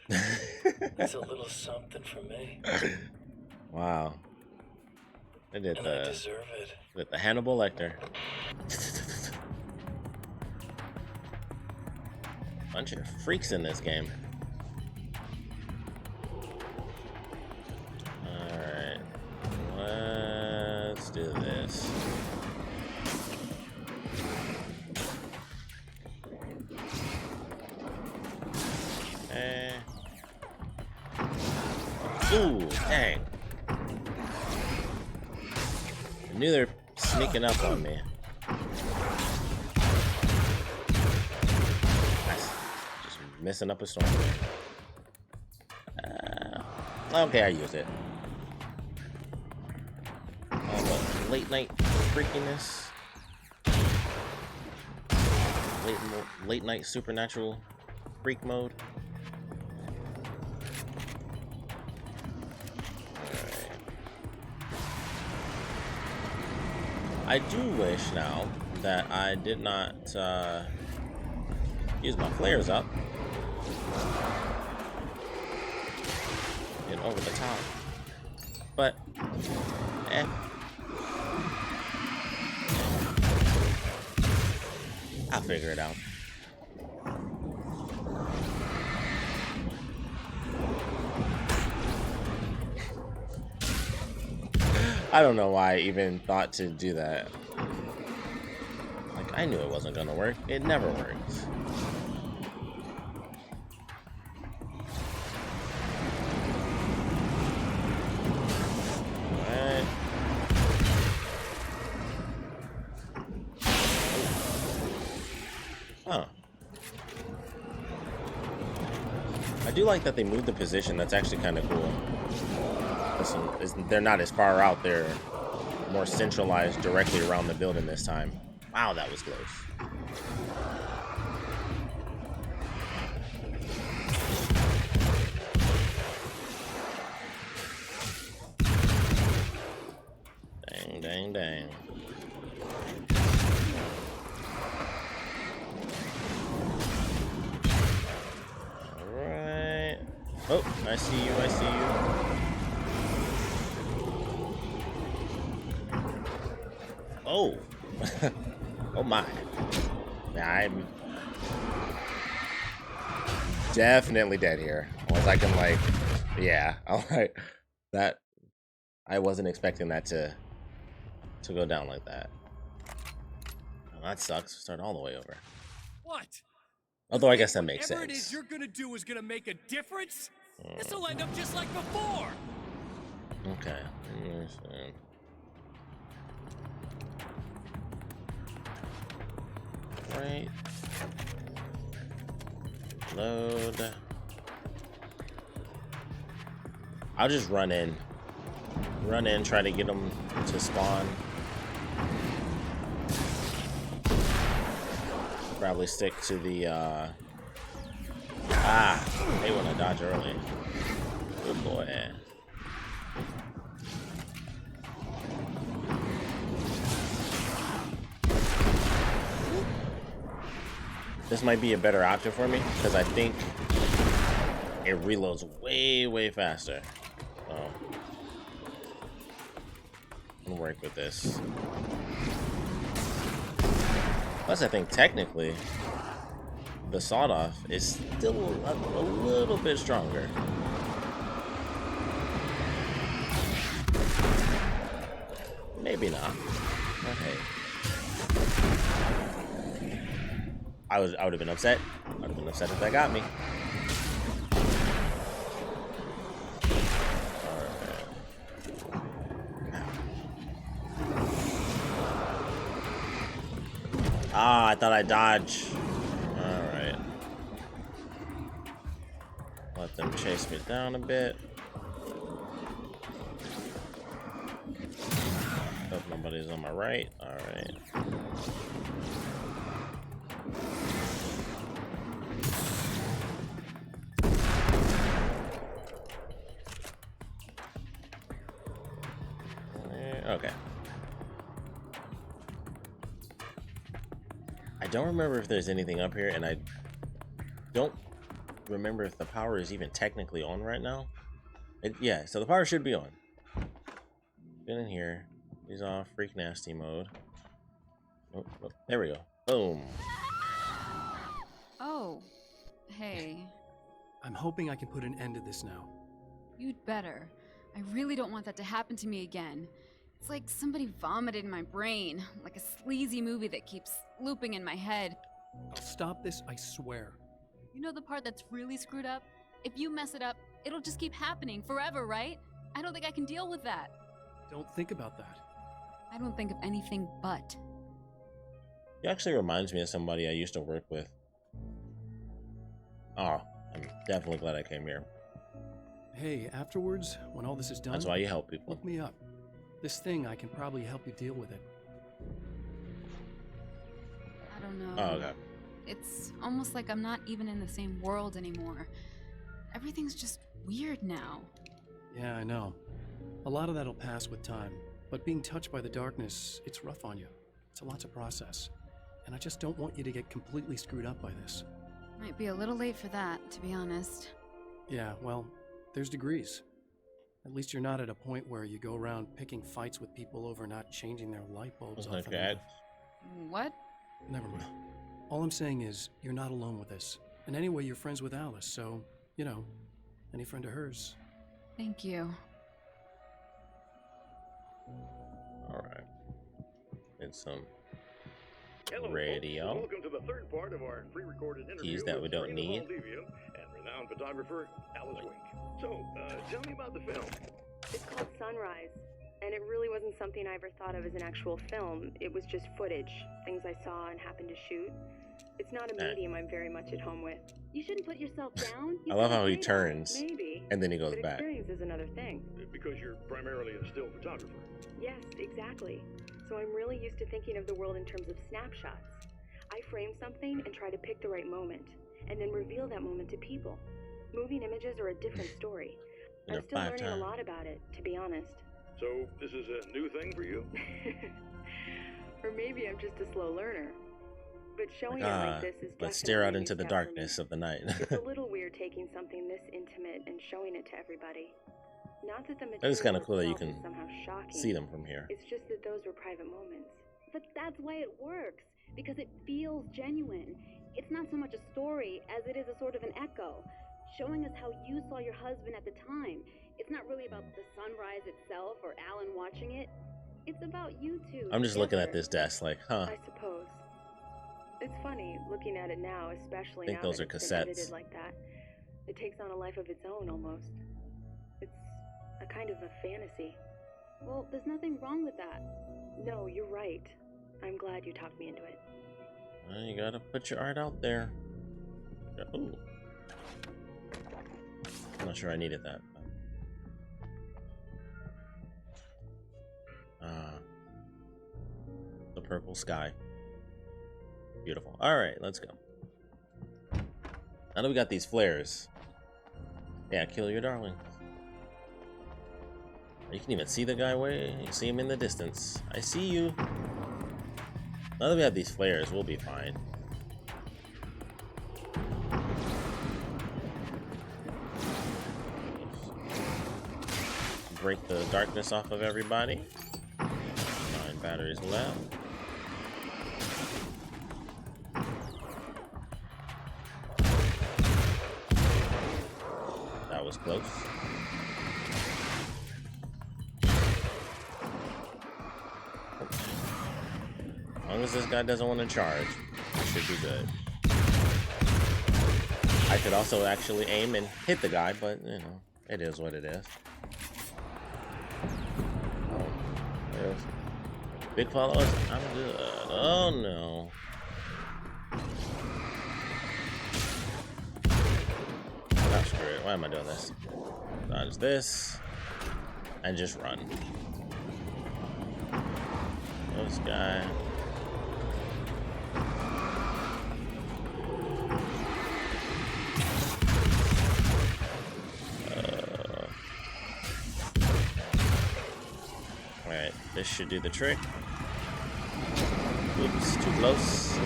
It's a little something for me. Wow. They did And I deserve it. Did the Hannibal Lecter. Bunch of freaks in this game. Alright. Let's do this. Okay. Ooh, dang. I knew they're sneaking up on me. Nice. Just messing up a storm. Okay, I use it. All the late night freakiness. Late night supernatural freak mode. I do wish now that I did not use my flares up. Get over the top. But, I'll figure it out. I don't know why I even thought to do that. Like, I knew it wasn't gonna work. It never works. Alright. Oh. I do like that they moved the position. That's actually kind of cool. They're not as far out, they're more centralized directly around the building this time. Wow, that was close. Dang, dang, dang. Alright. Oh, I see you, I see you. Oh, oh my! I'm definitely dead here. Unless I can, like, yeah, all right. That I wasn't expecting that to go down like that. Well, that sucks. Start all the way over. What? Although I guess that makes sense. Whatever it is you're gonna do is gonna make a difference. This'll end up just like before. Okay. Right. Load. I'll just run in. Run in, try to get them to spawn. Probably stick to the, they want to dodge early. Good boy. this might be a better option for me because I think it reloads way faster. So I'm gonna work with this. Plus, I think technically the sawed-off is still a little bit stronger. Maybe not. Okay. I would have been upset. I would have been upset if that got me. Ah, I thought I'd dodge. Alright. Let them chase me down a bit. Hope nobody's on my right. Alright. Okay. I don't remember if there's anything up here, and I don't remember if the power is even technically on right now. Yeah, so the power should be on. Get in here. He's off freak nasty mode. Oh, there we go. Boom. Oh, hey. I'm hoping I can put an end to this now. You'd better. I really don't want that to happen to me again. It's like somebody vomited in my brain, like a sleazy movie that keeps looping in my head. I'll stop this, I swear. You know the part that's really screwed up? If you mess it up, it'll just keep happening forever, right? I don't think I can deal with that. Don't think about that. I don't think of anything but. He actually reminds me of somebody I used to work with. Oh, I'm definitely glad I came here. Hey, afterwards, when all this is done, that's why you help people. Look me up. This thing, I can probably help you deal with it. I don't know. Oh, okay. It's almost like I'm not even in the same world anymore. Everything's just weird now. Yeah, I know. A lot of that'll pass with time. But being touched by the darkness, it's rough on you. It's a lot to process. And I just don't want you to get completely screwed up by this. Might be a little late for that, to be honest. Yeah, well, there's degrees. At least you're not at a point where you go around picking fights with people over not changing their light bulbs off. Like that. What? Never mind. All I'm saying is, you're not alone with this. And anyway, you're friends with Alice, so, you know, any friend of hers. Thank you. Alright. And some Hello, radio. Folks. Welcome to the third part of our pre-recorded interview Keys that we with don't need. And renowned photographer Alice Wink. So, tell me about the film. It's called Sunrise, and it really wasn't something I ever thought of as an actual film. It was just footage, things I saw and happened to shoot. It's not a medium I'm very much at home with. You shouldn't put yourself down. I love how he turns, maybe, and then he goes but back. Experience is another thing. Because you're primarily a still photographer. Yes, exactly. So I'm really used to thinking of the world in terms of snapshots. I frame something and try to pick the right moment, and then reveal that moment to people. Moving images are a different story. I'm still learning a lot about it, to be honest. So, this is a new thing for you? Or maybe I'm just a slow learner. But showing it like this is let's stare out into the darkness of the night. It's a little weird taking something this intimate and showing it to everybody. Not that the material That is kind of cool that you itself can is somehow shocking. see them from here. It's just that those were private moments. But that's why it works, because it feels genuine. It's not so much a story as it is a sort of an echo, showing us how you saw your husband at the time. It's not really about the sunrise itself or Alan watching it. It's about you two. I'm just looking at this desk like, huh. I suppose. It's funny looking at it now, especially I think now those that are it's been cassettes. edited like that. It takes on a life of its own almost. It's a kind of a fantasy. Well, there's nothing wrong with that. No, you're right. I'm glad you talked me into it. Well, you gotta put your art out there. Ooh. I'm not sure I needed that. The purple sky. Beautiful. Alright, let's go. Now that we got these flares. Yeah, kill your darling. You can even see the guy way. You see him in the distance. I see you. Now that we have these flares, we'll be fine. Break the darkness off of everybody. 9 batteries left. That was close. As long as this guy doesn't want to charge, it should be good. I could also actually aim and hit the guy, but you know, it is what it is. Big followers, I'm good. Oh no. Oh, screw it. Why am I doing this? Dodge this. And just run. This guy. Alright, this should do the trick. Oops, too close.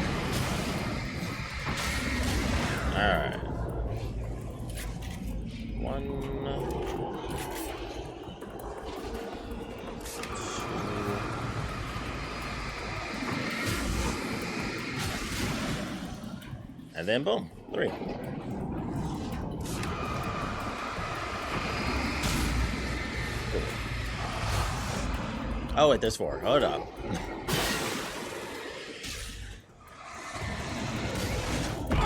Alright. 1, 2. And then boom, 3. Oh wait, there's 4. Hold up.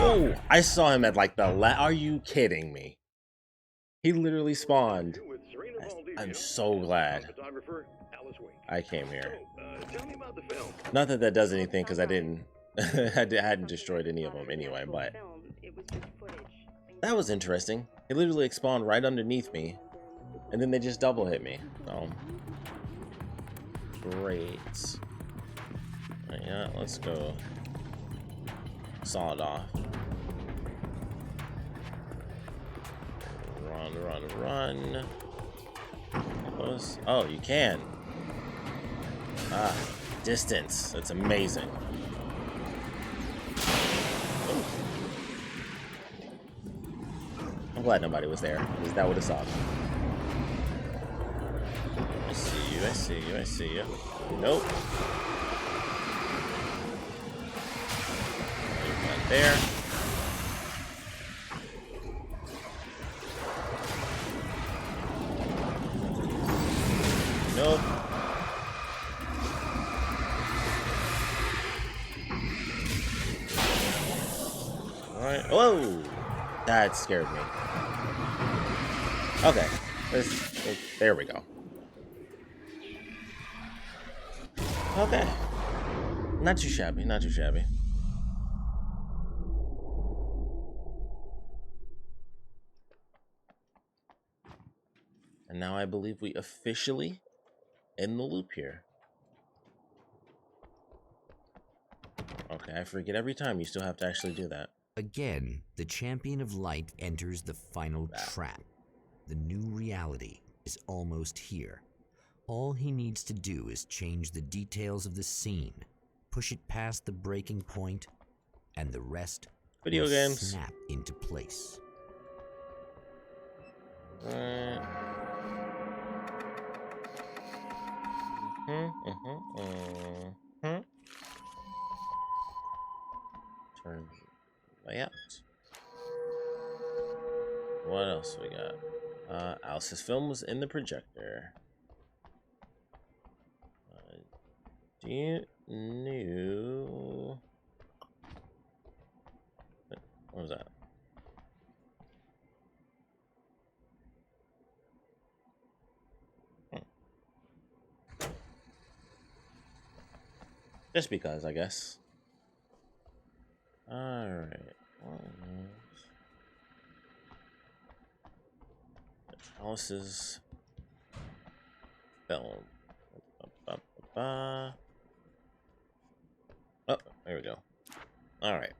Oh, I saw him at like the are you kidding me? He literally spawned. I'm so glad I came here. Not that that does anything, because I didn't I hadn't destroyed any of them anyway, but that was interesting. He literally spawned right underneath me, and then they just double hit me. So great. Right, yeah, let's go saw it off. Run. Oh, you can. Ah, distance. That's amazing. Ooh. I'm glad nobody was there, because that would have sucked. I see you. Nope. Not there. Nope. Alright. Whoa! That scared me. Okay. There we go. Okay. Not too shabby, not too shabby. And now I believe we officially end the loop here. Okay, I forget every time you still have to actually do that. Again, the champion of light enters the final trap. The new reality is almost here. All he needs to do is change the details of the scene, push it past the breaking point, and the rest Video will games snap into place. Turn layout. What else we got? Alice's film was in the projector. Do you know? What was that? Just because, I guess. Alright. Alice's film. Oh, there we go. Alright.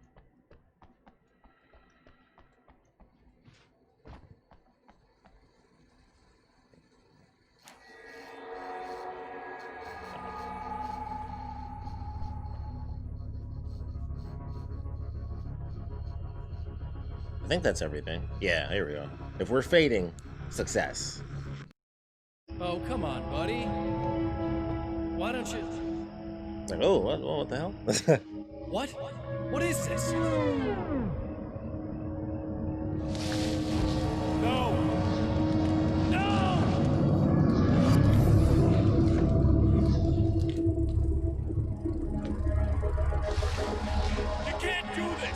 think that's everything. Yeah, here we go. If we're fading, success. Oh, come on, buddy. Why don't you... Like, oh, what the hell? What? What is this? No! No! You can't do this!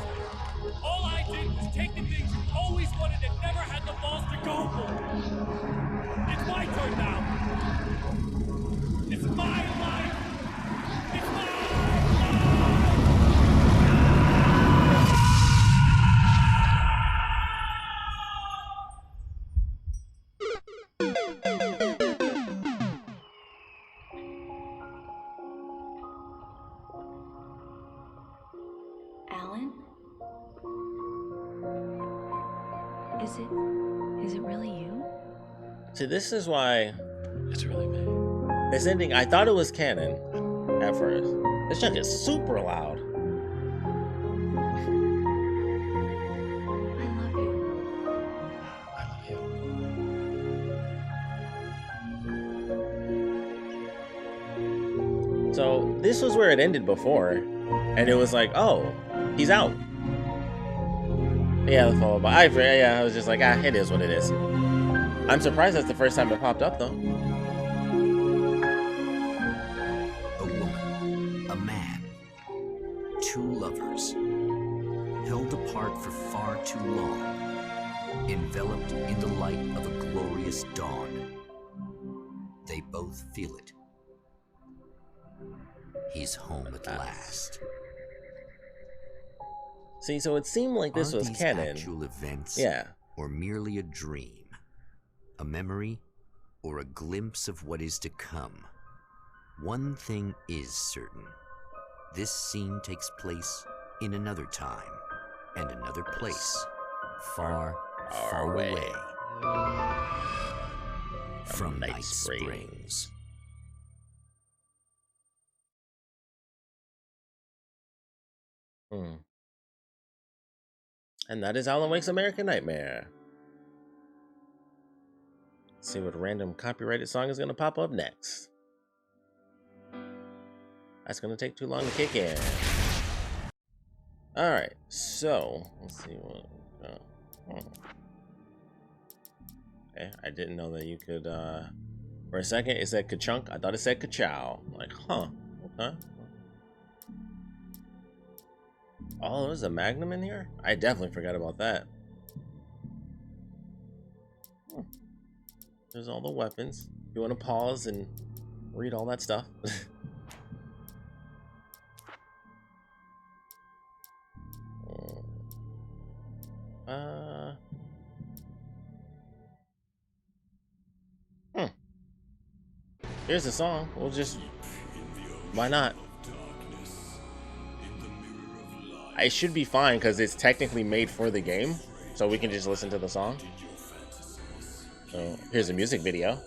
All I did was take the things you always wanted and never had the balls to go for! It's my turn now! It's my life! It's my life! Alan? Is it really you? See, this is why it's really me. This ending, I thought it was canon at first. This junk is super loud. I love you. I love you. So this was where it ended before, and it was like, oh, he's out. Yeah, the follow by. I was just like, it is what it is. I'm surprised that's the first time it popped up though. A woman, a man, two lovers, held apart for far too long, enveloped in the light of a glorious dawn. They both feel it. He's home at last. See, so it seemed like this was these canon. Actual events, yeah, or merely a dream, a memory, or a glimpse of what is to come. One thing is certain: this scene takes place in another time and another place, far, far away from Night Springs. And that is Alan Wake's American Nightmare. Let's see what random copyrighted song is going to pop up next. That's going to take too long to kick in. Alright, so let's see what. Okay, I didn't know that you could. For a second, it said ka-chunk. I thought it said ka-chow. I'm like, huh, okay. Oh, there's a Magnum in here? I definitely forgot about that. There's all the weapons. You want to pause and read all that stuff? Here's the song. We'll just... Why not? It should be fine because it's technically made for the game, so we can just listen to the song. So here's a music video.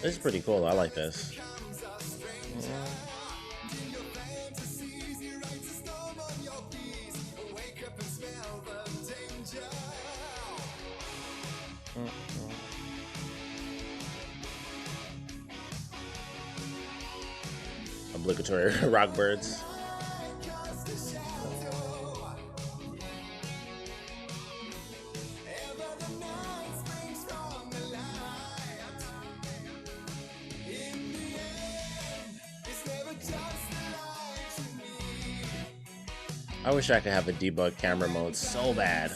This is pretty cool. I like this. Obligatory rock birds. I wish I could have a debug camera mode so bad.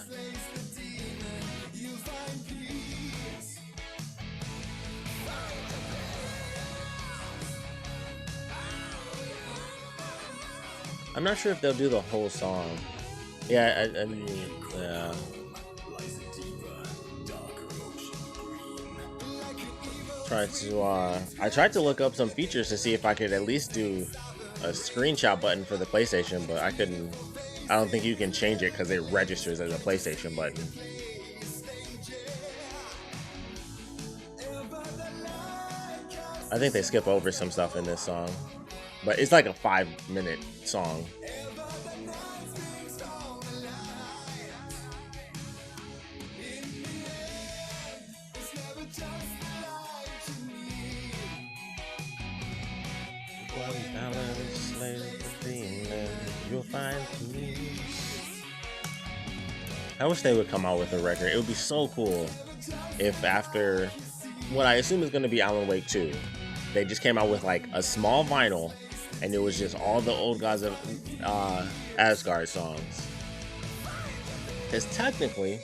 I'm not sure if they'll do the whole song. Yeah, I mean, yeah. I tried to look up some features to see if I could at least do a screenshot button for the PlayStation, but I couldn't. I don't think you can change it because it registers as a PlayStation button. I think they skip over some stuff in this song, but it's like a 5-minute song. I wish they would come out with a record. It would be so cool if after what I assume is going to be Alan Wake 2, they just came out with like a small vinyl and it was just all the old Gods of Asgard songs. Because technically,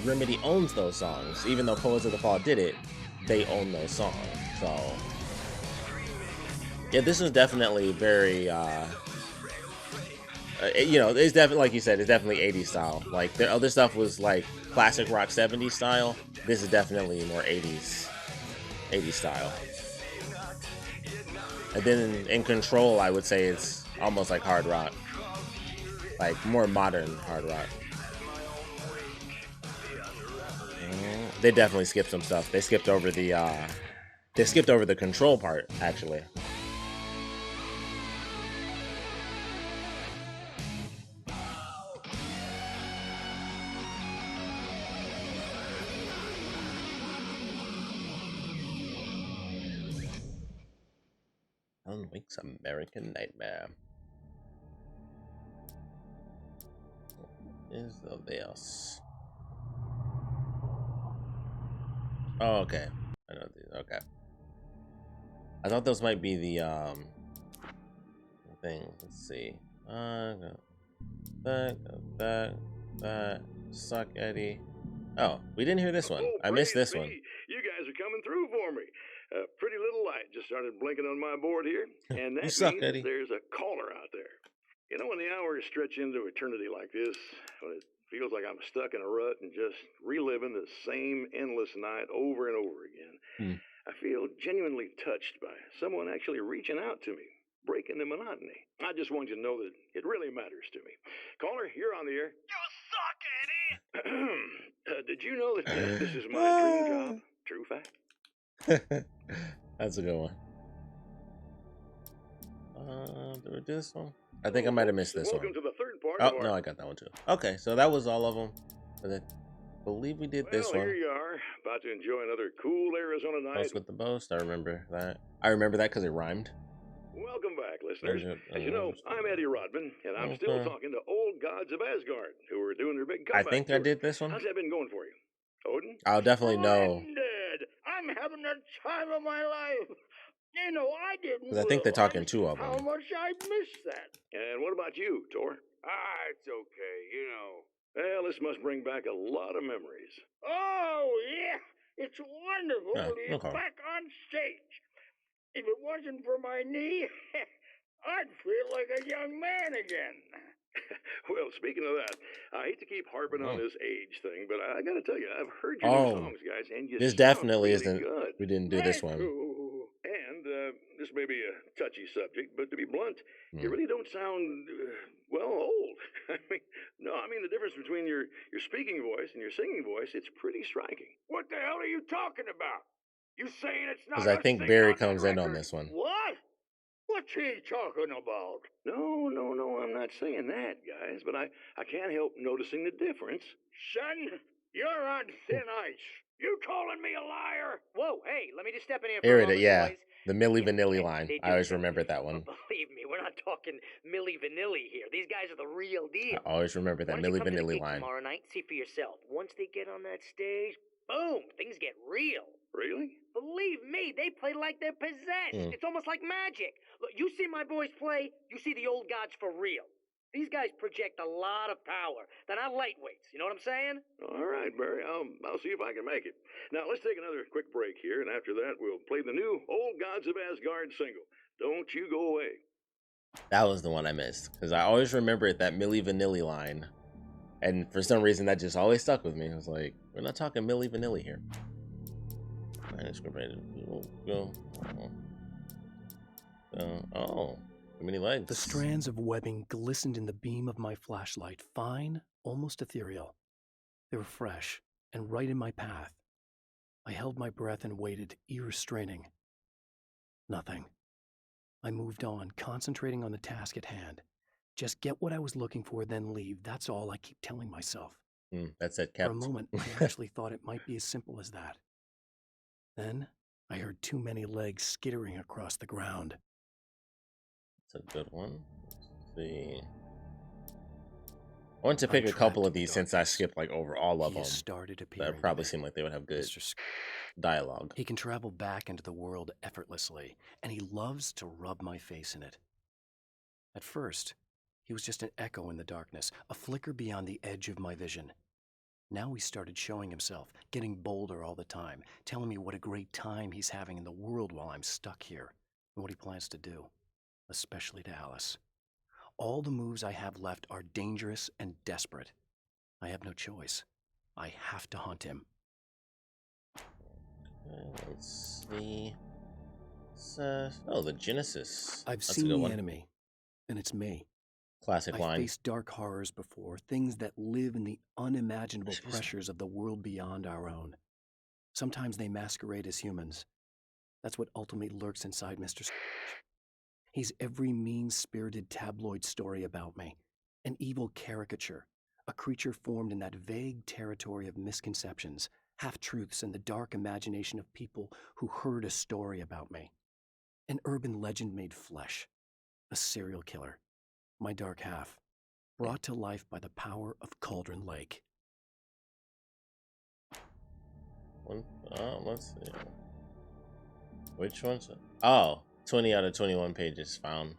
Remedy owns those songs. Even though Poets of the Fall did it, they own those songs. So, yeah, this is definitely very, you know, it's definitely, like you said, it's definitely 80s style. Like, the other stuff was like classic rock 70s style. This is definitely more 80s style. And then in Control, I would say it's almost like hard rock. Like, more modern hard rock. They definitely skipped some stuff. They skipped over the Control part, actually. Alan Wake's American Nightmare. What is this? Oh, okay. I know these. Okay. I thought those might be the thing. Let's see. That suck Eddie. Oh, we didn't hear this one. I missed this one. You guys are coming through for me. A pretty little light just started blinking on my board here, and that suck, means Eddie. There's a caller out there. You know, when the hours stretch into eternity like this, when it feels like I'm stuck in a rut and just reliving the same endless night over and over again, I feel genuinely touched by someone actually reaching out to me, breaking the monotony. I just want you to know that it really matters to me. Caller, you're on the air. You suck, Eddie! Did you know that this is my dream job? True fact. That's a good one. Did we do this one? I think I might have missed this one. Welcome to the third part Oh, no, I got that one too. Okay, so that was all of them. But I believe we did this one. Here you are, about to enjoy another cool Arizona night. Boast with the Boast. I remember that. I remember that because it rhymed. Welcome back, listeners. As you know, I'm Eddie Rodman, and I'm still talking to old gods of Asgard who are doing their big comeback. I think I did this one. How's that been going for you, Odin? I'll definitely know. I'm having the time of my life. You know, I didn't. Because I think they're talking two of them. How much I missed that. And what about you, Tor? It's okay, you know. Well, this must bring back a lot of memories. Oh, yeah. It's wonderful to be back on stage. If it wasn't for my knee, I'd feel like a young man again. Well, speaking of that, I hate to keep harping on this age thing, but I gotta tell you, I've heard your new songs, guys, and you this sound definitely really isn't. good. We didn't do this one. And this may be a touchy subject, but to be blunt, you really don't sound well old. I mean the difference between your speaking voice and your singing voice, it's pretty striking. What the hell are you talking about? You saying it's not? Because I think Barry comes in on this one. What? What's he talking about? No, I'm not saying that, guys, but I can't help noticing the difference. Son, you're on thin ice. You calling me a liar? Whoa, hey, let me just step in here for Here a it is, moment, yeah. boys. The Milli Vanilli line. I always remember that one. Believe me, we're not talking Milli Vanilli here. These guys are the real deal. I always remember that Milli Vanilli line. Tomorrow night, see for yourself. Once they get on that stage, boom, things get real. Really? Believe me, they play like they're possessed. It's almost like magic. Look, you see my boys play, you see the old gods for real. These guys project a lot of power. They're not lightweights. You know what I'm saying? All right, Barry. I'll see if I can make it. Now, let's take another quick break here, and after that, we'll play the new Old Gods of Asgard single. Don't you go away. That was the one I missed, because I always remembered that Milli Vanilli line. And for some reason, that just always stuck with me. I was like, we're not talking Milli Vanilli here. Go. Oh, too many legs. The strands of webbing glistened in the beam of my flashlight, fine, almost ethereal. They were fresh and right in my path. I held my breath and waited, ears straining. Nothing. I moved on, concentrating on the task at hand. Just get what I was looking for, then leave. That's all I keep telling myself. That's it, For a kept. moment, I actually thought it might be as simple as that. Then, I heard too many legs skittering across the ground. That's a good one. Let's see. I want to pick a couple of these since I skipped like over all of them. That probably seemed like they would have good dialogue. He can travel back into the world effortlessly, and he loves to rub my face in it. At first, he was just an echo in the darkness, a flicker beyond the edge of my vision. Now he started showing himself, getting bolder all the time, telling me what a great time he's having in the world while I'm stuck here, and what he plans to do, especially to Alice. All the moves I have left are dangerous and desperate. I have no choice. I have to hunt him. Let's see. Oh, the Genesis. I've seen the enemy, and it's me. Classic line. I've faced dark horrors before, things that live in the unimaginable pressures of the world beyond our own. Sometimes they masquerade as humans. That's what ultimately lurks inside Mr. He's every mean-spirited tabloid story about me, an evil caricature, a creature formed in that vague territory of misconceptions, half-truths, and the dark imagination of people who heard a story about me. An urban legend made flesh, a serial killer, my dark half, brought to life by the power of Cauldron Lake. Let's see. Which one's it? Oh, 20 out of 21 pages found.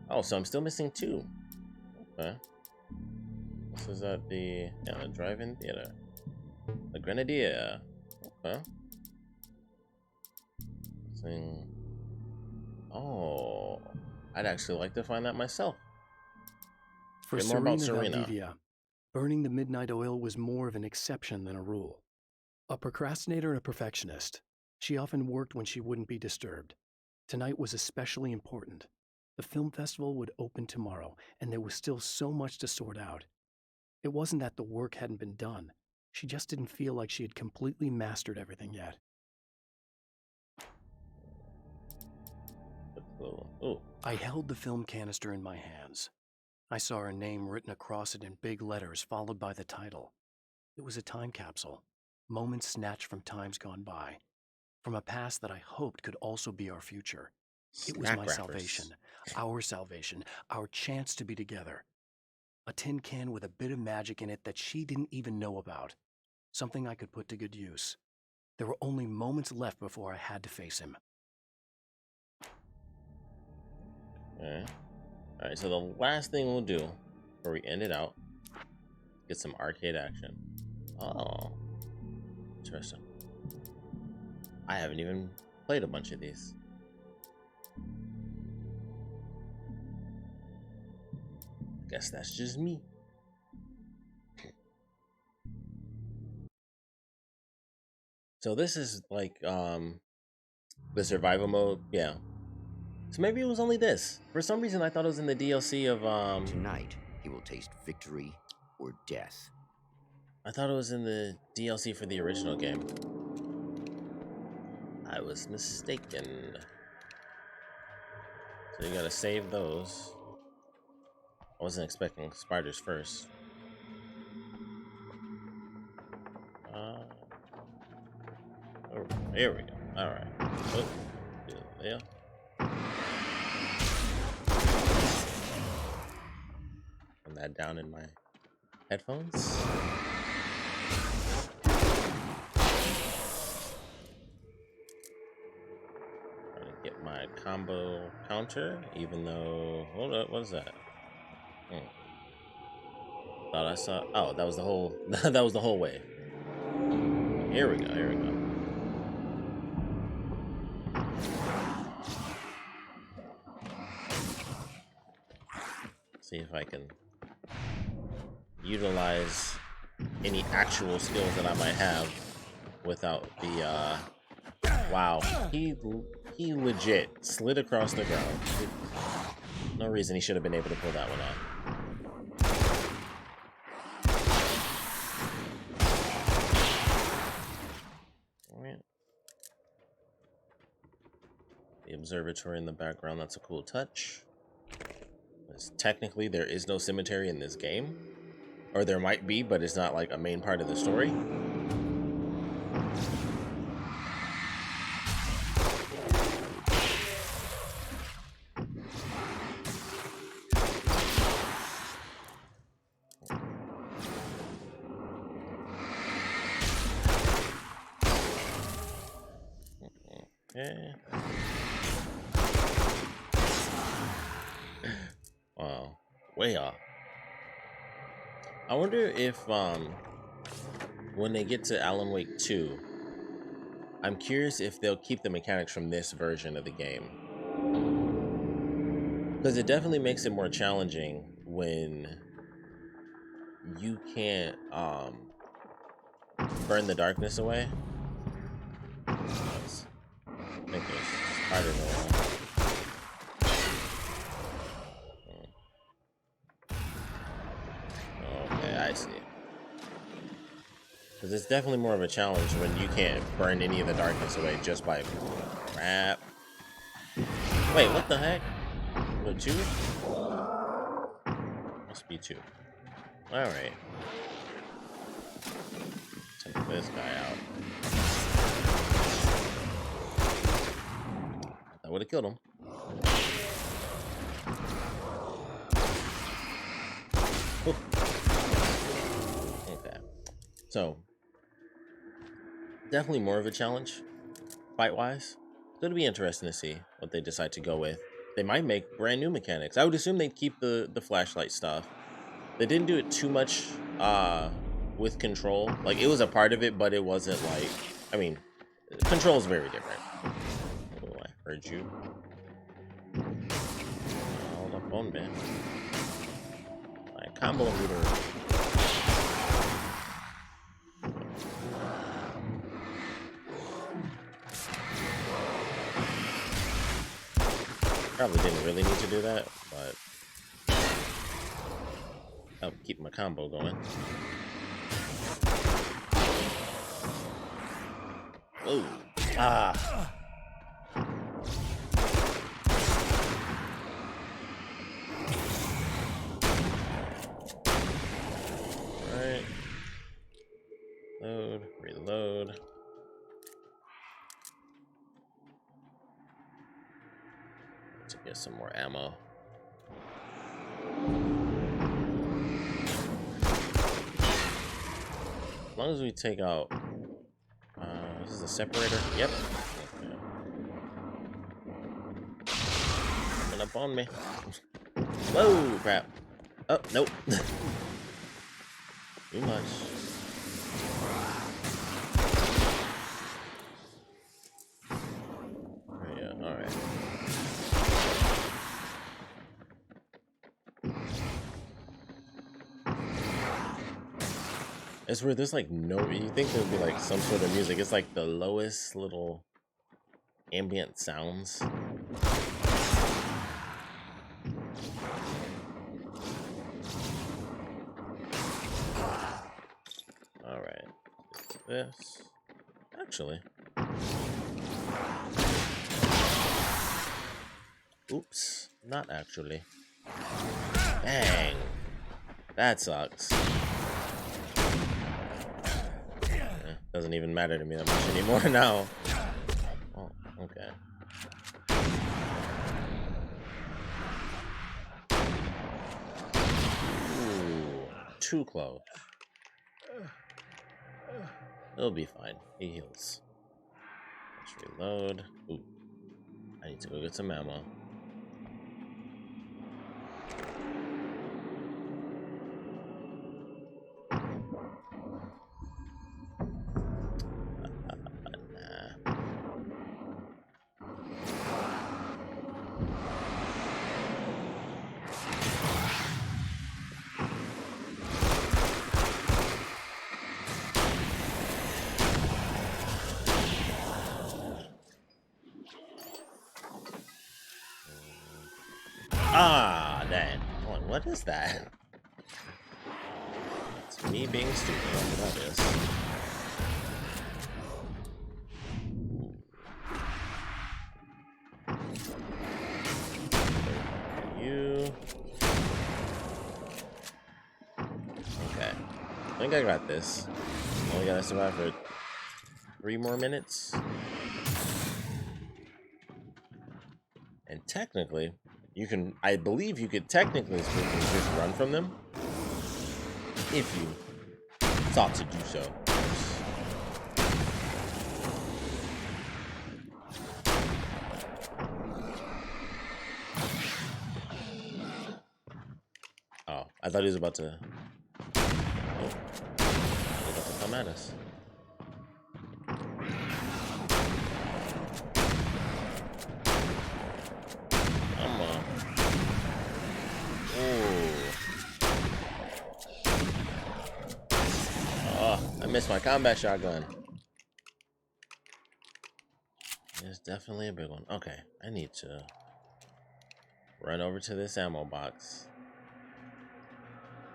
Oh, so I'm still missing 2. Okay. This is at the drive-in theater. The Grenadier. Okay. Oh, I'd actually like to find that myself. For Serena Valdivia, burning the midnight oil was more of an exception than a rule. A procrastinator and a perfectionist, she often worked when she wouldn't be disturbed. Tonight was especially important. The film festival would open tomorrow, and there was still so much to sort out. It wasn't that the work hadn't been done. She just didn't feel like she had completely mastered everything yet. Oh. I held the film canister in my hands. I saw her name written across it in big letters, followed by the title. It was a time capsule, moments snatched from times gone by, from a past that I hoped could also be our future. It was my salvation, our chance to be together. A tin can with a bit of magic in it that she didn't even know about, something I could put to good use. There were only moments left before I had to face him. Alright, so the last thing we'll do before we end it out, get some arcade action. Oh, interesting. I haven't even played a bunch of these. Guess that's just me. So this is like the survival mode, yeah. So maybe it was only this. For some reason, I thought it was in the DLC of Tonight, he will taste victory or death. I thought it was in the DLC for the original game. I was mistaken. So you gotta save those. I wasn't expecting spiders first. Oh, here we go. All right. Oh, yeah. Put that down in my headphones. Trying to get my combo counter, even though hold up, what is that? Thought I saw. Oh, that was the whole. That was the whole way. Here we go. Here we go. See if I can utilize any actual skills that I might have without the wow, he legit slid across the ground. No reason he should have been able to pull that one off. Alright. The observatory in the background, that's a cool touch. Because technically there is no cemetery in this game. Or there might be, but it's not like a main part of the story. Okay. Wow, way off. I wonder if when they get to Alan Wake 2, I'm curious if they'll keep the mechanics from this version of the game. Because it definitely makes it more challenging when you can't burn the darkness away. Let's make this harder than one. Okay, I see. Because it's definitely more of a challenge when you can't burn any of the darkness away just by crap. Wait, what the heck? What, 2? Must be 2. Alright. Take this guy out. That would have killed him. Oop. Okay. So, definitely more of a challenge, fight-wise. So it'll be interesting to see what they decide to go with. They might make brand new mechanics. I would assume they'd keep the flashlight stuff. They didn't do it too much with control. Like, it was a part of it, but it wasn't like... I mean, control is very different. Oh, I heard you. Hold up on, man. My combo meter. Probably didn't really need to do that, but I'll keep my combo going. Oh, ah. Alright. Load, reload. To get some more ammo. As long as we take out this is a separator. Yep. Okay. Coming up on me. Whoa, crap. Oh, nope. Too much. Yeah, alright. It's where there's like no, you think there'd be like some sort of music. It's like the lowest little ambient sounds. All right, this actually. Oops, not actually. Bang, that sucks. Doesn't even matter to me that much anymore now. Oh, okay. Ooh, too close. It'll be fine. He heals. Let's reload. Ooh, I need to go get some ammo. Ah, dang. What is that? It's me being stupid. That's what that is. You. Okay. I think I got this. Only gotta survive for 3 more minutes. And technically, you can, I believe you could technically just run from them if you thought to do so. Oh, I thought he was about to, oh, he was about to come at us. Come on. Oh, I missed my combat shotgun. It's definitely a big one. Okay, I need to run over to this ammo box.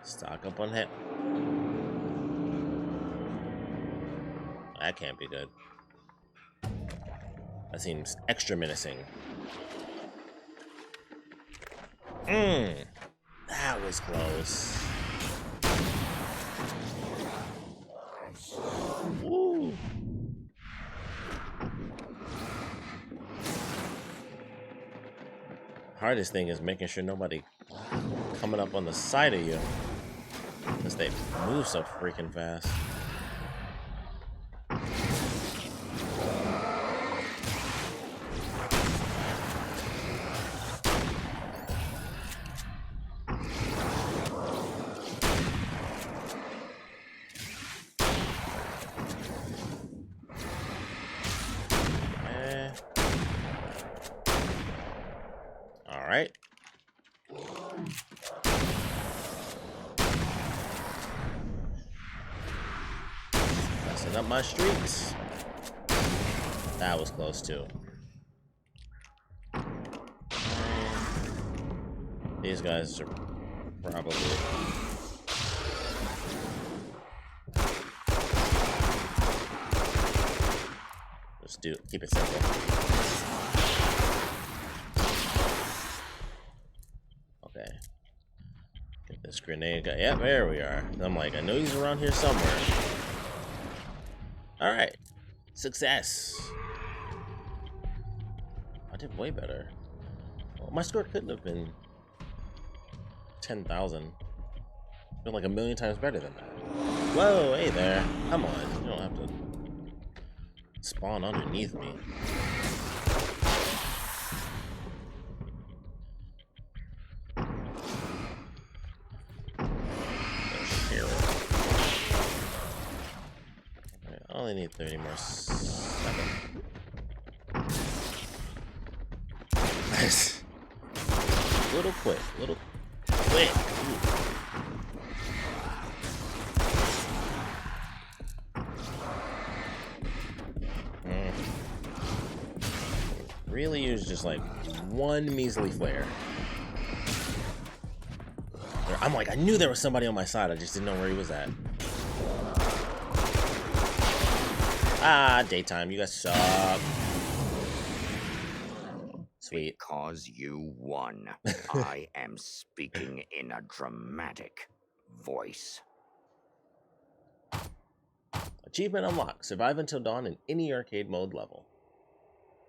Stock up on hit. That can't be good. That seems extra menacing. That was close. Woo. Hardest thing is making sure nobody coming up on the side of you, because they move so freaking fast. Alright. Messing up my streaks. That was close too. These guys are probably... Just keep it simple. Okay. Get this grenade guy. Yep, there we are. I'm like, I know he's around here somewhere. Alright. Success. I did way better. Well, my score couldn't have been 10,000. Been like 1,000,000 times better than that. Whoa, hey there. Come on. You don't have to spawn underneath me. I only need 30 more seconds. Nice. Little quick. Really use just like one measly flare. I'm like, I knew there was somebody on my side, I just didn't know where he was at. Ah, daytime, you guys suck. Sweet. Because you won, I am speaking in a dramatic voice. Achievement unlocked. Survive until dawn in any arcade mode level.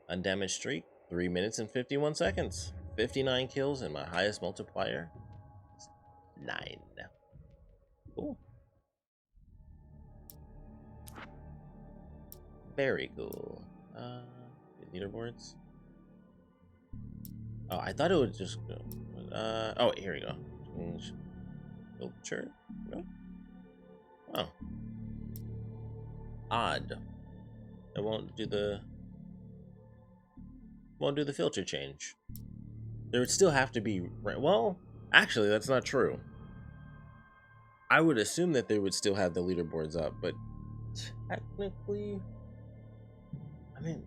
Undamaged streak, 3 minutes and 51 seconds. 59 kills, and my highest multiplier is 9. Cool. Very cool. Leaderboards. Oh, I thought it would just go. Oh, here we go. Change filter. No. Oh. Odd. It won't do the filter change. There would still have to be. Well, actually, that's not true. I would assume that they would still have the leaderboards up, but technically, I mean,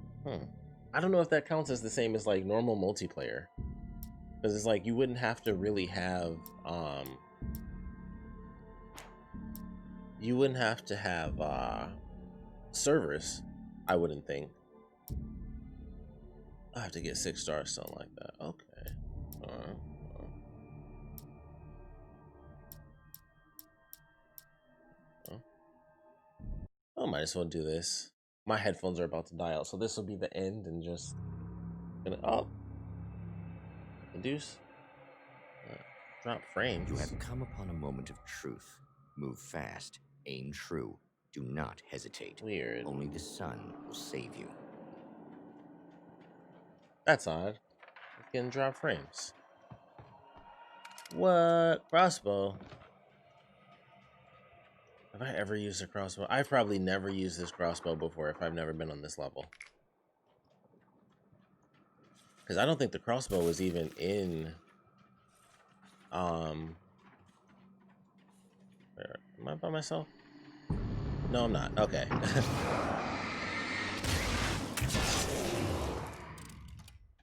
I don't know if that counts as the same as like normal multiplayer. Because it's like you wouldn't have to really have servers, I wouldn't think. I have to get 6 stars, something like that. Okay. I might as well do this. My headphones are about to die out, so this will be the end and just gonna induce drop frames. You have come upon a moment of truth. Move fast, aim true, do not hesitate. Weird. Only the sun will save you. That's odd. It's getting drop frames. What? Crossbow? Have I ever used a crossbow? I've probably never used this crossbow before if I've never been on this level. Because I don't think the crossbow was even in... Am I by myself? No, I'm not. Okay.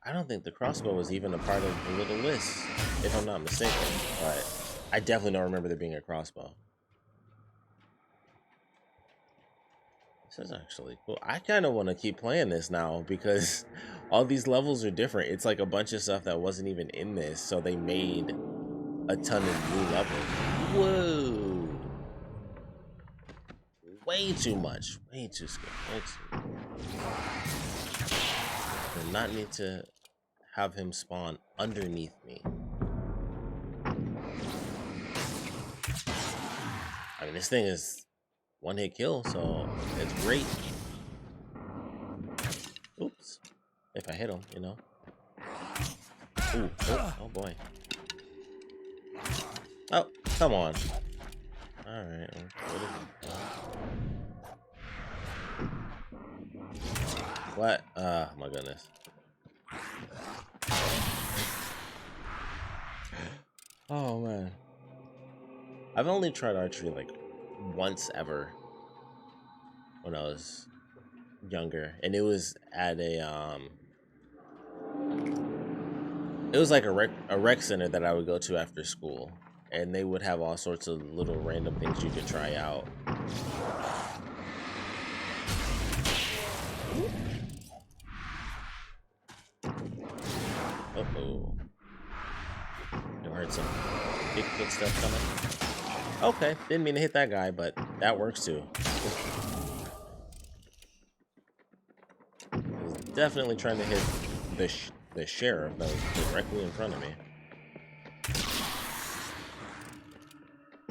I don't think the crossbow was even a part of the little list, if I'm not mistaken. But I definitely don't remember there being a crossbow. This is actually cool. I kind of want to keep playing this now because all these levels are different. It's like a bunch of stuff that wasn't even in this, so they made a ton of new levels. Whoa! Way too much. Way too scary. Way too. Do not need to have him spawn underneath me. I mean, this thing is one-hit kill, so it's great. Oops. If I hit him, you know. Ooh, oh boy. Oh, come on. Alright. What? My goodness. Oh, man. I've only tried archery like once ever when I was younger, and it was at a it was like a rec center that I would go to after school, and they would have all sorts of little random things you could try out. Uh-oh. I heard some Bigfoot stuff coming. Okay, didn't mean to hit that guy, but that works too. I was definitely trying to hit the sheriff that was directly in front of me.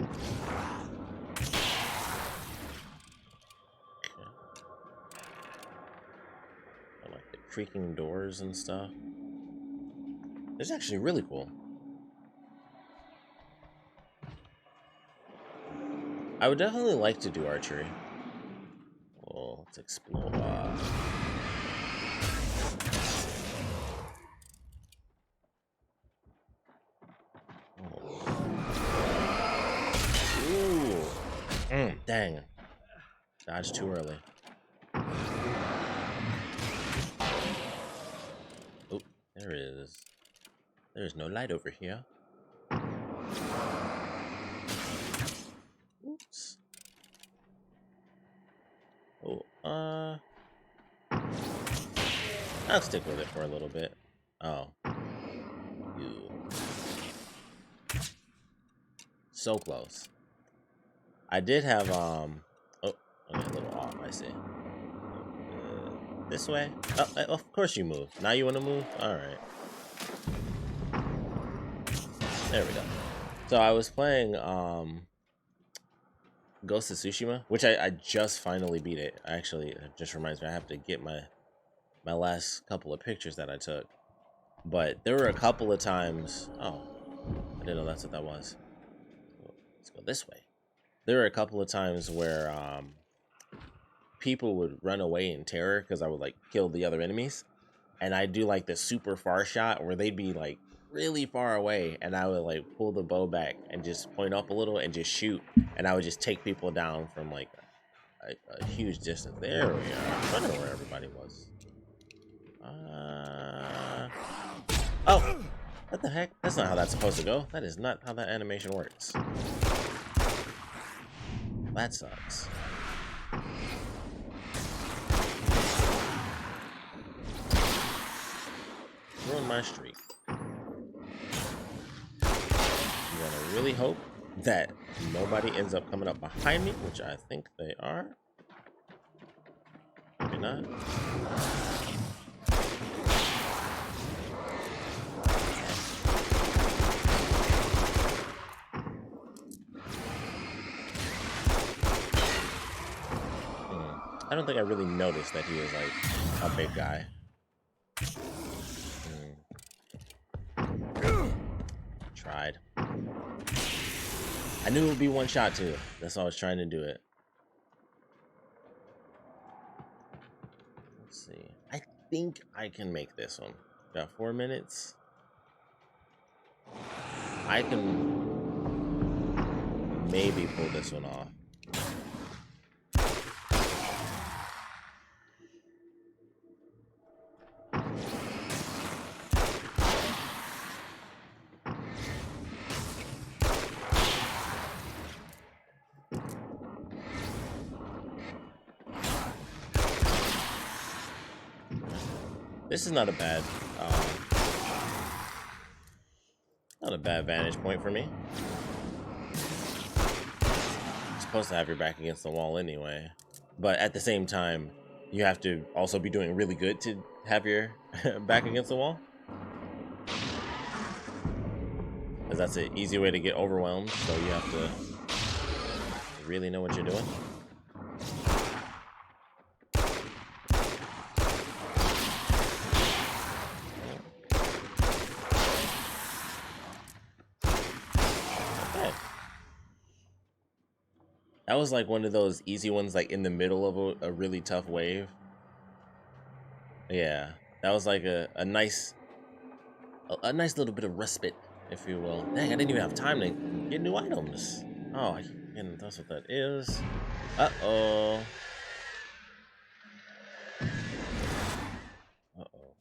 Okay. I like the creaking doors and stuff. It's actually really cool. I would definitely like to do archery. Well, let's explore. Ooh. Dang. Dodged too early. Oh, there is. There's no light over here. Oops. Oh, I'll stick with it for a little bit. Oh. Ew. So close. I did have, oh, okay, a little off, I see. This way? Oh, of course you move. Now you want to move? Alright. There we go. So I was playing, Ghost of Tsushima, which I just finally beat it. Actually, it just reminds me I have to get my last couple of pictures that I took. But there were a couple of times... Oh, I didn't know that's what that was. Let's go this way. There were a couple of times where people would run away in terror because I would like kill the other enemies. And I'd do like the super far shot where they'd be like really far away, and I would like pull the bow back and just point up a little and just shoot, and I would just take people down from like a huge distance. There we are. I don't know where everybody was. Oh, What the heck? That's not how that's supposed to go. That is not how that animation works. That sucks. Ruin my streak. I'm gonna really hope that nobody ends up coming up behind me, which I think they are. Maybe not. I don't think I really noticed that he was like a big guy. Tried. I knew it would be one shot too. That's why I was trying to do it. Let's see. I think I can make this one. Got 4 minutes. I can maybe pull this one off. This is not a bad vantage point for me. You're supposed to have your back against the wall anyway, but at the same time, you have to also be doing really good to have your back against the wall, because that's an easy way to get overwhelmed. So you have to really know what you're doing. That was like one of those easy ones, like in the middle of a really tough wave. Yeah, that was like a nice little bit of respite, if you will. Dang, I didn't even have time to get new items. Oh, and that's what that is. Uh-oh. Uh-oh.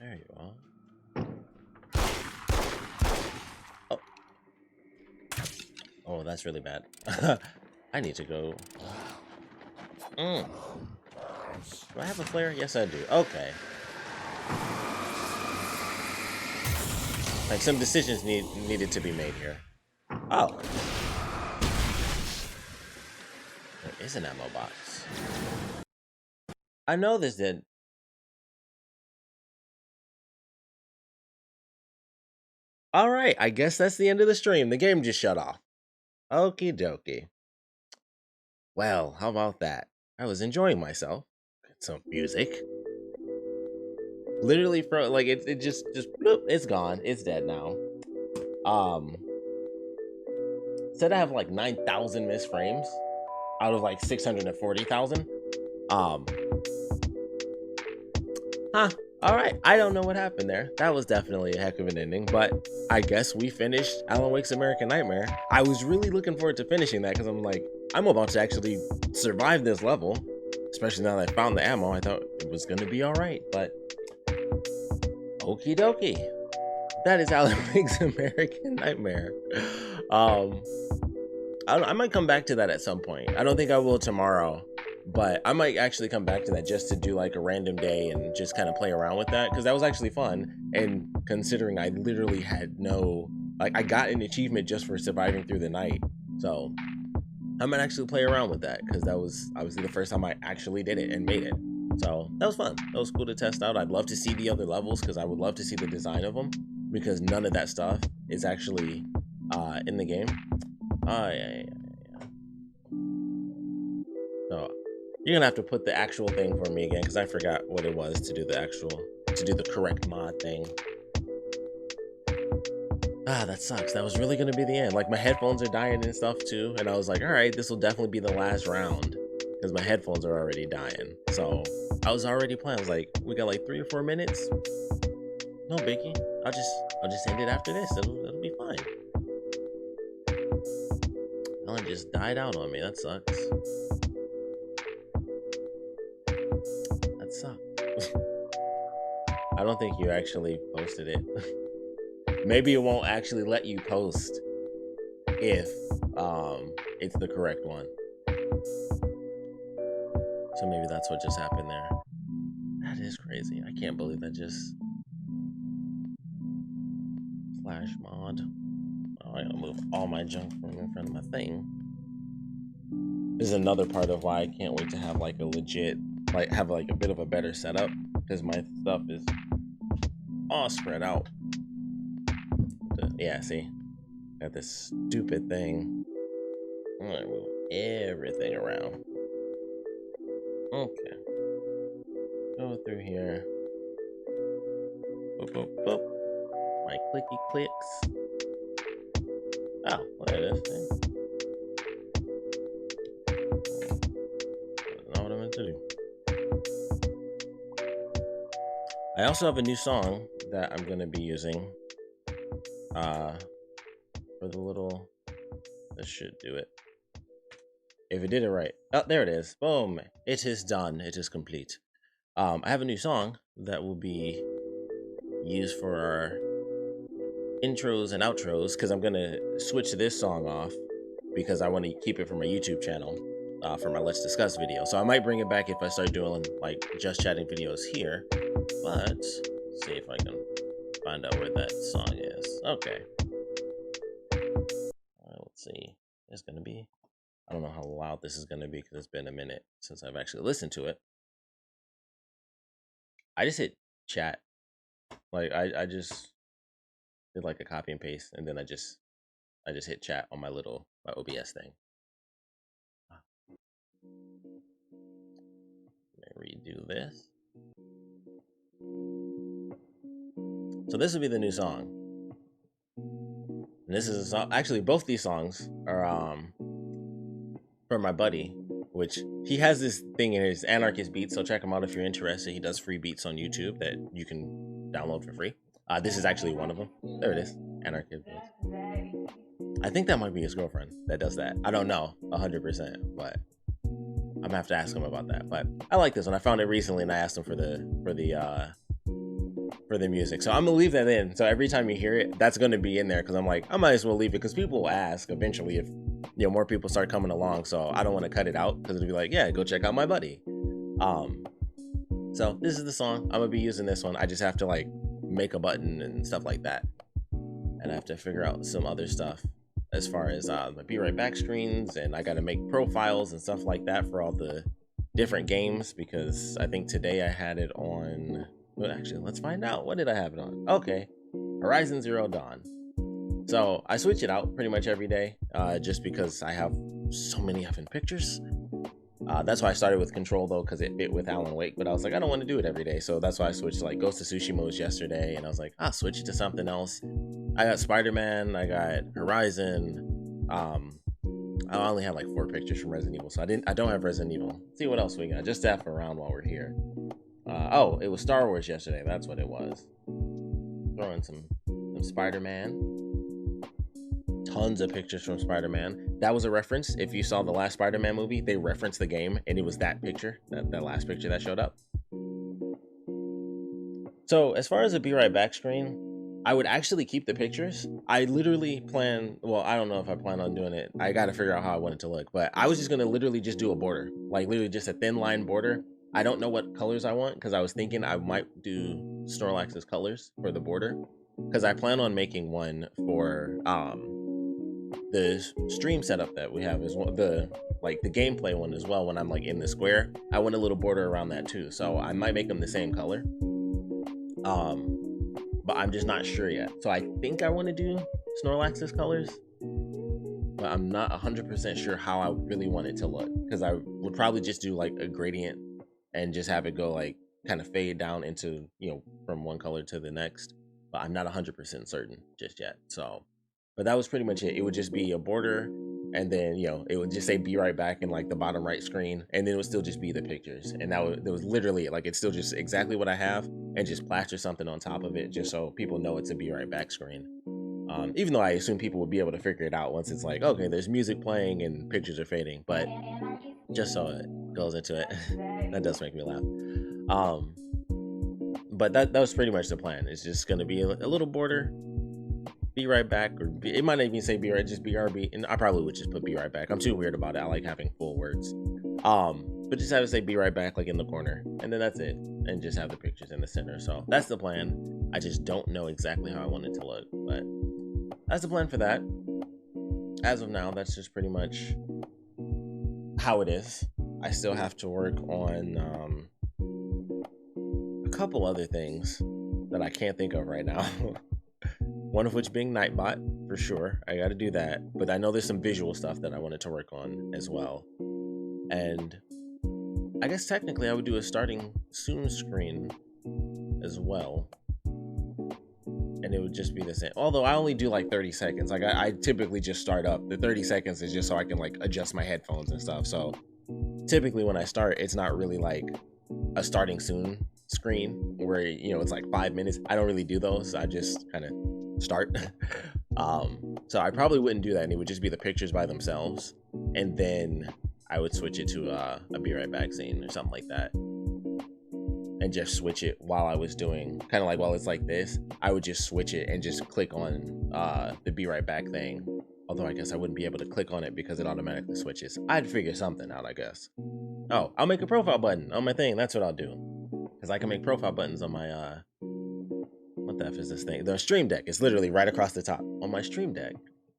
There you are. Oh. Oh, that's really bad. I need to go. Do I have a flare? Yes, I do. Okay. Like some decisions needed to be made here. Oh. There is an ammo box. I know this did. All right, I guess that's the end of the stream. The game just shut off. Okie dokie. Well, how about that? I was enjoying myself. Some music. Literally from like it just bloop, it's gone. It's dead now. Said I have like 9,000 missed frames out of like 640,000. All right. I don't know what happened there. That was definitely a heck of an ending, but I guess we finished Alan Wake's American Nightmare. I was really looking forward to finishing that because I'm like, I'm about to actually survive this level, especially now that I found the ammo. I thought it was going to be all right, but okie dokie. That is Alan Wake's American Nightmare. I might come back to that at some point. I don't think I will tomorrow, but I might actually come back to that just to do like a random day and just kind of play around with that, because that was actually fun. And considering I literally had no, like, I got an achievement just for surviving through the night. So I might actually play around with that, because that was obviously the first time I actually did it and made it. So that was fun. That was cool to test out. I'd love to see the other levels, because I would love to see the design of them, because none of that stuff is actually in the game. Yeah. So you're gonna have to put the actual thing for me again, because I forgot what it was to do the correct mod thing. That sucks. That was really gonna be the end. Like, my headphones are dying and stuff too, and I was like, all right, this will definitely be the last round, because my headphones are already dying. So I was already playing. I was like, we got like 3 or 4 minutes. No biggie. I'll just end it after this. It'll be fine. Ellen just died out on me. That sucks. That sucks. I don't think you actually posted it. maybe it won't actually let you post if it's the correct one. So maybe that's what just happened there. That is crazy. I can't believe that just flash mod. Oh, I gotta move all my junk from in front of my thing. This is another part of why I can't wait to have like a legit, like have like a bit of a better setup, because my stuff is all spread out. Yeah, see, got this stupid thing. I'm gonna move everything around. Okay, go through here. Boop, boop, boop. My clicky clicks. Oh, well, there it is. That's not what I meant to do. I also have a new song that I'm gonna be using for the little. This should do it. If it did it right. Oh, there it is. Boom. It is done. It is complete. I have a new song that will be used for our intros and outros, because I'm going to switch this song off because I want to keep it for my YouTube channel for my Let's Discuss video. So I might bring it back if I start doing like just chatting videos here. But let's see if I can find out where that song is. Okay. Let's see. It's going to be... I don't know how loud this is going to be because it's been a minute since I've actually listened to it. I just hit chat. Like I just did like a copy and paste, and then I just hit chat on my OBS thing. Let me redo this. So this will be the new song. And this is a song. Actually, both these songs are from my buddy, which he has this thing in his Anarchist Beats, so check him out if you're interested. He does free beats on YouTube that you can download for free. This is actually one of them. There it is, Anarchist Beats. I think that might be his girlfriend that does that. I don't know 100%, but I'm gonna have to ask him about that. But I like this one. I found it recently, and I asked him for the music. So I'm gonna leave that in. So every time you hear it, that's gonna be in there, because I'm like, I might as well leave it, because people will ask eventually if more people start coming along. So I don't want to cut it out, because it'll be like, yeah, go check out my buddy. So this is the song. I'm gonna be using this one. I just have to like make a button and stuff like that, and I have to figure out some other stuff as far as my Be Right Back screens, and I got to make profiles and stuff like that for all the different games, because I think today I had it on. Well, actually, let's find out. What did I have it on? Okay, Horizon Zero Dawn. So I switch it out pretty much every day, just because I have so many effing pictures. That's why I started with Control, though, because it fit with Alan Wake, but I was like, I don't want to do it every day. So that's why I switched to like Ghost of Tsushima yesterday, and I was like, I'll switch it to something else. I got Spider-Man, I got Horizon. I only have like 4 pictures from Resident Evil, so I don't have Resident Evil. Let's see what else we got, just to have around while we're here. Oh, it was Star Wars yesterday. That's what it was. Throwing some Spider-Man. Tons of pictures from Spider-Man. That was a reference. If you saw the last Spider-Man movie, they referenced the game, and it was that picture, that last picture that showed up. So as far as a Be Right Back screen, I would actually keep the pictures. I literally plan, well, I don't know if I plan on doing it. I got to figure out how I want it to look, but I was just going to literally just do a border, like literally just a thin line border. I don't know what colors I want, because I was thinking I might do Snorlax's colors for the border, because I plan on making one for the stream setup that we have, is the gameplay one as well. When I'm like in the square, I want a little border around that too, so I might make them the same color, but I'm just not sure yet. So I think I want to do Snorlax's colors, but I'm not 100% sure how I really want it to look, because I would probably just do like a gradient and just have it go like kind of fade down into, from one color to the next, but I'm not 100% certain just yet. So, but that was pretty much it. It would just be a border, and then, it would just say Be Right Back in like the bottom right screen, and then it would still just be the pictures. And that was literally like, it's still just exactly what I have, and just plaster something on top of it just so people know it's a Be Right Back screen. Even though I assume people would be able to figure it out once it's like, okay, there's music playing and pictures are fading, but just so it goes into it. That does make me laugh. But that was pretty much the plan. It's just going to be a little border, be right back, or it might not even say be right, just BRB, and I probably would just put be right back. I'm too weird about it. I like having full words. But just have it say be right back like in the corner, and then that's it, and just have the pictures in the center. So that's the plan. I just don't know exactly how I want it to look, but that's the plan for that. As of now, that's just pretty much how it is. I still have to work on a couple other things that I can't think of right now. One of which being Nightbot, for sure. I got to do that. But I know there's some visual stuff that I wanted to work on as well. And I guess technically I would do a starting soon screen as well. And it would just be the same. Although I only do like 30 seconds. Like I typically just start up. The 30 seconds is just so I can like adjust my headphones and stuff. So typically when I start, it's not really like a starting soon screen where, you know, it's like 5 minutes. I don't really do those. I just kind of start. So I probably wouldn't do that, and it would just be the pictures by themselves, and then I would switch it to a be right back scene or something like that, and just switch it while I was doing, kind of like while it's like this, I would just switch it and just click on the be right back thing. Although I guess I wouldn't be able to click on it because it automatically switches. I'd figure something out, I guess. Oh, I'll make a profile button on my thing. That's what I'll do, because I can make profile buttons on my what the F is this thing? The Stream Deck. It's literally right across the top on my Stream Deck.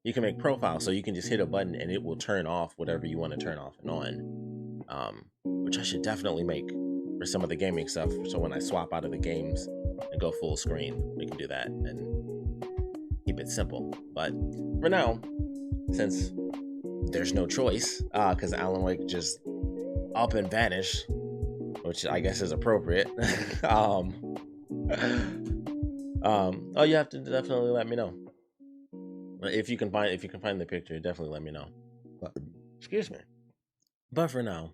You can make profiles, so you can just hit a button and it will turn off whatever you want to turn off and on. Which I should definitely make for some of the gaming stuff. So when I swap out of the games and go full screen, we can do that and keep it simple. But for now, since there's no choice, because Alan Wake just up and vanished, which I guess is appropriate. Oh, you have to definitely let me know if you can find the picture. Definitely let me know. But, excuse me. But for now,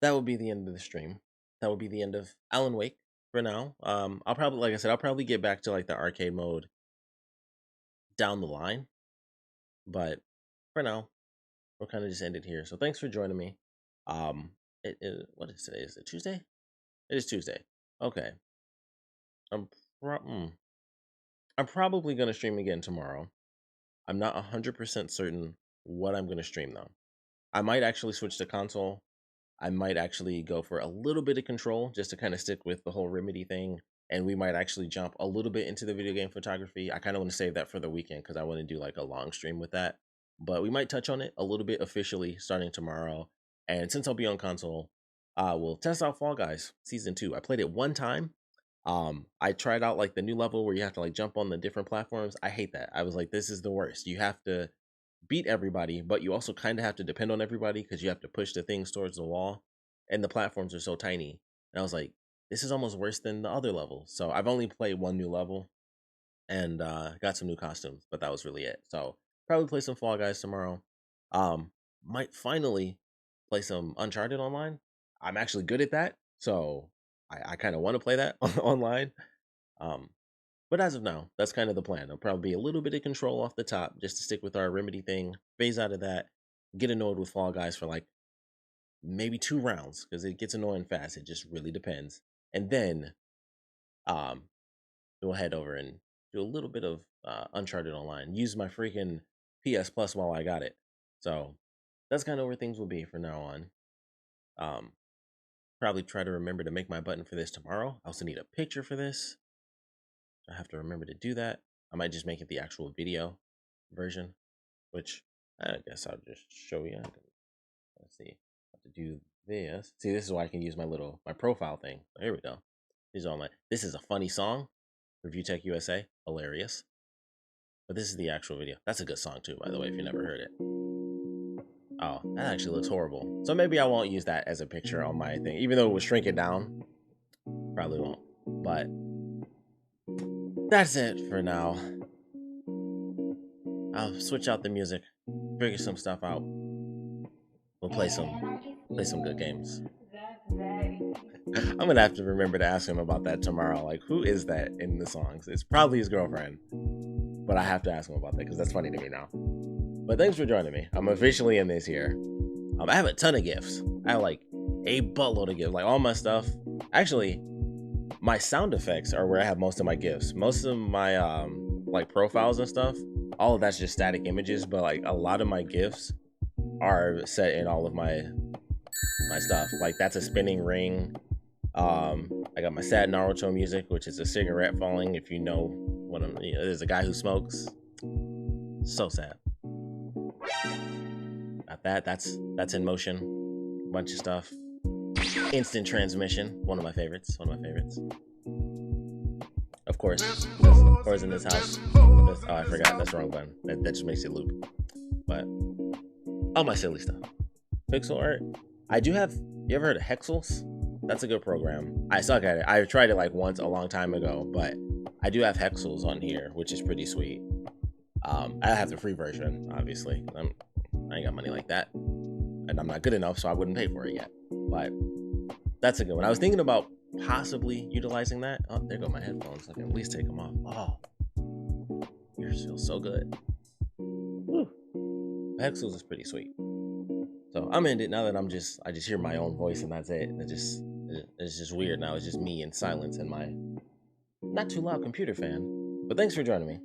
that will be the end of the stream. That will be the end of Alan Wake for now. I'll probably, like I said, I'll probably get back to like the arcade mode down the line. But for now, we'll kind of just end it here. So thanks for joining me. What is today? Is it Tuesday? It is Tuesday. Okay. I'm probably going to stream again tomorrow. I'm not 100% certain what I'm going to stream, though. I might actually switch to console. I might actually go for a little bit of control just to kind of stick with the whole Remedy thing. And we might actually jump a little bit into the video game photography. I kind of want to save that for the weekend because I want to do like a long stream with that. But we might touch on it a little bit officially starting tomorrow. And since I'll be on console, we'll test out Fall Guys Season 2. I played it one time. I tried out like the new level where you have to like jump on the different platforms. I hate that. I was like, this is the worst. You have to beat everybody, but you also kind of have to depend on everybody because you have to push the things towards the wall, and the platforms are so tiny. And I was like, this is almost worse than the other levels. So I've only played one new level and got some new costumes, but that was really it. So probably play some Fall Guys tomorrow. Might finally play some Uncharted online. I'm actually good at that, so I kind of want to play that online. But as of now, that's kind of the plan. There'll probably be a little bit of control off the top just to stick with our Remedy thing, phase out of that, get annoyed with Fall Guys for like maybe 2 rounds because it gets annoying fast. It just really depends. And then we'll head over and do a little bit of Uncharted online. Use my freaking PS Plus while I got it. So that's kind of where things will be from now on. Probably try to remember to make my button for this tomorrow. I also need a picture for this. I have to remember to do that. I might just make it the actual video version, which I guess I'll just show you. Let's see. I have to do this. See, this is why I can use my profile thing. So here we go. This is a funny song. Review Tech USA. Hilarious. But this is the actual video. That's a good song too, by the way, if you never heard it. Oh, that actually looks horrible. So maybe I won't use that as a picture on my thing. Even though it would shrink it down. Probably won't. But that's it for now. I'll switch out the music. Figure some stuff out. We'll play some good games. I'm gonna have to remember to ask him about that tomorrow. Like, who is that in the songs? It's probably his girlfriend. But I have to ask him about that because that's funny to me now. But thanks for joining me. I'm officially in this here. I have a ton of gifts. I have like a buttload of gifts. Like all my stuff. Actually, my sound effects are where I have most of my gifts. Most of my like profiles and stuff, all of that's just static images, but like a lot of my GIFs are set in all of my stuff. Like that's a spinning ring. I got my sad Naruto music, which is a cigarette falling. If you know what I'm, there's a guy who smokes. So sad. Got that. That's in motion. Bunch of stuff. Instant transmission. One of my favorites. Of course, in this house. Oh, I forgot. That's the wrong button. That just makes it loop. But all my silly stuff. Pixel art. I do have. You ever heard of Hexels? That's a good program. I suck at it. I tried it like once a long time ago, but I do have Hexels on here, which is pretty sweet. I have the free version, obviously. I ain't got money like that, and I'm not good enough, so I wouldn't pay for it yet. But that's a good one. I was thinking about possibly utilizing that. Oh, there go my headphones. I can at least take them off. Oh, yours feels so good. Woo. Hexels is pretty sweet. So I'm in it now that I just hear my own voice and that's it. It's just weird now. It's just me in silence and my not too loud computer fan. But thanks for joining me.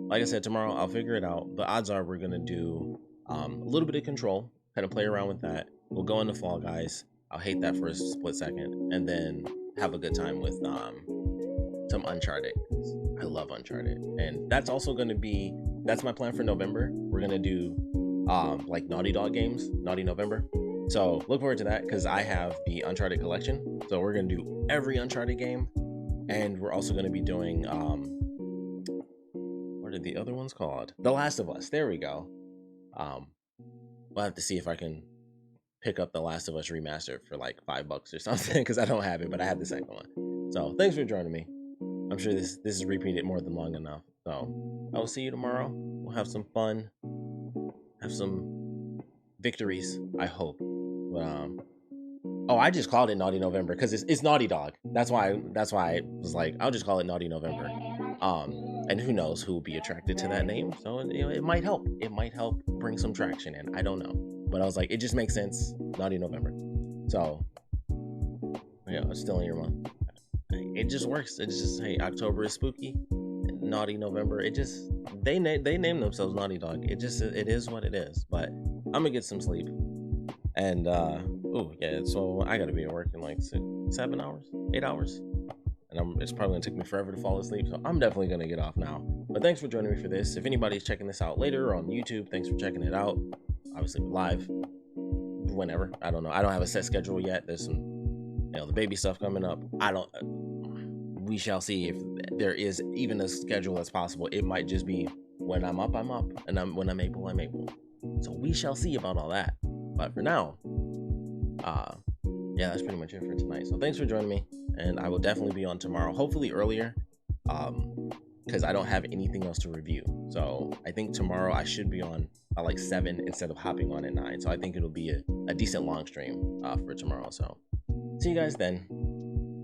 Like I said, tomorrow I'll figure it out. But odds are we're gonna do a little bit of Control, kind of play around with that. We'll go into Fall Guys. I'll hate that for a split second, and then have a good time with some Uncharted. I love Uncharted, and that's also gonna be my plan for November. We're gonna do like Naughty Dog games, Naughty November. So look forward to that because I have the Uncharted collection. So we're gonna do every Uncharted game, and we're also gonna be doing what are the other ones called? The Last of Us. There we go. We'll have to see if I can pick up The Last of Us remastered for like $5 or something because I don't have it, but I have the second one. So thanks for joining me. I'm sure this is repeated more than long enough. So I will see you tomorrow. We'll have some fun. Have some victories, I hope. But, oh, I just called it Naughty November because it's Naughty Dog. That's why I was like, I'll just call it Naughty November. And who knows who will be attracted to that name? So it might help. It might help bring some traction in. I don't know, but I was like, it just makes sense. Naughty November. So yeah, it's still in your month. It just works. It's just, hey, October is spooky. Naughty November. It just they name themselves Naughty Dog. It is what it is. But I'm gonna get some sleep. And oh yeah, so I gotta be at work in like 7 hours, 8 hours, and it's probably gonna take me forever to fall asleep. So I'm definitely gonna get off now. But thanks for joining me for this. If anybody's checking this out later on YouTube, thanks for checking it out. Obviously live, whenever. I don't know. I don't have a set schedule yet. There's some, the baby stuff coming up. We shall see if there is even a schedule that's possible. It might just be when I'm up, and when I'm able, I'm able. So we shall see about all that. But for now, yeah, that's pretty much it for tonight. So thanks for joining me, and I will definitely be on tomorrow, hopefully earlier, because I don't have anything else to review. So I think tomorrow I should be on at like 7 instead of hopping on at 9. So I think it'll be a decent long stream for tomorrow. So see you guys then.